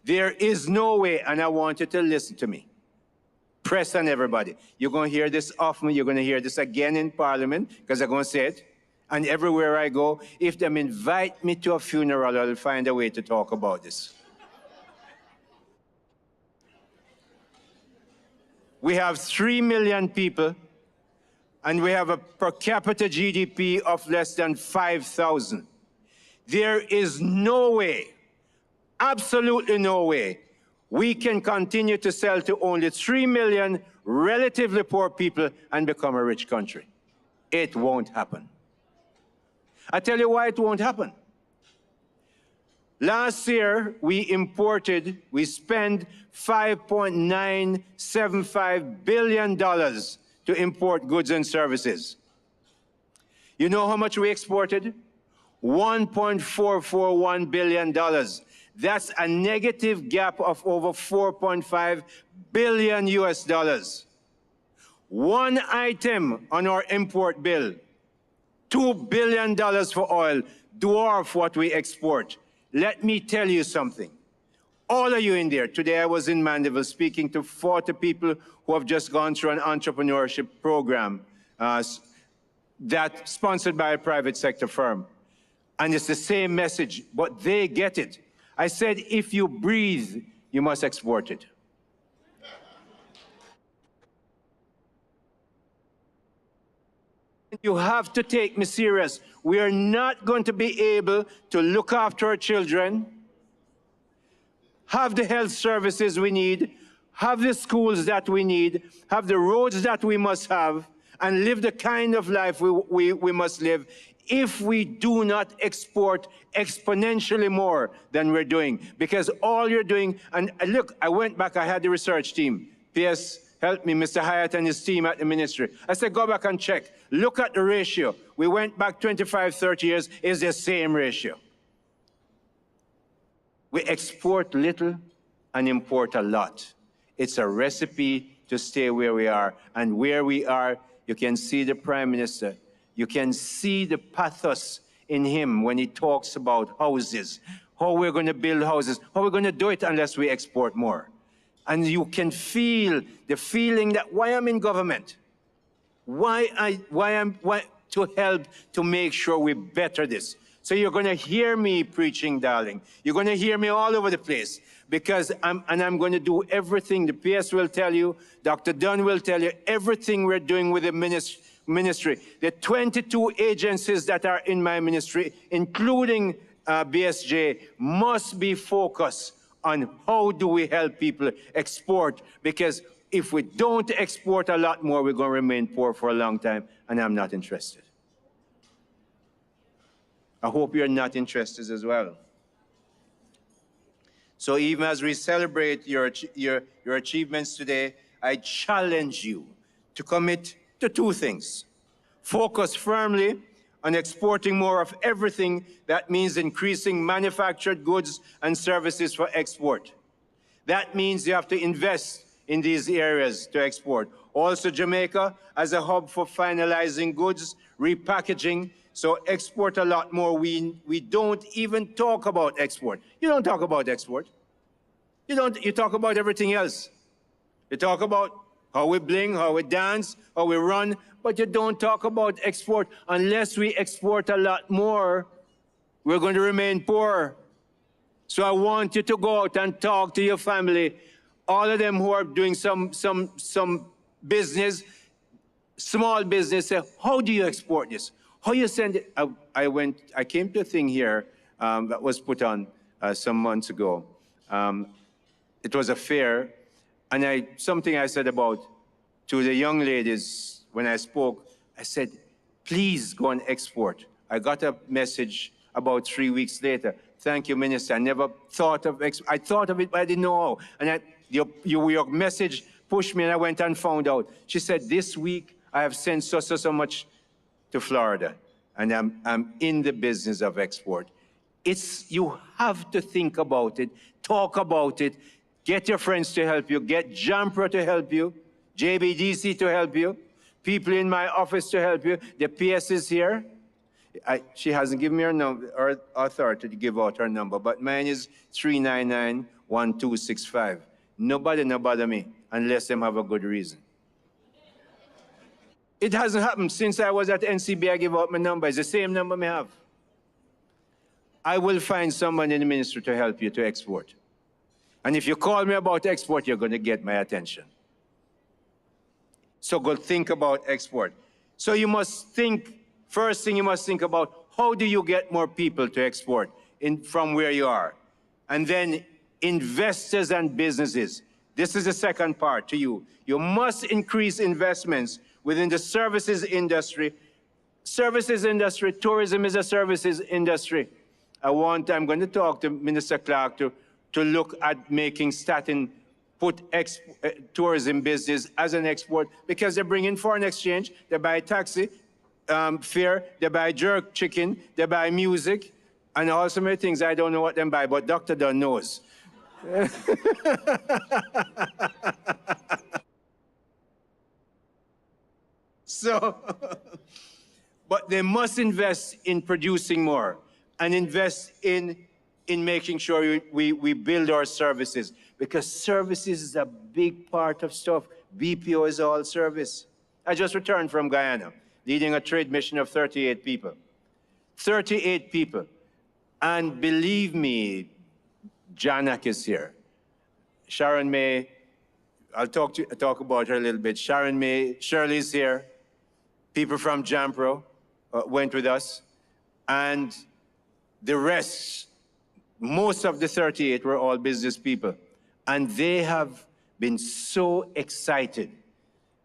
There is no way, and I want you to listen to me, press on everybody. You're going to hear this often. You're going to hear this again in Parliament, because I'm going to say it. And everywhere I go, if they invite me to a funeral, I'll find a way to talk about this. We have 3 million people, and we have a per capita GDP of less than 5,000. There is no way, absolutely no way, we can continue to sell to only 3 million relatively poor people and become a rich country. It won't happen. I tell you why it won't happen. Last year, we spent $5.975 billion to import goods and services. You know how much we exported? $1.441 billion. That's a negative gap of over 4.5 billion US dollars. One item on our import bill, $2 billion for oil, dwarf what we export. Let me tell you something. All of you in there, today I was in Mandeville speaking to 40 people who have just gone through an entrepreneurship program that's sponsored by a private sector firm. And it's the same message, but they get it. I said, if you breathe, you must export it. You have to take me serious. We are not going to be able to look after our children, have the health services we need, have the schools that we need, have the roads that we must have, and live the kind of life we must live if we do not export exponentially more than we're doing. Because all you're doing, and look, I went back, I had the research team, PS, help me, Mr. Hyatt and his team at the ministry. I said, go back and check. Look at the ratio. We went back 25, 30 years, it's the same ratio. We export little and import a lot. It's a recipe to stay where we are. And where we are, you can see the Prime Minister. You can see the pathos in him when he talks about houses, how we're going to build houses, how we're going to do it unless we export more. And you can feel the feeling that why I'm in government, why to help to make sure we better this. So you're going to hear me preaching, darling. You're going to hear me all over the place because I'm going to do everything. The PS will tell you, Dr. Dunn will tell you, everything we're doing with the ministry. The 22 agencies that are in my ministry, including BSJ, must be focused on how do we help people export, because if we don't export a lot more, we're going to remain poor for a long time, and I'm not interested. I hope you're not interested as well. So even as we celebrate your achievements today, I challenge you to commit to two things. Focus firmly on exporting more of everything. That means increasing manufactured goods and services for export. That means you have to invest in these areas to export. Also, Jamaica as a hub for finalizing goods, repackaging, so export a lot more. We don't even talk about export. You don't talk about export. You talk about everything else. You talk about how we bling, how we dance, how we run, but you don't talk about export. Unless we export a lot more, we're going to remain poor. So I want you to go out and talk to your family, all of them who are doing some business, small business, say, how do you export this? How you send it? I came to a thing here that was put on some months ago. It was a fair, and something I said about to the young ladies when I spoke, I said, please go and export. I got a message about 3 weeks later. Thank you, Minister. I never thought of I thought of it, but I didn't know how. And your message pushed me, and I went and found out. She said, this week I have sent so much to Florida, and I'm in the business of export. You have to think about it, talk about it, get your friends to help you, get JAMPRO to help you, JBDC to help you, people in my office to help you. The PS is here. She hasn't given me her number or authority to give out her number, but mine is 399-1265. Nobody bother me unless them have a good reason. It hasn't happened since I was at NCB. I give out my number. It's the same number I have. I will find someone in the ministry to help you to export. And if you call me about export, you're going to get my attention. So go think about export. So you must think, first thing you must think about, how do you get more people to export from where you are? And then investors and businesses. This is the second part to you. You must increase investments within the services industry. Services industry, tourism is a services industry. I'm going to talk to Minister Clark to look at making Staten put tourism business as an export, because they bring in foreign exchange, they buy taxi fare, they buy jerk chicken, they buy music, and also many things I don't know what they buy, but Dr. Dunn knows. So, but they must invest in producing more and invest in making sure we build our services, because services is a big part of stuff. BPO is all service. I just returned from Guyana, leading a trade mission of 38 people. 38 people. And believe me, Janak is here. Sharon May, I'll talk about her a little bit. Sharon May, Shirley's here. People from JAMPRO went with us. And the rest, most of the 38 were all business people. And they have been so excited.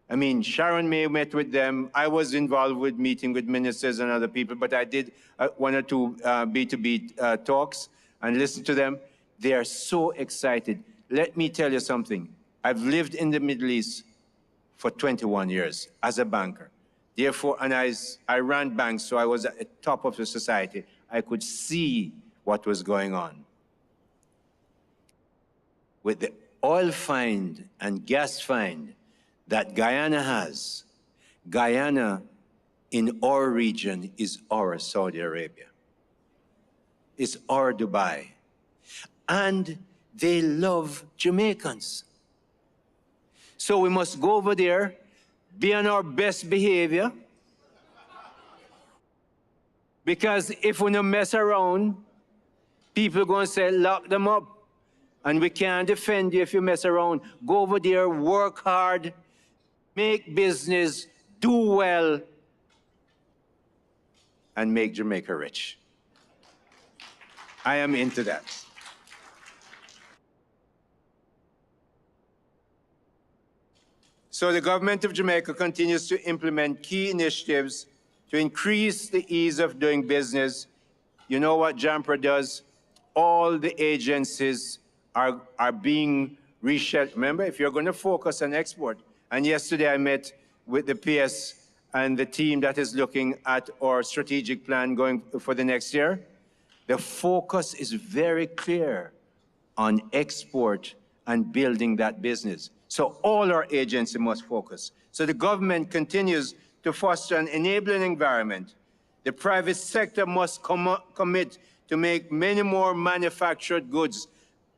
I mean, Sharon May met with them. I was involved with meeting with ministers and other people, but I did one or two B2B talks and listened to them. They are so excited. Let me tell you something. I've lived in the Middle East for 21 years as a banker. Therefore, and I ran banks, so I was at the top of the society. I could see what was going on. With the oil find and gas find that Guyana has, Guyana in our region is our Saudi Arabia. It's our Dubai. And they love Jamaicans. So we must go over there, be on our best behavior, because if we don't mess around, people are going to say, lock them up. And we can't defend you if you mess around. Go over there, work hard, make business, do well, and make Jamaica rich. I am into that. So the government of Jamaica continues to implement key initiatives to increase the ease of doing business. You know what JAMPRO does? All the agencies are being rescheduled. Remember, if you're going to focus on export, and yesterday I met with the PS and the team that is looking at our strategic plan going for the next year, the focus is very clear on export and building that business. So all our agencies must focus. So the government continues to foster an enabling environment. The private sector must commit to make many more manufactured goods.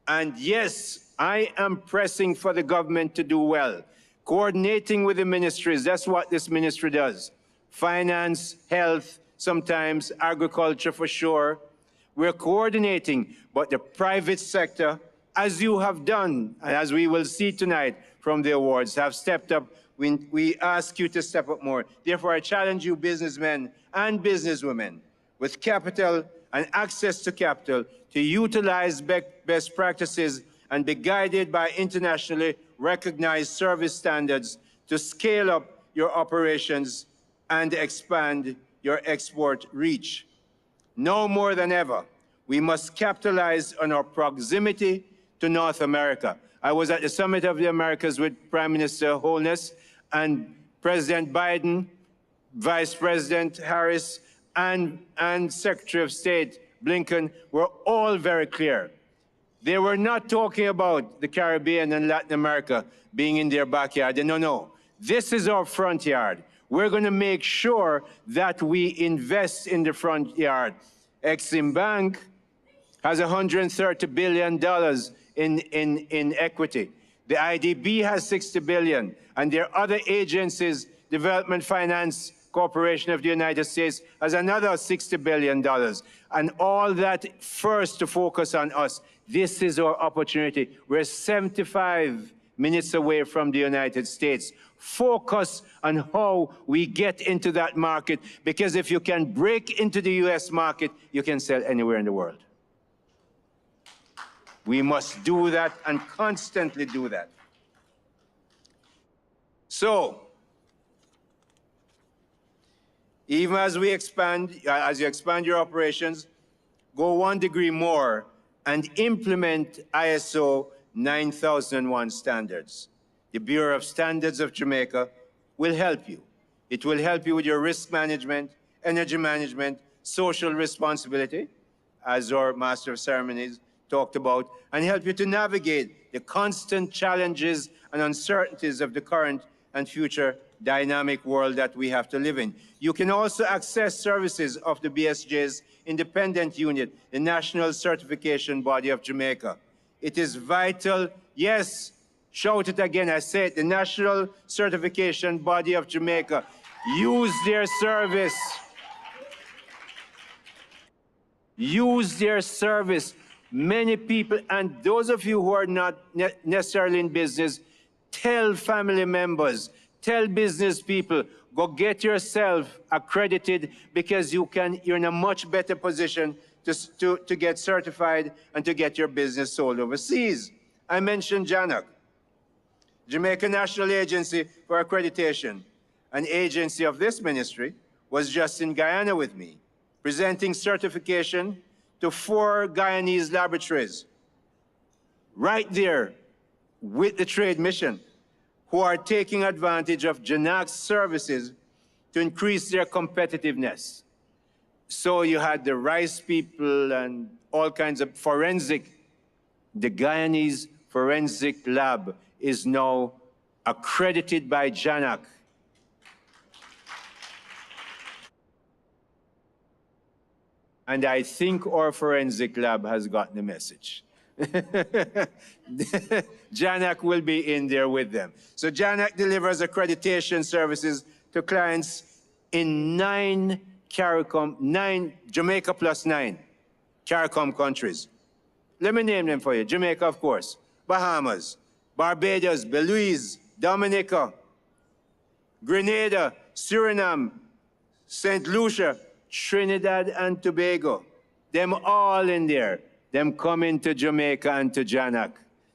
And yes, I am pressing for the government to do well, coordinating with the ministries. That's what this ministry does. Finance, health, sometimes agriculture for sure. We're coordinating, but the private sector, as you have done, and as we will see tonight from the awards, have stepped up. We ask you to step up more. Therefore, I challenge you, businessmen and businesswomen, with capital and access to capital, to utilize best practices and be guided by internationally recognized service standards to scale up your operations and expand your export reach. Now more than ever, we must capitalize on our proximity to North America. I was at the Summit of the Americas with Prime Minister Holness and President Biden, Vice President Harris, and Secretary of State Blinken were all very clear. They were not talking about the Caribbean and Latin America being in their backyard. No, no. This is our front yard. We're going to make sure that we invest in the front yard. Exim Bank has $130 billion in equity. The IDB has $60 billion, and there are other agencies. Development Finance Corporation of the United States has another $60 billion. And all that first to focus on us. This is our opportunity. We're 75 minutes away from the United States. Focus on how we get into that market, because if you can break into the US market, you can sell anywhere in the world. We must do that and constantly do that. So, even as we expand, as you expand your operations, go 1 degree more and implement ISO 9001 standards. The Bureau of Standards of Jamaica will help you. It will help you with your risk management, energy management, social responsibility, as our Master of Ceremonies talked about, and help you to navigate the constant challenges and uncertainties of the current and future dynamic world that we have to live in. You can also access services of the BSJ's independent unit, the National Certification Body of Jamaica. It is vital, yes, shout it again, I say it, the National Certification Body of Jamaica. Use their service. Use their service. Many people, and those of you who are not necessarily in business, tell family members, tell business people, go get yourself accredited, because you're in a much better position to get certified and to get your business sold overseas. I mentioned JANAC, Jamaica National Agency for Accreditation. An agency of this ministry was just in Guyana with me, presenting certification to 4 Guyanese laboratories, right there with the trade mission, who are taking advantage of JANAC's services to increase their competitiveness. So you had the rice people and all kinds of forensic. The Guyanese Forensic Lab is now accredited by JANAC. And I think our forensic lab has gotten the message. JANAC will be in there with them. So JANAC delivers accreditation services to clients in 9 Jamaica plus 9 CARICOM countries. Let me name them for you. Jamaica, of course, Bahamas, Barbados, Belize, Dominica, Grenada, Suriname, St. Lucia, Trinidad and Tobago. Them all in there. Them coming to Jamaica and to JANAC.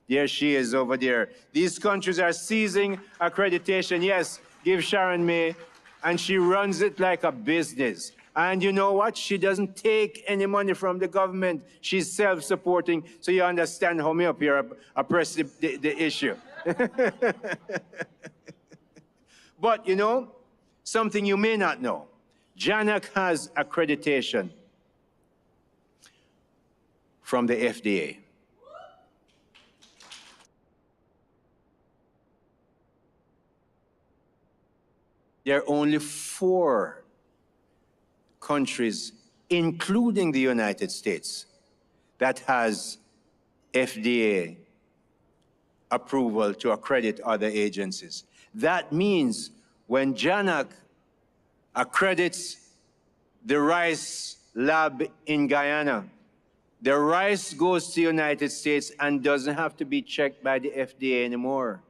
There she is over there. These countries are seizing accreditation. Yes, give Sharon May, and she runs it like a business. And you know what? She doesn't take any money from the government. She's self-supporting, so you understand how me up here I press the issue. But you know, something you may not know. JANAC has accreditation from the FDA. there are only 4 countries, including the United States, that has FDA approval to accredit other agencies. That means when JANAC accredits the rice lab in Guyana, the rice goes to the United States and doesn't have to be checked by the FDA anymore.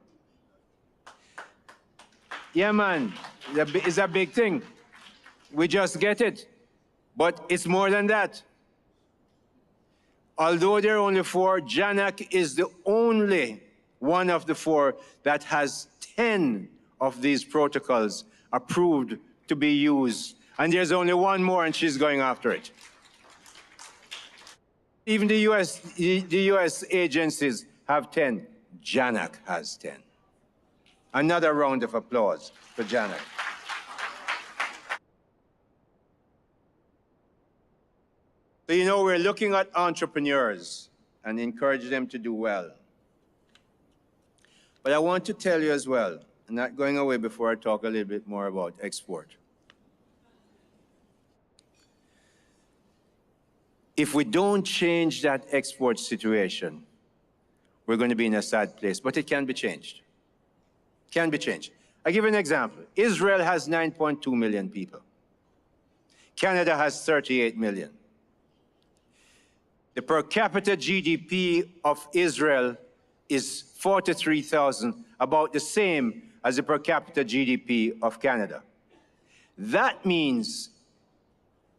Yeah, man, it's a big thing. We just get it. But it's more than that. Although there are only 4, JANAC is the only one of the 4 that has 10 of these protocols approved to be used. And there's only 1 more, and she's going after it. Even the US agencies have 10. JANAC has 10. Another round of applause for JANAC. So, you know, we're looking at entrepreneurs and encourage them to do well. But I want to tell you as well, I'm not going away before I talk a little bit more about export. If we don't change that export situation, we're going to be in a sad place, but it can be changed. Can be changed. I give you an example. Israel has 9.2 million people. Canada has 38 million. The per capita GDP of Israel is 43,000, about the same as the per capita GDP of Canada. That means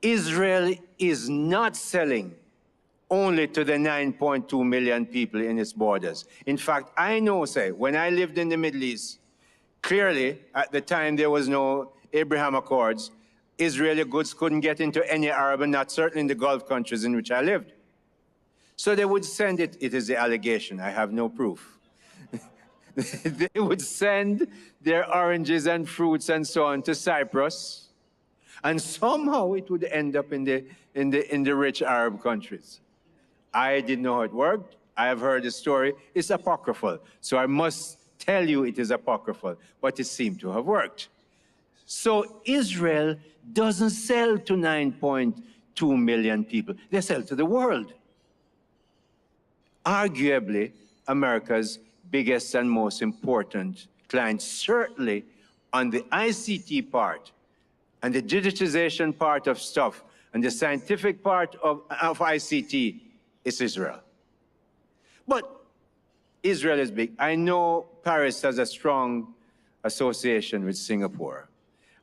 Israel is not selling only to the 9.2 million people in its borders. In fact, I know, say, when I lived in the Middle East, clearly, at the time there was no Abraham Accords, Israeli goods couldn't get into any Arab, and not certainly in the Gulf countries in which I lived. So they would send it, it is the allegation, I have no proof. They would send their oranges and fruits and so on to Cyprus, and somehow it would end up in the rich Arab countries. I didn't know how it worked. I have heard the story. It's apocryphal, so I must tell you it is apocryphal, but it seemed to have worked. So Israel doesn't sell to 9.2 million people. They sell to the world. Arguably, America's biggest and most important client, certainly on the ICT part and the digitization part of stuff and the scientific part of ICT, is Israel. But Israel is big. I know Paris has a strong association with Singapore.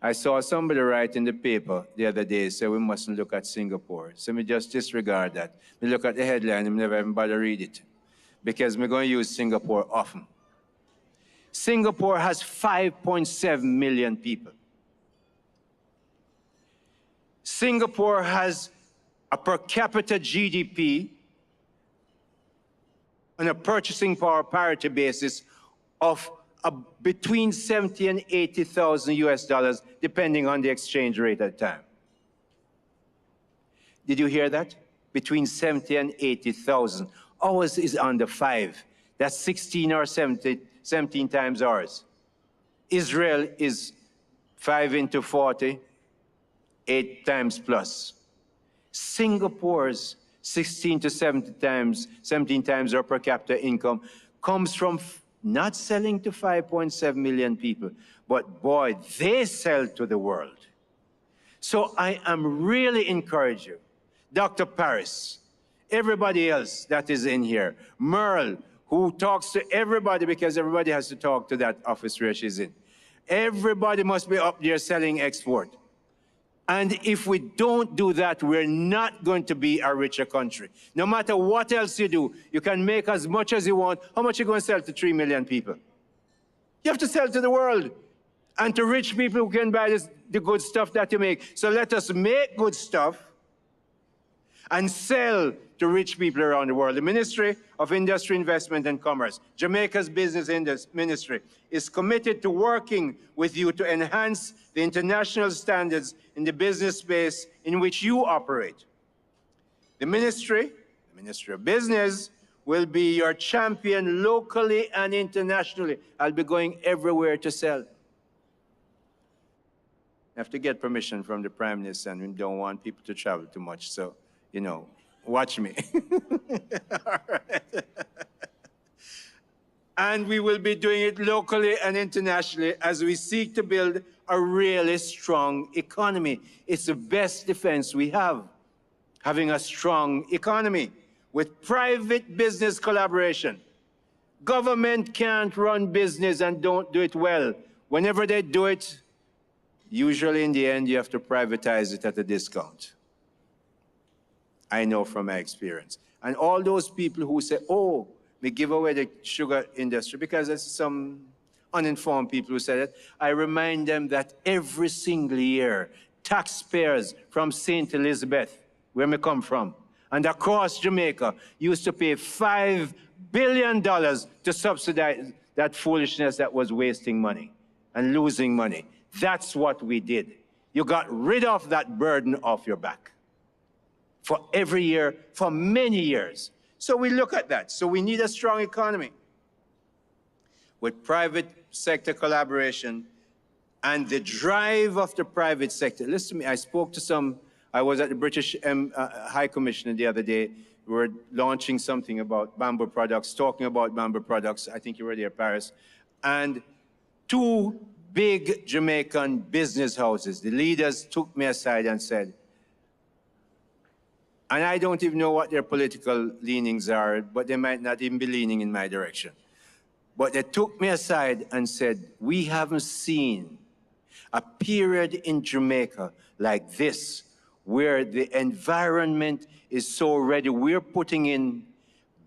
I saw somebody write in the paper the other day, say we mustn't look at Singapore. So me just disregard that. Me look at the headline and never even bother read it, because we're going to use Singapore often. Singapore has 5.7 million people. Singapore has a per capita GDP on a purchasing power parity basis of between 70 and 80,000 US dollars, depending on the exchange rate at the time. Did you hear that? Between 70 and 80,000. Ours is under 5. That's 16 or 17 times ours. Israel is 5 into 40, 8 times plus. Singapore's 16 to 17 times our per capita income comes from not selling to 5.7 million people, but boy, they sell to the world. So I am really encouraging you, Dr. Paris, everybody else that is in here, Merle, who talks to everybody because everybody has to talk to that office where she's in. Everybody must be up there selling export. And if we don't do that, we're not going to be a richer country. No matter what else you do, you can make as much as you want. How much are you going to sell to 3 million people? You have to sell to the world and to rich people who can buy the good stuff that you make. So let us make good stuff and sell to rich people around the world. The Ministry of Industry, Investment and Commerce, Jamaica's Business Ministry, is committed to working with you to enhance the international standards in the business space in which you operate. The Ministry of Business, will be your champion locally and internationally. I'll be going everywhere to sell. I have to get permission from the Prime Minister, and we don't want people to travel too much. So, you know, watch me. All right. And we will be doing it locally and internationally as we seek to build a really strong economy. It's the best defense we have, having a strong economy with private business collaboration. Government can't run business and don't do it well. Whenever they do it, usually in the end, you have to privatize it at a discount. I know from my experience. And all those people who say, oh, we give away the sugar industry, because there's some uninformed people who say that, I remind them that every single year, taxpayers from St. Elizabeth, where we come from, and across Jamaica, used to pay $5 billion to subsidize that foolishness that was wasting money and losing money. That's what we did. You got rid of that burden off your back for every year, for many years. So we look at that. So we need a strong economy with private sector collaboration and the drive of the private sector. Listen to me, I spoke to some, I was at the British High Commissioner the other day. We were launching something about bamboo products, talking about bamboo products. I think you were there, Paris. And 2 big Jamaican business houses, the leaders took me aside and said, and I don't even know what their political leanings are, but they might not even be leaning in my direction. But they took me aside and said, we haven't seen a period in Jamaica like this, where the environment is so ready. We're putting in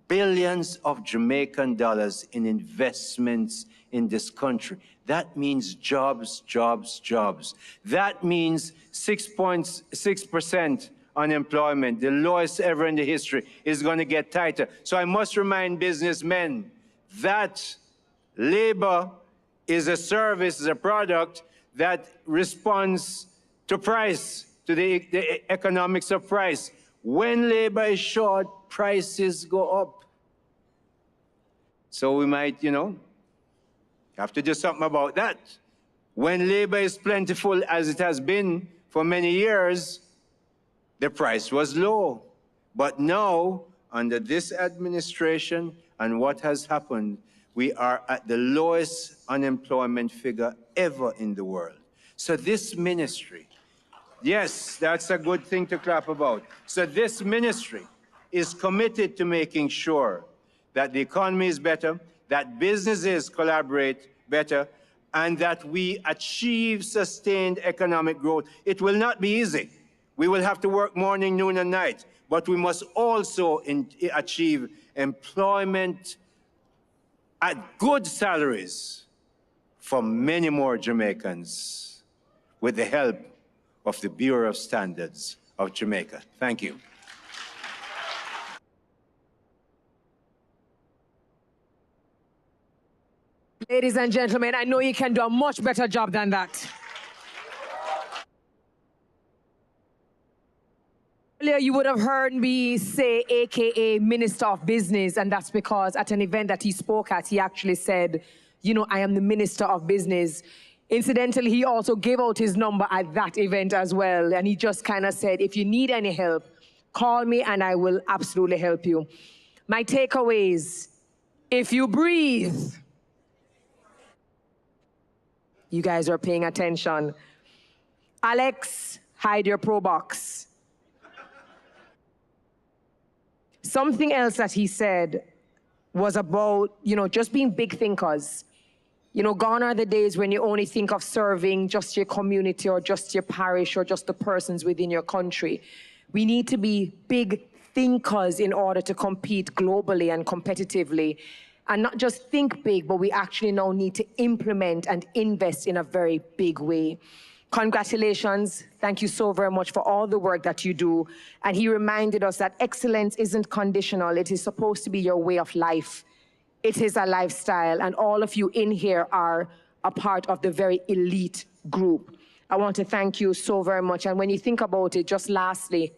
billions of Jamaican dollars in investments in this country. That means jobs, jobs, jobs. That means 6.6% unemployment, the lowest ever in the history, is going to get tighter. So I must remind businessmen that labor is a service, is a product that responds to price, to the economics of price. When labor is short, prices go up. So we might, you know, have to do something about that. When labor is plentiful, as it has been for many years, the price was low. But now, under this administration and what has happened, we are at the lowest unemployment figure ever in the world. So this ministry, yes, that's a good thing to clap about. So this ministry is committed to making sure that the economy is better, that businesses collaborate better, and that we achieve sustained economic growth. It will not be easy. We will have to work morning, noon, and night, but we must also achieve employment at good salaries for many more Jamaicans with the help of the Bureau of Standards of Jamaica. Thank you. Ladies and gentlemen, I know you can do a much better job than that. Earlier, you would have heard me say AKA Minister of Business, and that's because at an event that he spoke at, he actually said, you know, I am the Minister of Business. Incidentally, he also gave out his number at that event as well, and he just kind of said, if you need any help, call me and I will absolutely help you. My takeaways, if you breathe, you guys are paying attention. Alex, hide your Pro Box. Something else that he said was about, you know, just being big thinkers. You know, gone are the days when you only think of serving just your community or just your parish or just the persons within your country. We need to be big thinkers in order to compete globally and competitively. And not just think big, but we actually now need to implement and invest in a very big way. Congratulations. Thank you so very much for all the work that you do. And he reminded us that excellence isn't conditional. It is supposed to be your way of life. It is a lifestyle, and all of you in here are a part of the very elite group. I want to thank you so very much. And when you think about it, just lastly,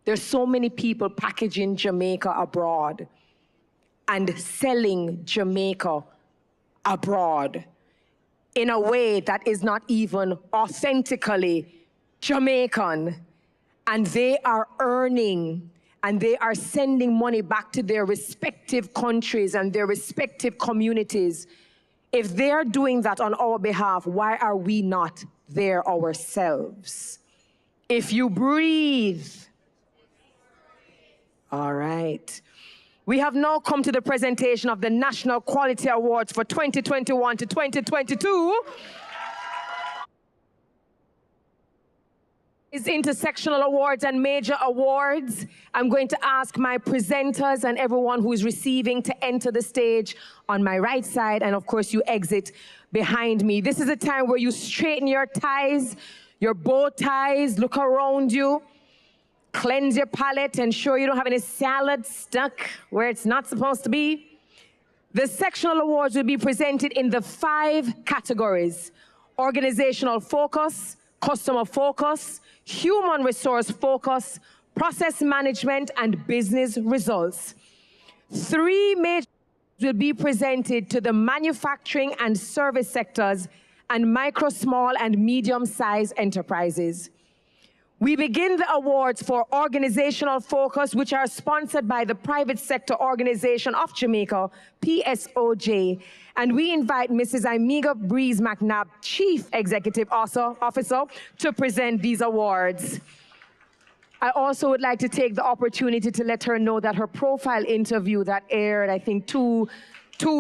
there's so many people packaging Jamaica abroad and selling Jamaica abroad. in a way that is not even authentically Jamaican. And they are earning and they are sending money back to their respective countries and their respective communities. If they're doing that on our behalf, why are we not there ourselves? If you breathe. All right. We have now come to the presentation of the National Quality Awards for 2021 to 2022. Is intersectional awards and major awards. I'm going to ask my presenters and everyone who is receiving to enter the stage on my right side, and of course you exit behind me. This is a time where you straighten your ties, your bow ties, look around you, cleanse your palate, ensure you don't have any salad stuck where it's not supposed to be. The sectional awards will be presented in the 5 categories: organizational focus, customer focus, human resource focus, process management, and business results. 3 major will be presented to the manufacturing and service sectors and micro, small, and medium-sized enterprises. We begin the awards for organizational focus, which are sponsored by the Private Sector Organization of Jamaica, PSOJ. And we invite Mrs. Imiga Breeze McNabb, Chief Executive Officer, to present these awards. I also would like to take the opportunity to let her know that her profile interview that aired, I think, two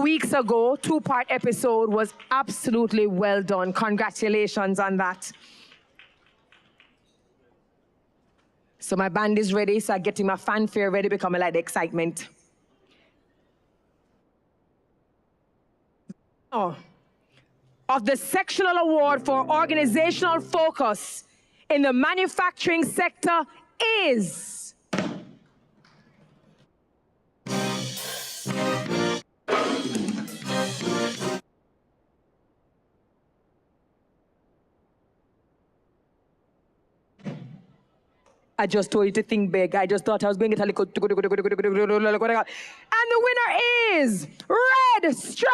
weeks ago, 2-part episode, was absolutely well done. Congratulations on that. So my band is ready, so I'm getting my fanfare ready because I like the excitement. Of the sectional award for organizational focus in the manufacturing sector is I just told you to think big. I just thought I was going to get a little. And the winner is Red Stripe.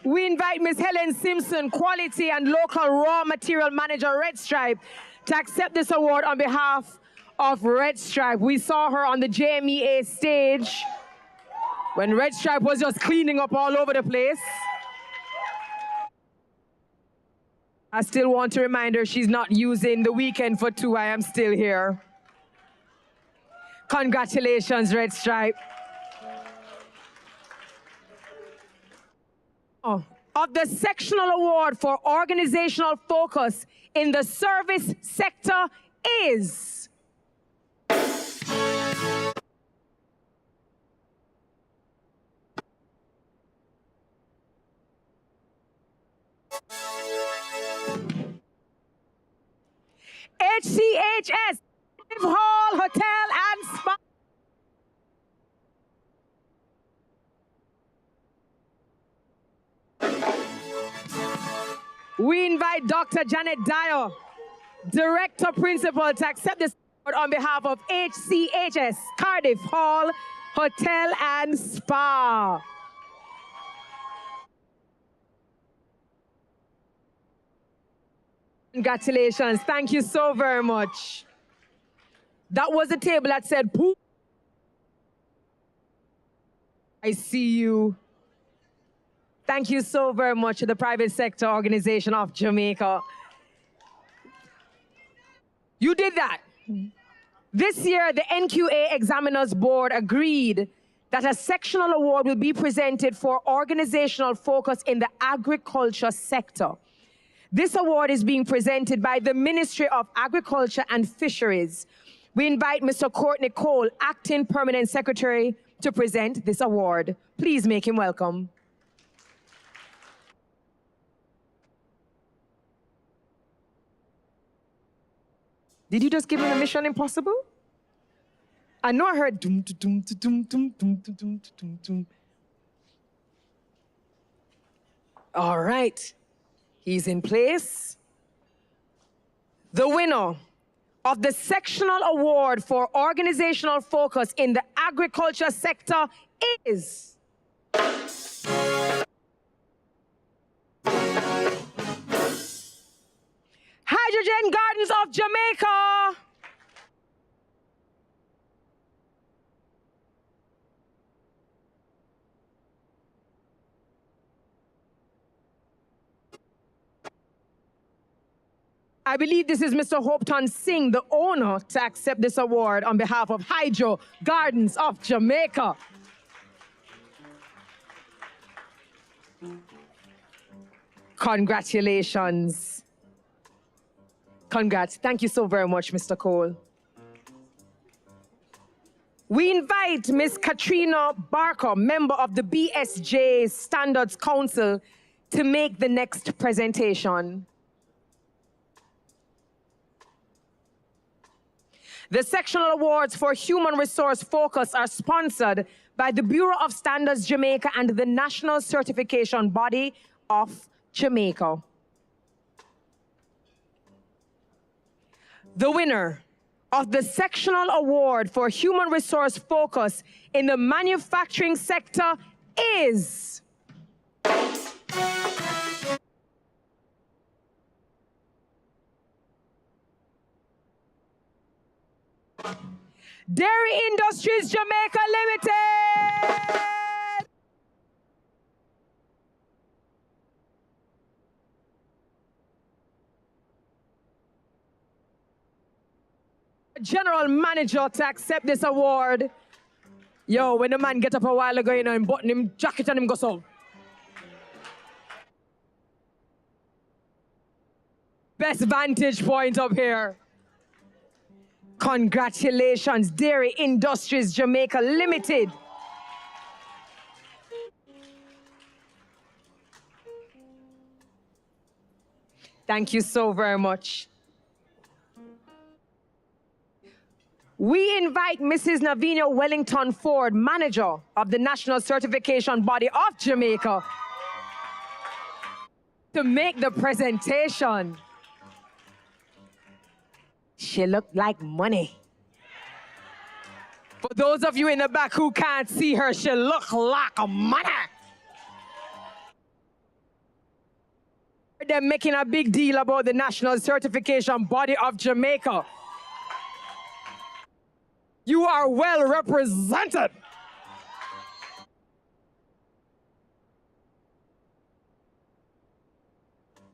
We invite Ms. Helen Simpson, Quality and Local Raw Material Manager, Red Stripe, to accept this award on behalf of Red Stripe. We saw her on the JMEA stage when Red Stripe was just cleaning up all over the place. I still want to remind her she's not using the weekend for 2. I am still here. Congratulations, Red Stripe. Of the sectional award for organizational focus in the service sector is HCHS Hall Hotel and Spa. We invite Dr. Janet Dyer, Director Principal, to accept this award on behalf of HCHS Cardiff Hall Hotel and Spa. Congratulations. Thank you so very much. That was the table that said, "Pooh." I see you. Thank you so very much to the Private Sector Organization of Jamaica. You did that. This year, the NQA Examiners Board agreed that a sectional award will be presented for organizational focus in the agriculture sector. This award is being presented by the Ministry of Agriculture and Fisheries. We invite Mr. Courtney Cole, Acting Permanent Secretary, to present this award. Please make him welcome. Did you just give him a Mission Impossible? I know I heard dum dum dum dum dum dum dum dum dum. All right, he's in place. The winner of the sectional award for organizational focus in the agriculture sector is Hydrogen Gardens of Jamaica. I believe this is Mr. Hopeton Singh, the owner, to accept this award on behalf of Hydro Gardens of Jamaica. Congratulations. Congrats. Thank you so very much, Mr. Cole. We invite Ms. Katrina Barker, member of the BSJ Standards Council, to make the next presentation. The sectional awards for human resource focus are sponsored by the Bureau of Standards Jamaica and the National Certification Body of Jamaica. The winner of the sectional award for human resource focus in the manufacturing sector is Dairy Industries Jamaica Limited. General Manager to accept this award. Yo, when the man get up a while ago, you know, and button him jacket and him go so. Best vantage point up here. Congratulations, Dairy Industries Jamaica Limited. Thank you so very much. We invite Mrs. Navinia Wellington Ford, manager of the National Certification Body of Jamaica, to make the presentation. She looked like money. For those of you in the back who can't see her, she looked like money. They're making a big deal about the National Certification Body of Jamaica. You are well represented.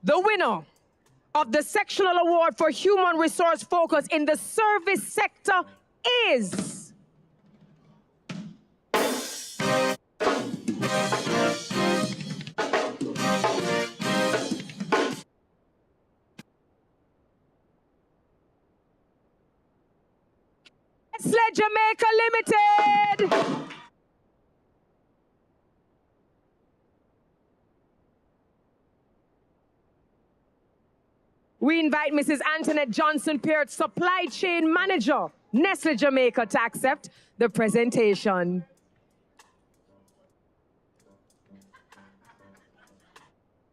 The winner of the sectional award for human resource focus in the service sector is Nestle Jamaica Limited. We invite Mrs. Antoinette Johnson Peart, Supply Chain Manager, Nestle Jamaica, to accept the presentation.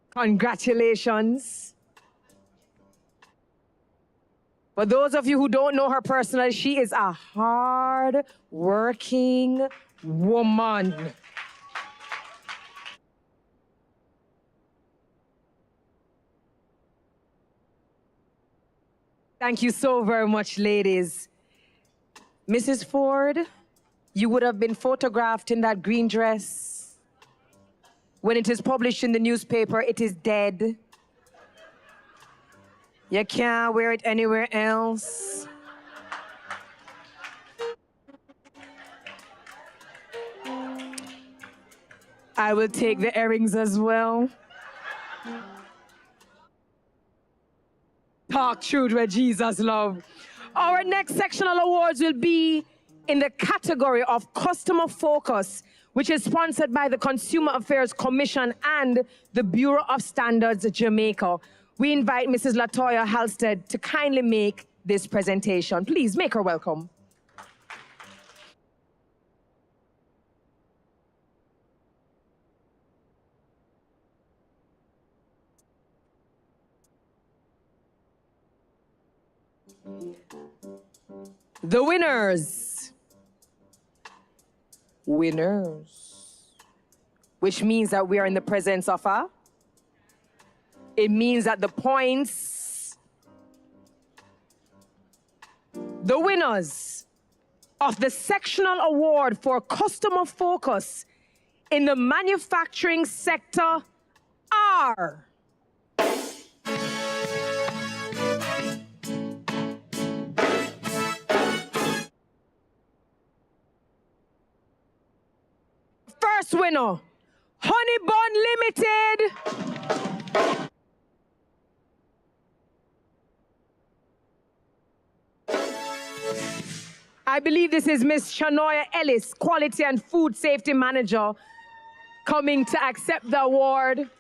Congratulations. For those of you who don't know her personally, she is a hard-working woman. Thank you so very much, ladies. Mrs. Ford, you would have been photographed in that green dress. When it is published in the newspaper, it is dead. You can't wear it anywhere else. I will take the earrings as well. Talk truth where Jesus love. Our next sectional awards will be in the category of customer focus, which is sponsored by the Consumer Affairs Commission and the Bureau of Standards Jamaica. We invite Mrs. Latoya Halstead to kindly make this presentation. Please make her welcome. The winners, which means that we are in the presence of a, it means that the points, the winners of the sectional award for customer focus in the manufacturing sector are first winner, Honey Bun Limited. I believe this is Miss Shanoya Ellis, Quality and Food Safety Manager, coming to accept the award.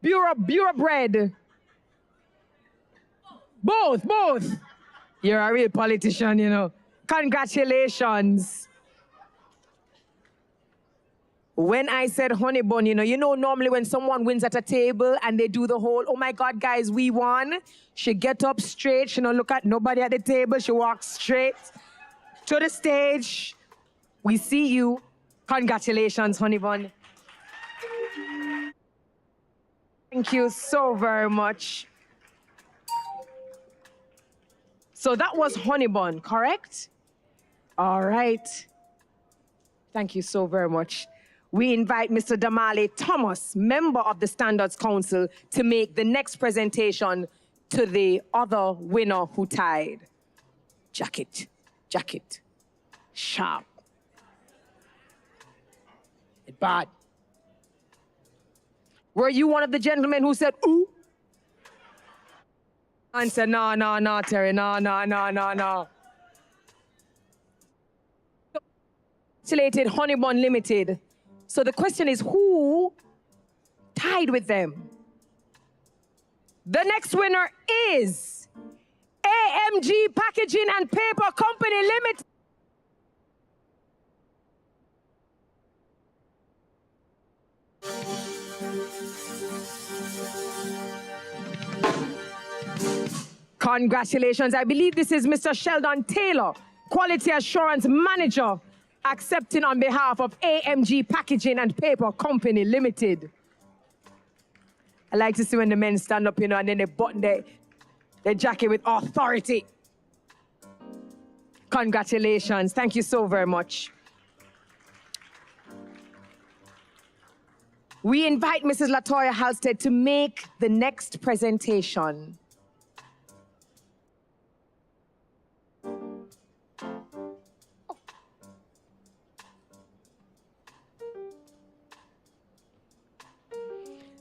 Bureau Bread. Both. You're a real politician, you know. Congratulations. When I said honey bun, you know normally when someone wins at a table and they do the whole, oh my God, guys, we won. She get up straight, she don't look at nobody at the table. She walks straight to the stage. We see you. Congratulations, honey bun. Thank you so very much. So that was honey bun, correct? All right. Thank you so very much. We invite Mr. Damale Thomas, member of the Standards Council, to make the next presentation to the other winner who tied. Jacket, sharp. Bad. Were you one of the gentlemen who said, ooh? And said, no, Terry, no. Congratulated Honey Bun Limited. So the question is, who tied with them? The next winner is AMG Packaging and Paper Company Limited. Congratulations. I believe this is Mr. Sheldon Taylor, Quality Assurance Manager, accepting on behalf of AMG Packaging and Paper Company Limited. I like to see when the men stand up, and then they button their jacket with authority. Congratulations. Thank you so very much. We invite Mrs. Latoya Halstead to make the next presentation.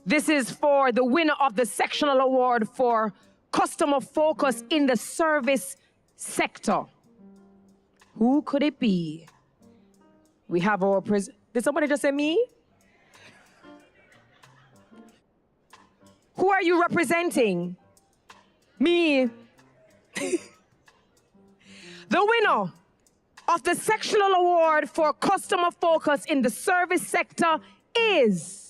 This is for the winner of the sectional award for customer focus in the service sector. Who could it be? We have our Did somebody just say me? Who are you representing? Me. The winner of the sectional award for customer focus in the service sector is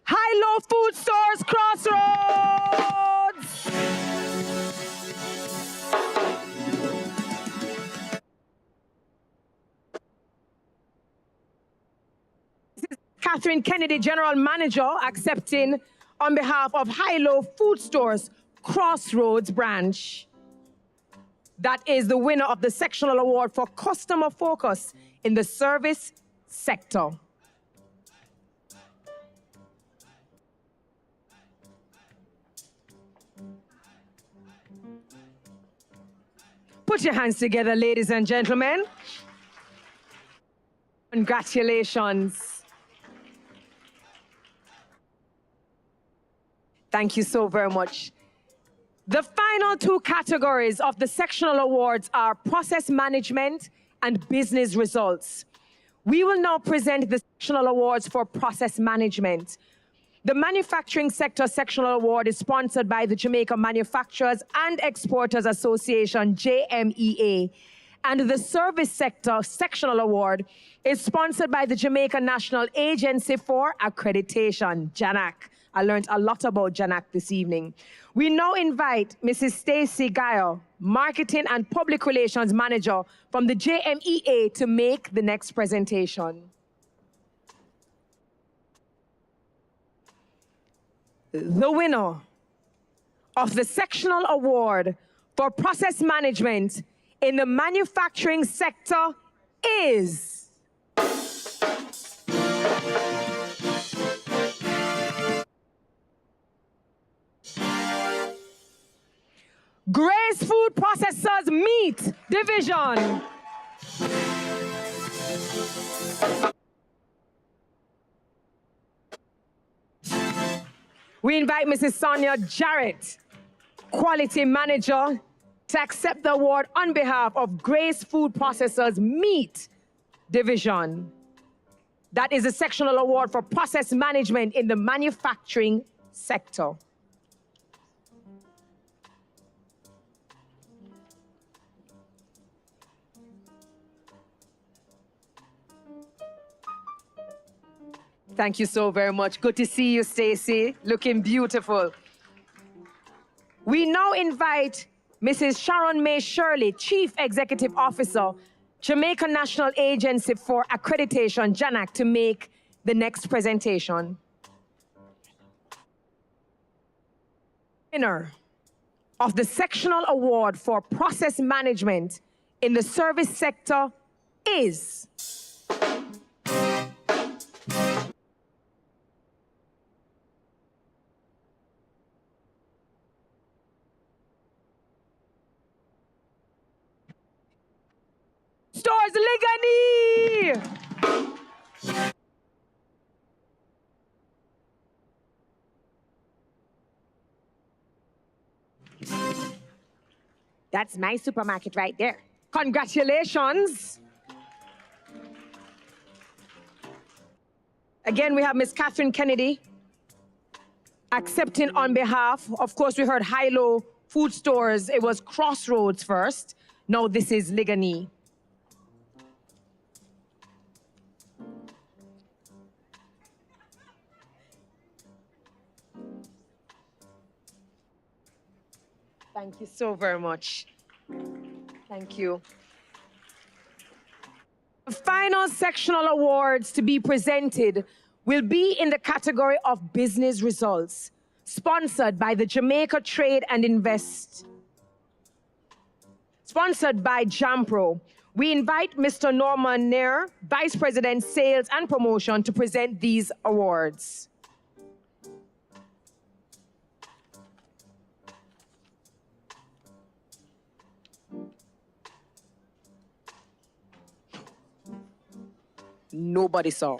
High-Low Food Stores Crossroads. This is Catherine Kennedy, General Manager, accepting on behalf of High-Low Food Stores Crossroads branch. That is the winner of the sectional award for customer focus in the service sector. Put your hands together, ladies and gentlemen. Congratulations. Thank you so very much. The final two categories of the sectional awards are process management and business results. We will now present the sectional awards for process management. The Manufacturing Sector Sectional Award is sponsored by the Jamaica Manufacturers and Exporters Association, JMEA, and the service sector sectional award is sponsored by the Jamaica National Agency for Accreditation, JANAC. I learned a lot about JANAC this evening. We now invite Mrs. Stacy Guile, Marketing and Public Relations Manager from the JMEA, to make the next presentation. The winner of the sectional award for process management in the manufacturing sector is Grace Food Processors Meat Division. We invite Mrs. Sonia Jarrett, Quality Manager, to accept the award on behalf of Grace Food Processors Meat Division. That is a sectional award for process management in the manufacturing sector. Thank you so very much. Good to see you, Stacy. Looking beautiful. We now invite Mrs. Sharon May Shirley, Chief Executive Officer, Jamaica National Agency for Accreditation, JANAC, to make the next presentation. Winner of the sectional award for process management in the service sector is Stores Ligani. That's my supermarket right there. Congratulations. Again, we have Miss Catherine Kennedy accepting on behalf. Of course, we heard Hilo Food Stores. It was Crossroads first. Now this is Ligani. Thank you so very much. Thank you. The final sectional awards to be presented will be in the category of business results, sponsored by the Jamaica Trade and Invest, sponsored by JAMPRO. We invite Mr. Norman Nair, Vice President, Sales and Promotion, to present these awards. Nobody saw.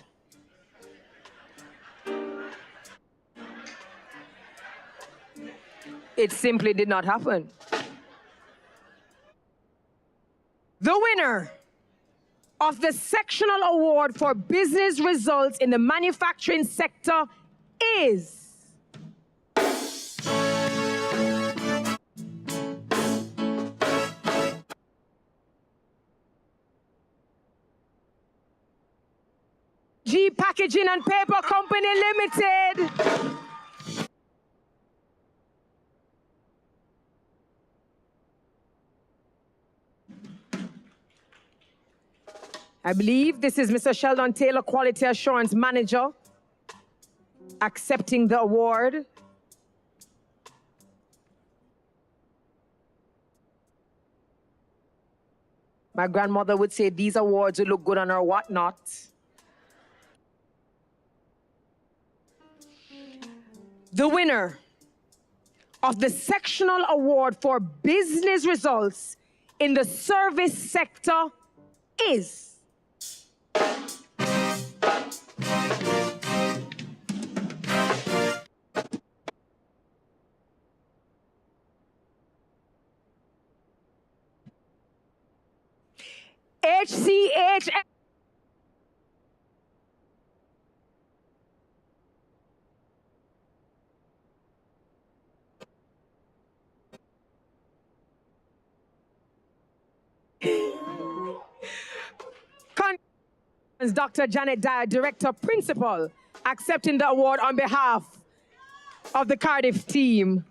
It simply did not happen. The winner of the sectional award for business results in the manufacturing sector is G Packaging and Paper Company Limited. I believe this is Mr. Sheldon Taylor, Quality Assurance Manager, accepting the award. My grandmother would say these awards would look good on her whatnot. The winner of the sectional award for business results in the service sector is HCH. Dr. Janet Dyer, Director Principal, accepting the award on behalf of the Cardiff team.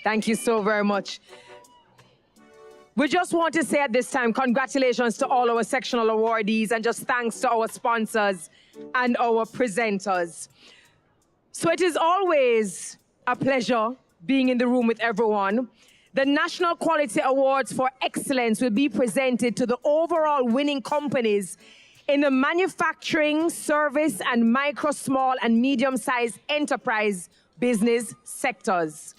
Thank you so very much. We just want to say at this time, congratulations to all our sectional awardees and just thanks to our sponsors and our presenters. So it is always a pleasure being in the room with everyone. The National Quality Awards for Excellence will be presented to the overall winning companies in the manufacturing, service, and micro, small, and medium-sized enterprise business sectors.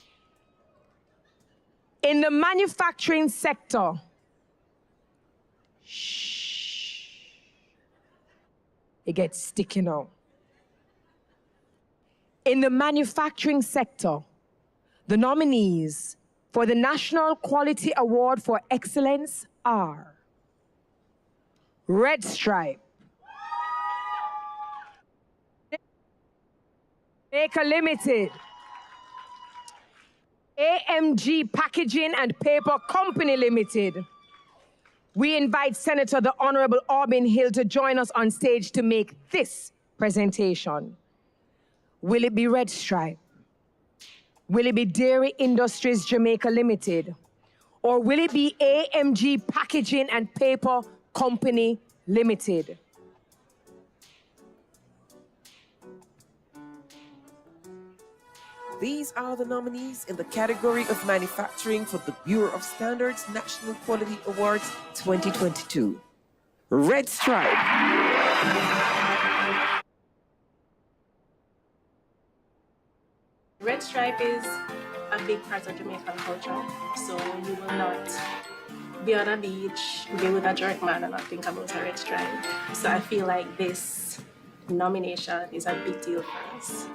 In the manufacturing sector, it gets sticky now. In the manufacturing sector, the nominees for the National Quality Award for Excellence are Red Stripe, Jamaica Limited, AMG Packaging and Paper Company Limited. We invite Senator the Honorable Aubin Hill to join us on stage to make this presentation. Will it be Red Stripe? Will it be Dairy Industries Jamaica Limited? Or will it be AMG Packaging and Paper Company Limited? These are the nominees in the category of manufacturing for the Bureau of Standards National Quality Awards 2022. Red Stripe. Red Stripe is a big part of Jamaican culture, so you will not be on a beach, be with a jerk man and not think about a red stripe. So I feel like this nomination is a big deal for us.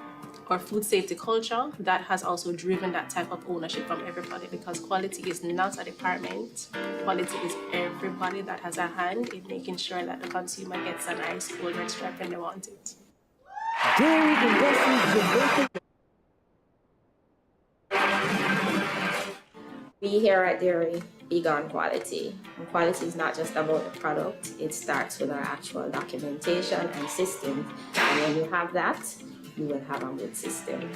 Our food safety culture, that has also driven that type of ownership from everybody, because quality is not a department. Quality is everybody that has a hand in making sure that the consumer gets a nice cold red stripe when they want it. Dairy Industries Jamaica. We here at Dairy big on quality. And quality is not just about the product, it starts with our actual documentation and system. And when you have that, you will have a good system.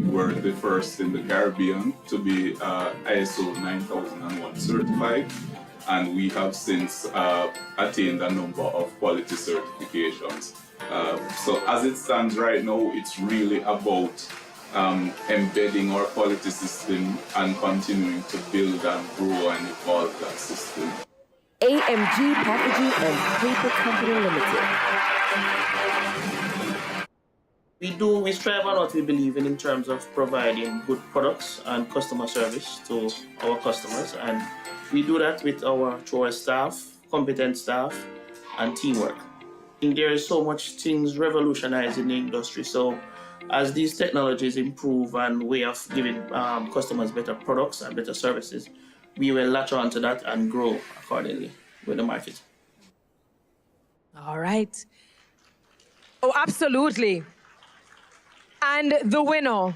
We're the first in the Caribbean to be ISO 9001 certified, and we have since attained a number of quality certifications. So as it stands right now, it's really about embedding our quality system and continuing to build and grow and evolve that system. AMG Packaging and Paper Company Limited. We strive on what we believe in terms of providing good products and customer service to our customers, and we do that with through our staff, competent staff, and teamwork. I think there is so much things revolutionizing the industry, so as these technologies improve and way of giving customers better products and better services, we will latch on to that and grow accordingly with the market. All right. Oh, absolutely. And the winner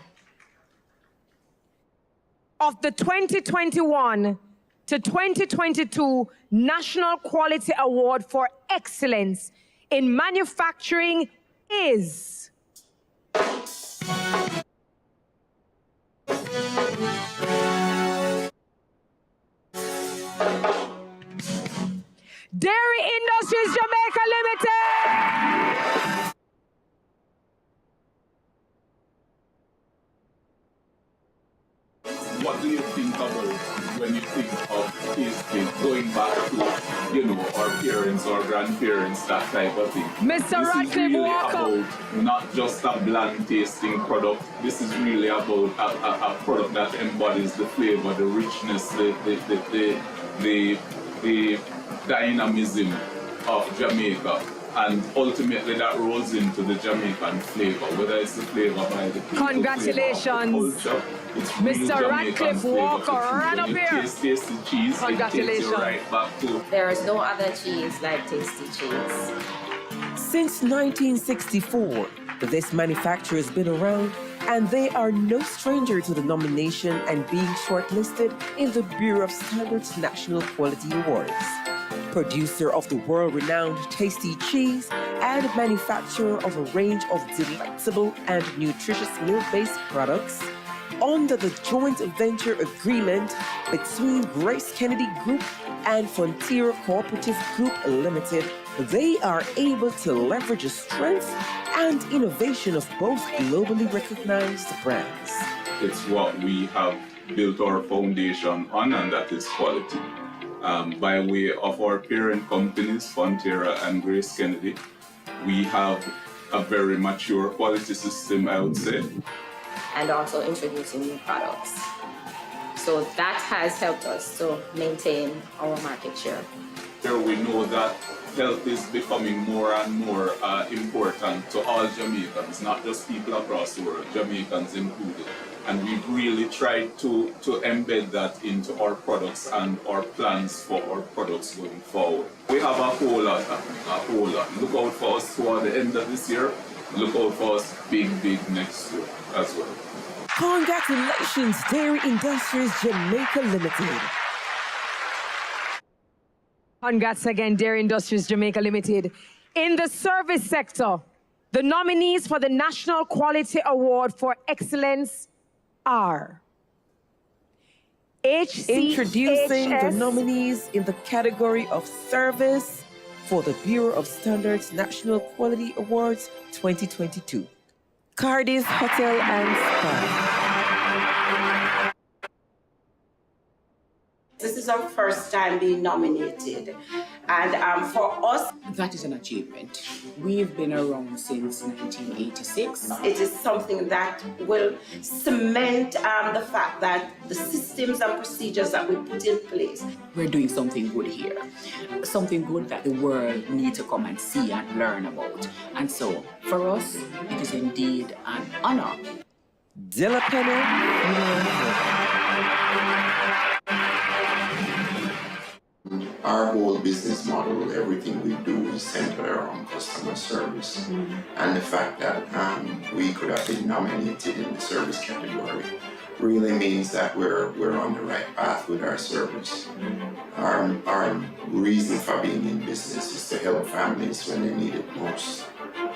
of the 2021 to 2022 National Quality Award for Excellence in Manufacturing is Dairy Industries Jamaica Limited. What do you think about when you think of tasting, going back to, you know, our parents or grandparents, that type of thing? Mr. Radcliffe really Walker. About not just a bland tasting product. This is really about a product that embodies the flavor, the richness, the dynamism of Jamaica. And ultimately that rolls into the Jamaican flavor, whether it's the flavor by the people, Congratulations, flavor, it's really Mr. Radcliffe Walker, run up here. Tasty cheese, Congratulations. it takes you right back to. There is no other cheese like Tasty Cheese. Since 1964, this manufacturer has been around and they are no stranger to the nomination and being shortlisted in the Bureau of Standards National Quality Awards. Producer of the world-renowned tasty cheese and manufacturer of a range of delectable and nutritious milk-based products, under the joint venture agreement between Grace Kennedy Group and Frontier Cooperative Group Limited, they are able to leverage the strength and innovation of both globally recognized brands. It's what we have built our foundation on, and that is quality. By way of our parent companies, Frontier and Grace Kennedy, we have a very mature quality system, I would say. And also introducing new products. So that has helped us to maintain our market share. Here we know that health is becoming more and more important to all Jamaicans, not just people across the world, Jamaicans included. And we've really tried to embed that into our products and our plans for our products going forward. We have a whole lot. Look out for us toward the end of this year. Look out for us big next year as well. Congratulations, Dairy Industries Jamaica Limited. Congrats again, Dairy Industries Jamaica Limited. In the service sector, the nominees for the National Quality Award for Excellence are Introducing the nominees in the category of service for the Bureau of Standards National Quality Awards 2022. Cardiff Hotel and Spa. This is our first time being nominated, and for us, that is an achievement. We've been around since 1986. It is something that will cement the fact that the systems and procedures that we put in place. We're doing something good here, something good that the world needs to come and see and learn about. And so, for us, it is indeed an honor. De La Pena. Our whole business model, everything we do is centered around customer service. And the fact that we could have been nominated in the service category really means that we're on the right path with our service. Our reason for being in business is to help families when they need it most.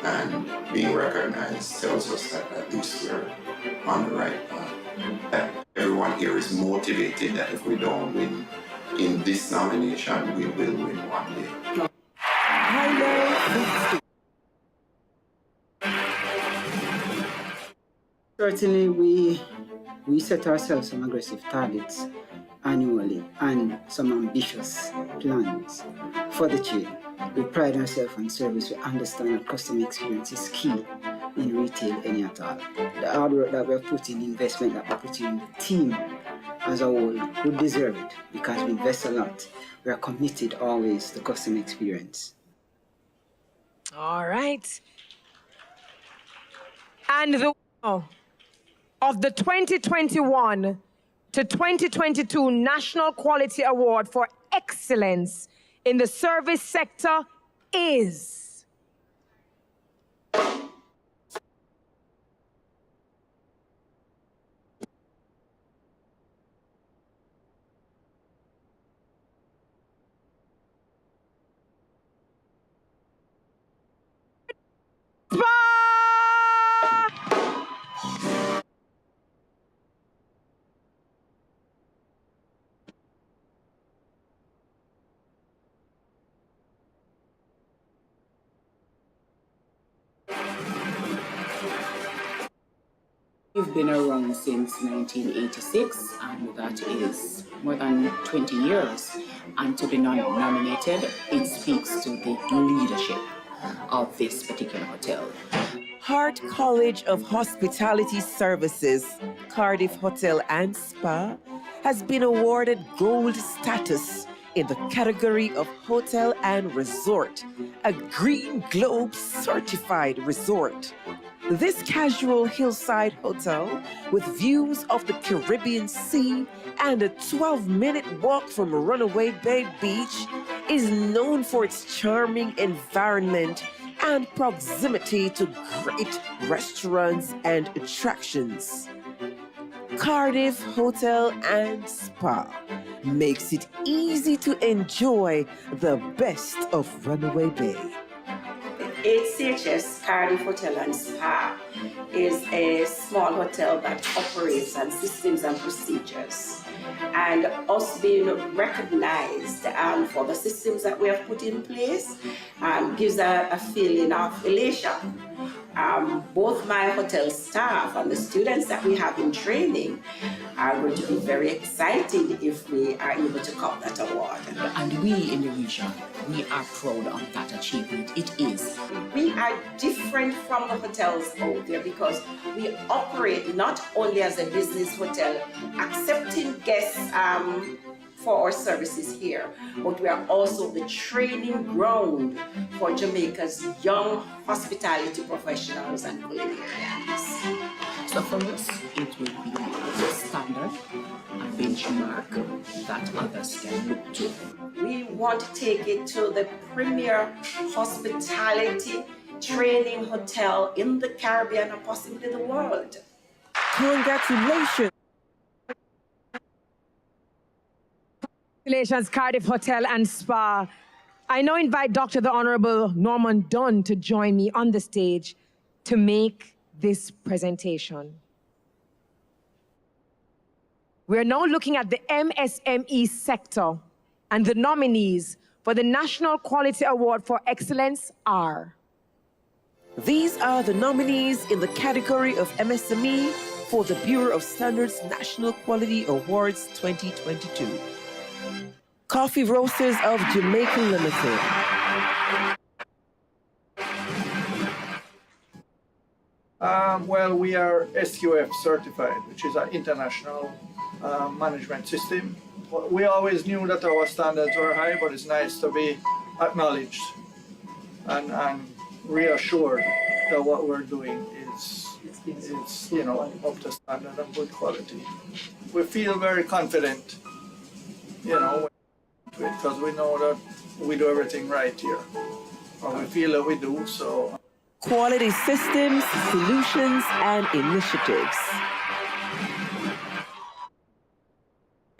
And being recognized tells us that at least we're on the right path. That everyone here is motivated that if we don't win in this nomination, we will win one day. Certainly, we set ourselves some aggressive targets annually and some ambitious plans for the chain. We pride ourselves on service. We understand that customer experience is key in retail any at all. The hard work that we're putting, investment that we're putting in the team as a whole would deserve it because we invest a lot. We are committed always to customer experience. All right. And the winner of the 2021 to 2022 National Quality Award for Excellence in the Service Sector is... We've been around since 1986, and that is more than 20 years. And to be nominated, it speaks to the leadership of this particular hotel. Hart College of Hospitality Services, Cardiff Hotel and Spa, has been awarded gold status in the category of Hotel and Resort, a Green Globe certified resort. This casual hillside hotel with views of the Caribbean Sea and a 12-minute walk from Runaway Bay Beach is known for its charming environment and proximity to great restaurants and attractions. Cardiff Hotel and Spa makes it easy to enjoy the best of Runaway Bay. HCHS Cardiff Hotel and Spa is a small hotel that operates on systems and procedures. And us being recognized for the systems that we have put in place gives a feeling of elation. Both my hotel staff and the students that we have in training are going to be very excited if we are able to cup that award. And we in the region, we are proud of that achievement. It is. We are different from the hotels out there because we operate not only as a business hotel, accepting guests for our services here, but we are also the training ground for Jamaica's young hospitality professionals and culinarians. So for us, it will be a standard, a benchmark that others can look to. We want to take it to the premier hospitality training hotel in the Caribbean and possibly the world. Congratulations. Congratulations, Cardiff Hotel and Spa. I now invite Dr. the Honorable Norman Dunn to join me on the stage to make this presentation. We're now looking at the MSME sector, and the nominees for the National Quality Award for Excellence are... These are the nominees in the category of MSME for the Bureau of Standards National Quality Awards 2022. Coffee Roasters of Jamaica Limited. Well, we are SQF certified, which is an international management system. We always knew that our standards were high, but it's nice to be acknowledged and reassured that what we're doing is up to standard and good quality. We feel very confident, because we know that we do everything right here, or we feel that we do. So, quality systems, solutions, and initiatives.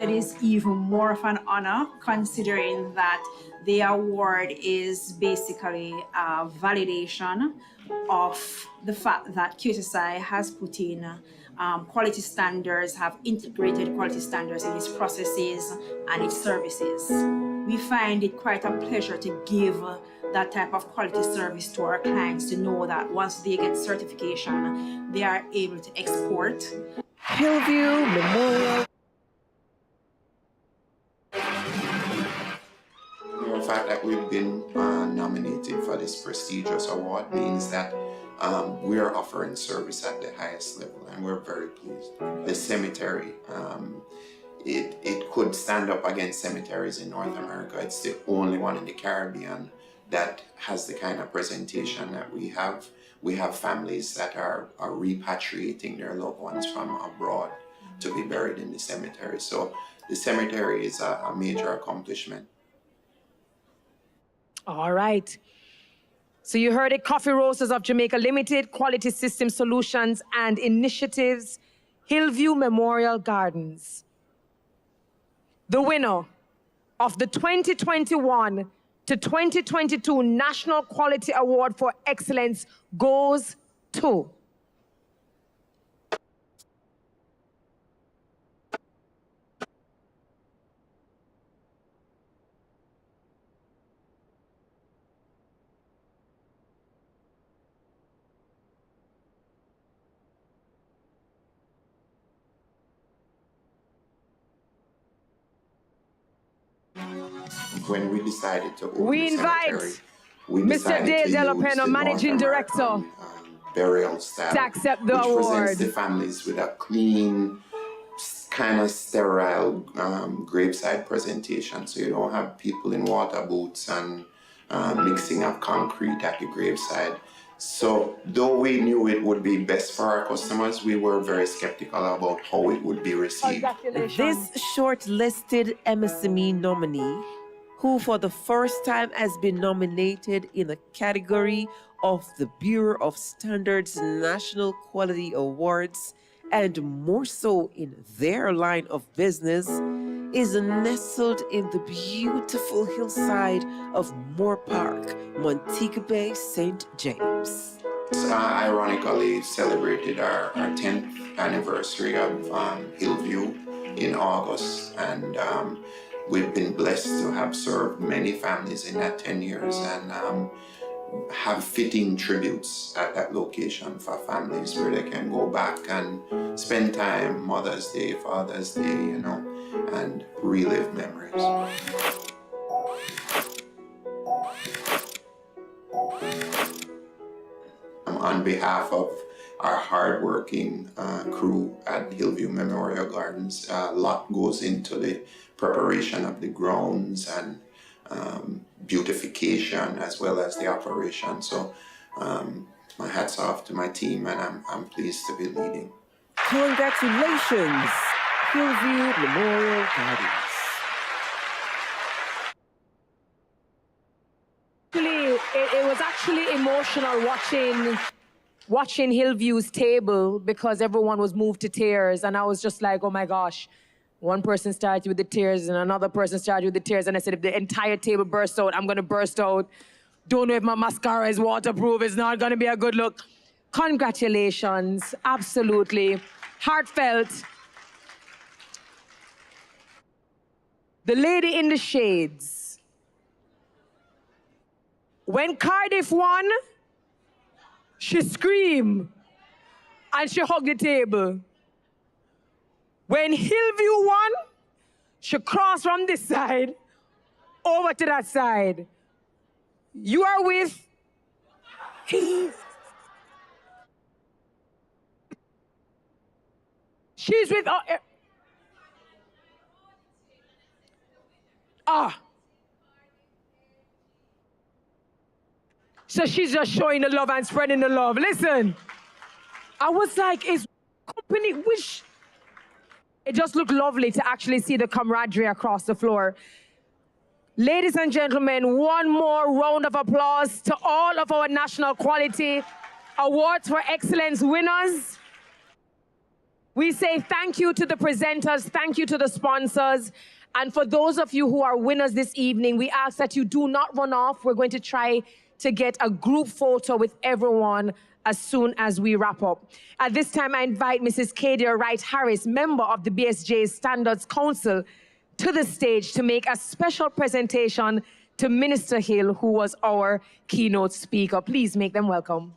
It is even more of an honor, considering that the award is basically a validation of the fact that QSI has put in quality standards, have integrated quality standards in its processes and its services. We find it quite a pleasure to give that type of quality service to our clients, to know that once they get certification, they are able to export. Hillview Memorial. The fact that we've been nominated for this prestigious award means that we are offering service at the highest level, and we're very pleased. The cemetery, it could stand up against cemeteries in North America. It's the only one in the Caribbean that has the kind of presentation that we have. We have families that are repatriating their loved ones from abroad to be buried in the cemetery. So the cemetery is a major accomplishment. All right. So you heard it, Coffee Roasters of Jamaica Limited, Quality System Solutions and Initiatives, Hillview Memorial Gardens. The winner of the 2021 to 2022 National Quality Award for Excellence goes to... When we decided to open We the cemetery, invite we Mr. Dale decided to Delapeno, use the Managing North Director, American, burial style, to accept the which award. presents the families with a clean, kind of sterile graveside presentation. So you don't have people in water boots and mixing of concrete at the graveside. So though we knew it would be best for our customers, we were very skeptical about how it would be received. This shortlisted MSME nominee, who for the first time has been nominated in the category of the Bureau of Standards National Quality Awards, and more so in their line of business, is nestled in the beautiful hillside of Moore Park, Montego Bay, St. James. Ironically celebrated our 10th anniversary of Hillview in August, and we've been blessed to have served many families in that 10 years and have fitting tributes at that location for families where they can go back and spend time, Mother's Day, Father's Day, you know, and relive memories. On behalf of our hardworking crew at Hillview Memorial Gardens, a lot goes into the preparation of the grounds and beautification as well as the operation. So my hat's off to my team, and I'm pleased to be leading. Congratulations, Hillview Memorial Gardens. It was actually emotional watching Hillview's table because everyone was moved to tears, and I was just like, oh my gosh. One person started with the tears and another person started with the tears, and I said, if the entire table bursts out, I'm gonna burst out. Don't know if my mascara is waterproof, it's not gonna be a good look. Congratulations, absolutely. Heartfelt. The lady in the shades. When Cardiff won, she screamed and she hugged the table. When Hillview won, she crossed from this side over to that side. You are with... She's with... So she's just showing the love and spreading the love. Listen, I was like, is company which... It just looked lovely to actually see the camaraderie across the floor. Ladies and gentlemen, one more round of applause to all of our National Quality Awards for Excellence winners. We say thank you to the presenters, thank you to the sponsors, and for those of you who are winners this evening, we ask that you do not run off. We're going to try to get a group photo with everyone as soon as we wrap up. At this time, I invite Mrs. Kadia Wright-Harris, member of the BSJ's Standards Council, to the stage to make a special presentation to Minister Hill, who was our keynote speaker. Please make them welcome.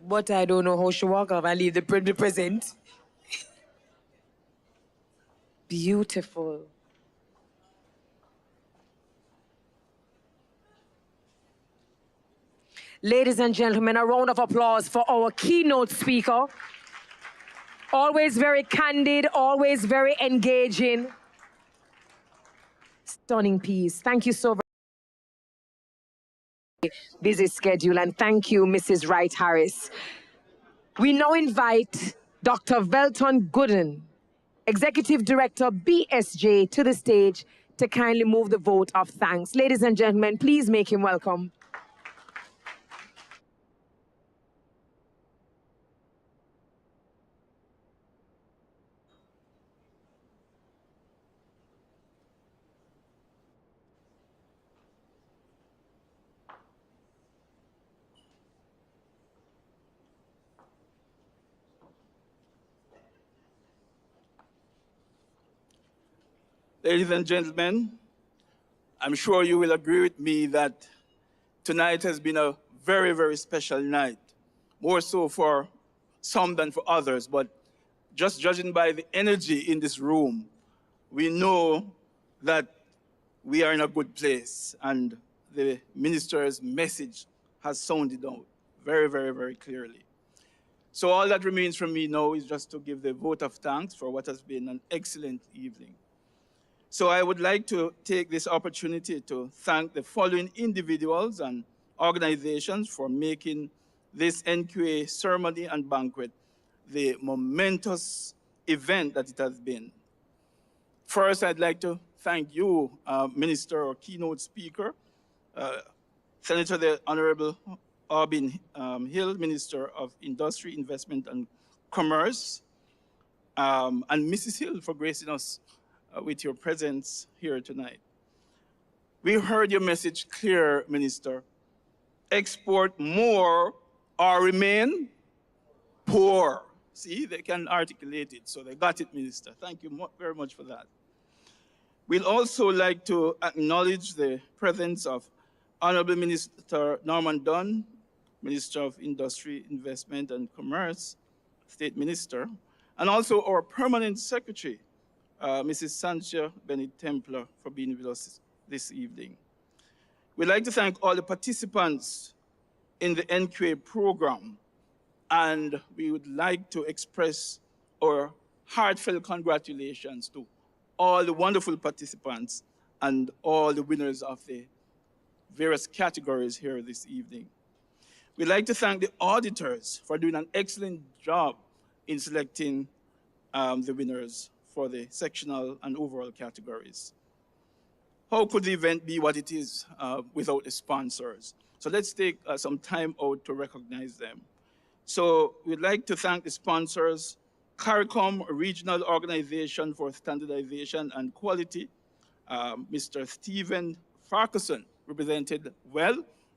But I don't know how she walk off and leave the present. Beautiful. Ladies and gentlemen, a round of applause for our keynote speaker. Always very candid, always very engaging. Stunning piece. Thank you so very much. Busy schedule, and thank you, Mrs. Wright-Harris. We now invite Dr. Velton Gooden, Executive Director, BSJ, to the stage to kindly move the vote of thanks. Ladies and gentlemen, please make him welcome. Ladies and gentlemen, I'm sure you will agree with me that tonight has been a very, very special night. more so for some than for others, but just judging by the energy in this room, we know that we are in a good place, and the minister's message has sounded out very, very, very clearly. So all that remains from me now is just to give the vote of thanks for what has been an excellent evening. So I would like to take this opportunity to thank the following individuals and organizations for making this NQA ceremony and banquet the momentous event that it has been. First, I'd like to thank you, Minister or Keynote Speaker, Senator the Honorable Albin Hill, Minister of Industry, Investment and Commerce, and Mrs. Hill for gracing us with your presence here tonight. We heard your message clear, Minister. Export more or remain poor. See, they can articulate it, so they got it, Minister. Thank you very much for that. We'd also like to acknowledge the presence of Honorable Minister Norman Dunn, Minister of Industry, Investment and Commerce, State Minister, and also our Permanent Secretary, Mrs. Sancha Bennett Templar, for being with us this evening. We'd like to thank all the participants in the NQA program, and we would like to express our heartfelt congratulations to all the wonderful participants and all the winners of the various categories here this evening. We'd like to thank the auditors for doing an excellent job in selecting the winners for the sectional and overall categories. How could the event be what it is without the sponsors? So let's take some time out to recognize them. So we'd like to thank the sponsors, CARICOM, a regional organization for standardization and quality. Mr. Stephen Farquharson represented well.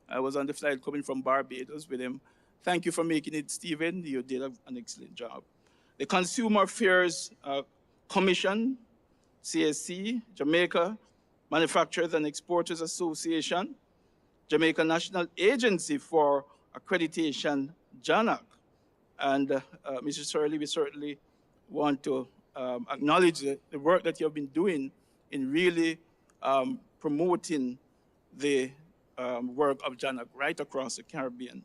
I was on the flight coming from Barbados with him. Thank you for making it, Stephen. You did an excellent job. The Consumer Affairs Commission, CSC, Jamaica Manufacturers and Exporters Association, Jamaica National Agency for Accreditation, JANAC. And Mr. Shirley, we certainly want to acknowledge the work that you have been doing in really promoting the work of JANAC right across the Caribbean.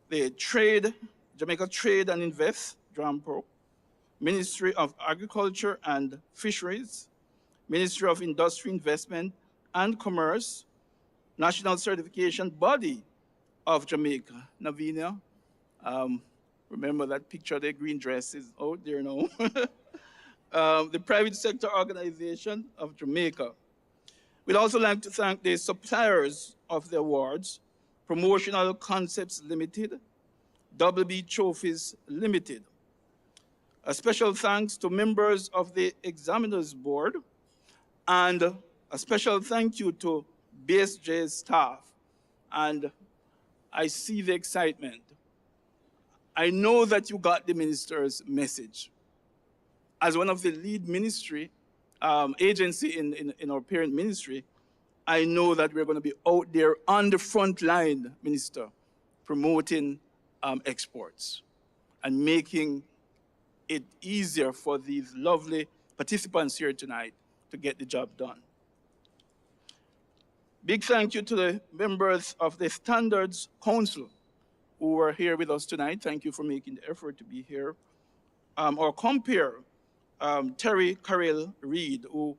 The Trade, Jamaica Trade and Invest, DRAMPRO, Ministry of Agriculture and Fisheries, Ministry of Industry, Investment and Commerce, National Certification Body of Jamaica, Navinia. Remember that picture, the green dress is out there now. The Private Sector Organization of Jamaica. We'd also like to thank the suppliers of the awards, Promotional Concepts Limited, WB Trophies Limited. A special thanks to members of the Examiners Board, and a special thank you to BSJ's staff. And I see the excitement. I know that you got the minister's message. As one of the lead ministry agency in our parent ministry, I know that we're going to be out there on the front line, Minister, promoting exports and making it easier for these lovely participants here tonight to get the job done. Big thank you to the members of the Standards Council who are here with us tonight. Thank you for making the effort to be here. Our compere, Terry Carrell Reed, who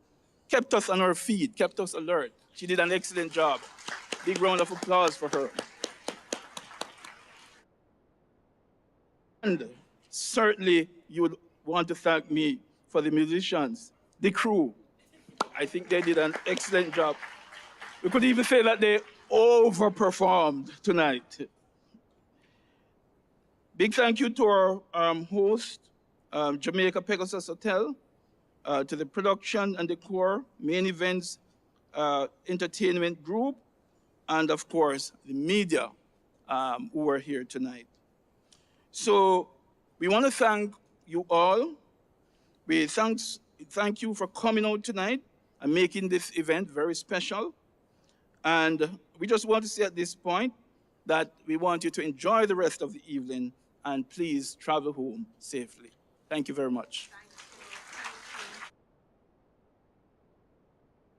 kept us on our feet, kept us alert. She did an excellent job. Big round of applause for her. And certainly you would want to thank me for the musicians, the crew. I think they did an excellent job. We could even say that they overperformed tonight. Big thank you to our host, Jamaica Pegasus Hotel, to the production and decor, main events, entertainment group, and of course, the media who are here tonight. So we want to thank you all. We thank you for coming out tonight and making this event very special. And we just want to say at this point, that we want you to enjoy the rest of the evening and please travel home safely. Thank you very much.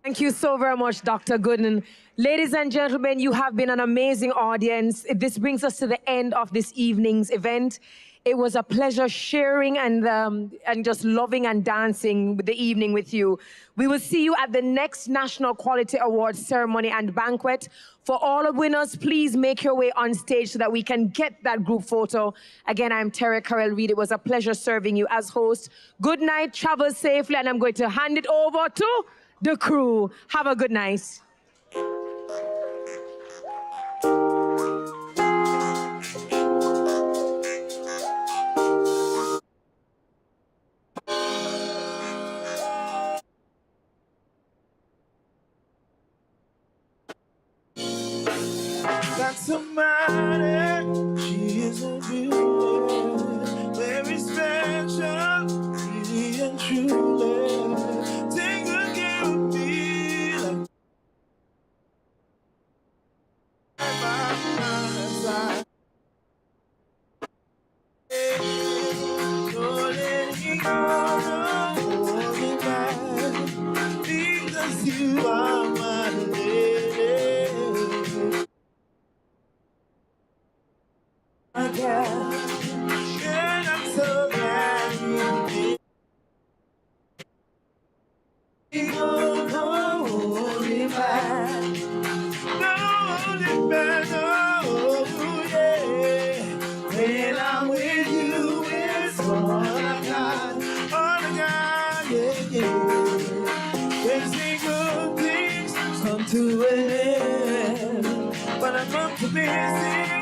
Thank you so very much, Dr. Gooden. Ladies and gentlemen, you have been an amazing audience. This brings us to the end of this evening's event. It was a pleasure sharing and just loving and dancing the evening with you. We will see you at the next National Quality Awards ceremony and banquet. For all the winners, please make your way on stage so that we can get that group photo. Again, I'm Terry Carell Reed. It was a pleasure serving you as host. Good night, travel safely, and I'm going to hand it over to the crew. Have a good night. Got somebody, she is a beauty, very special, really and truly. Take good care of me like my side. Don't let me go, don't hold me back, because you are my lady. And I'm so glad you did. Don't hold me back. Don't hold me back, no, yeah. When I'm with you, it's all I got, yeah. They say good things come to an end, but I'm up to busy.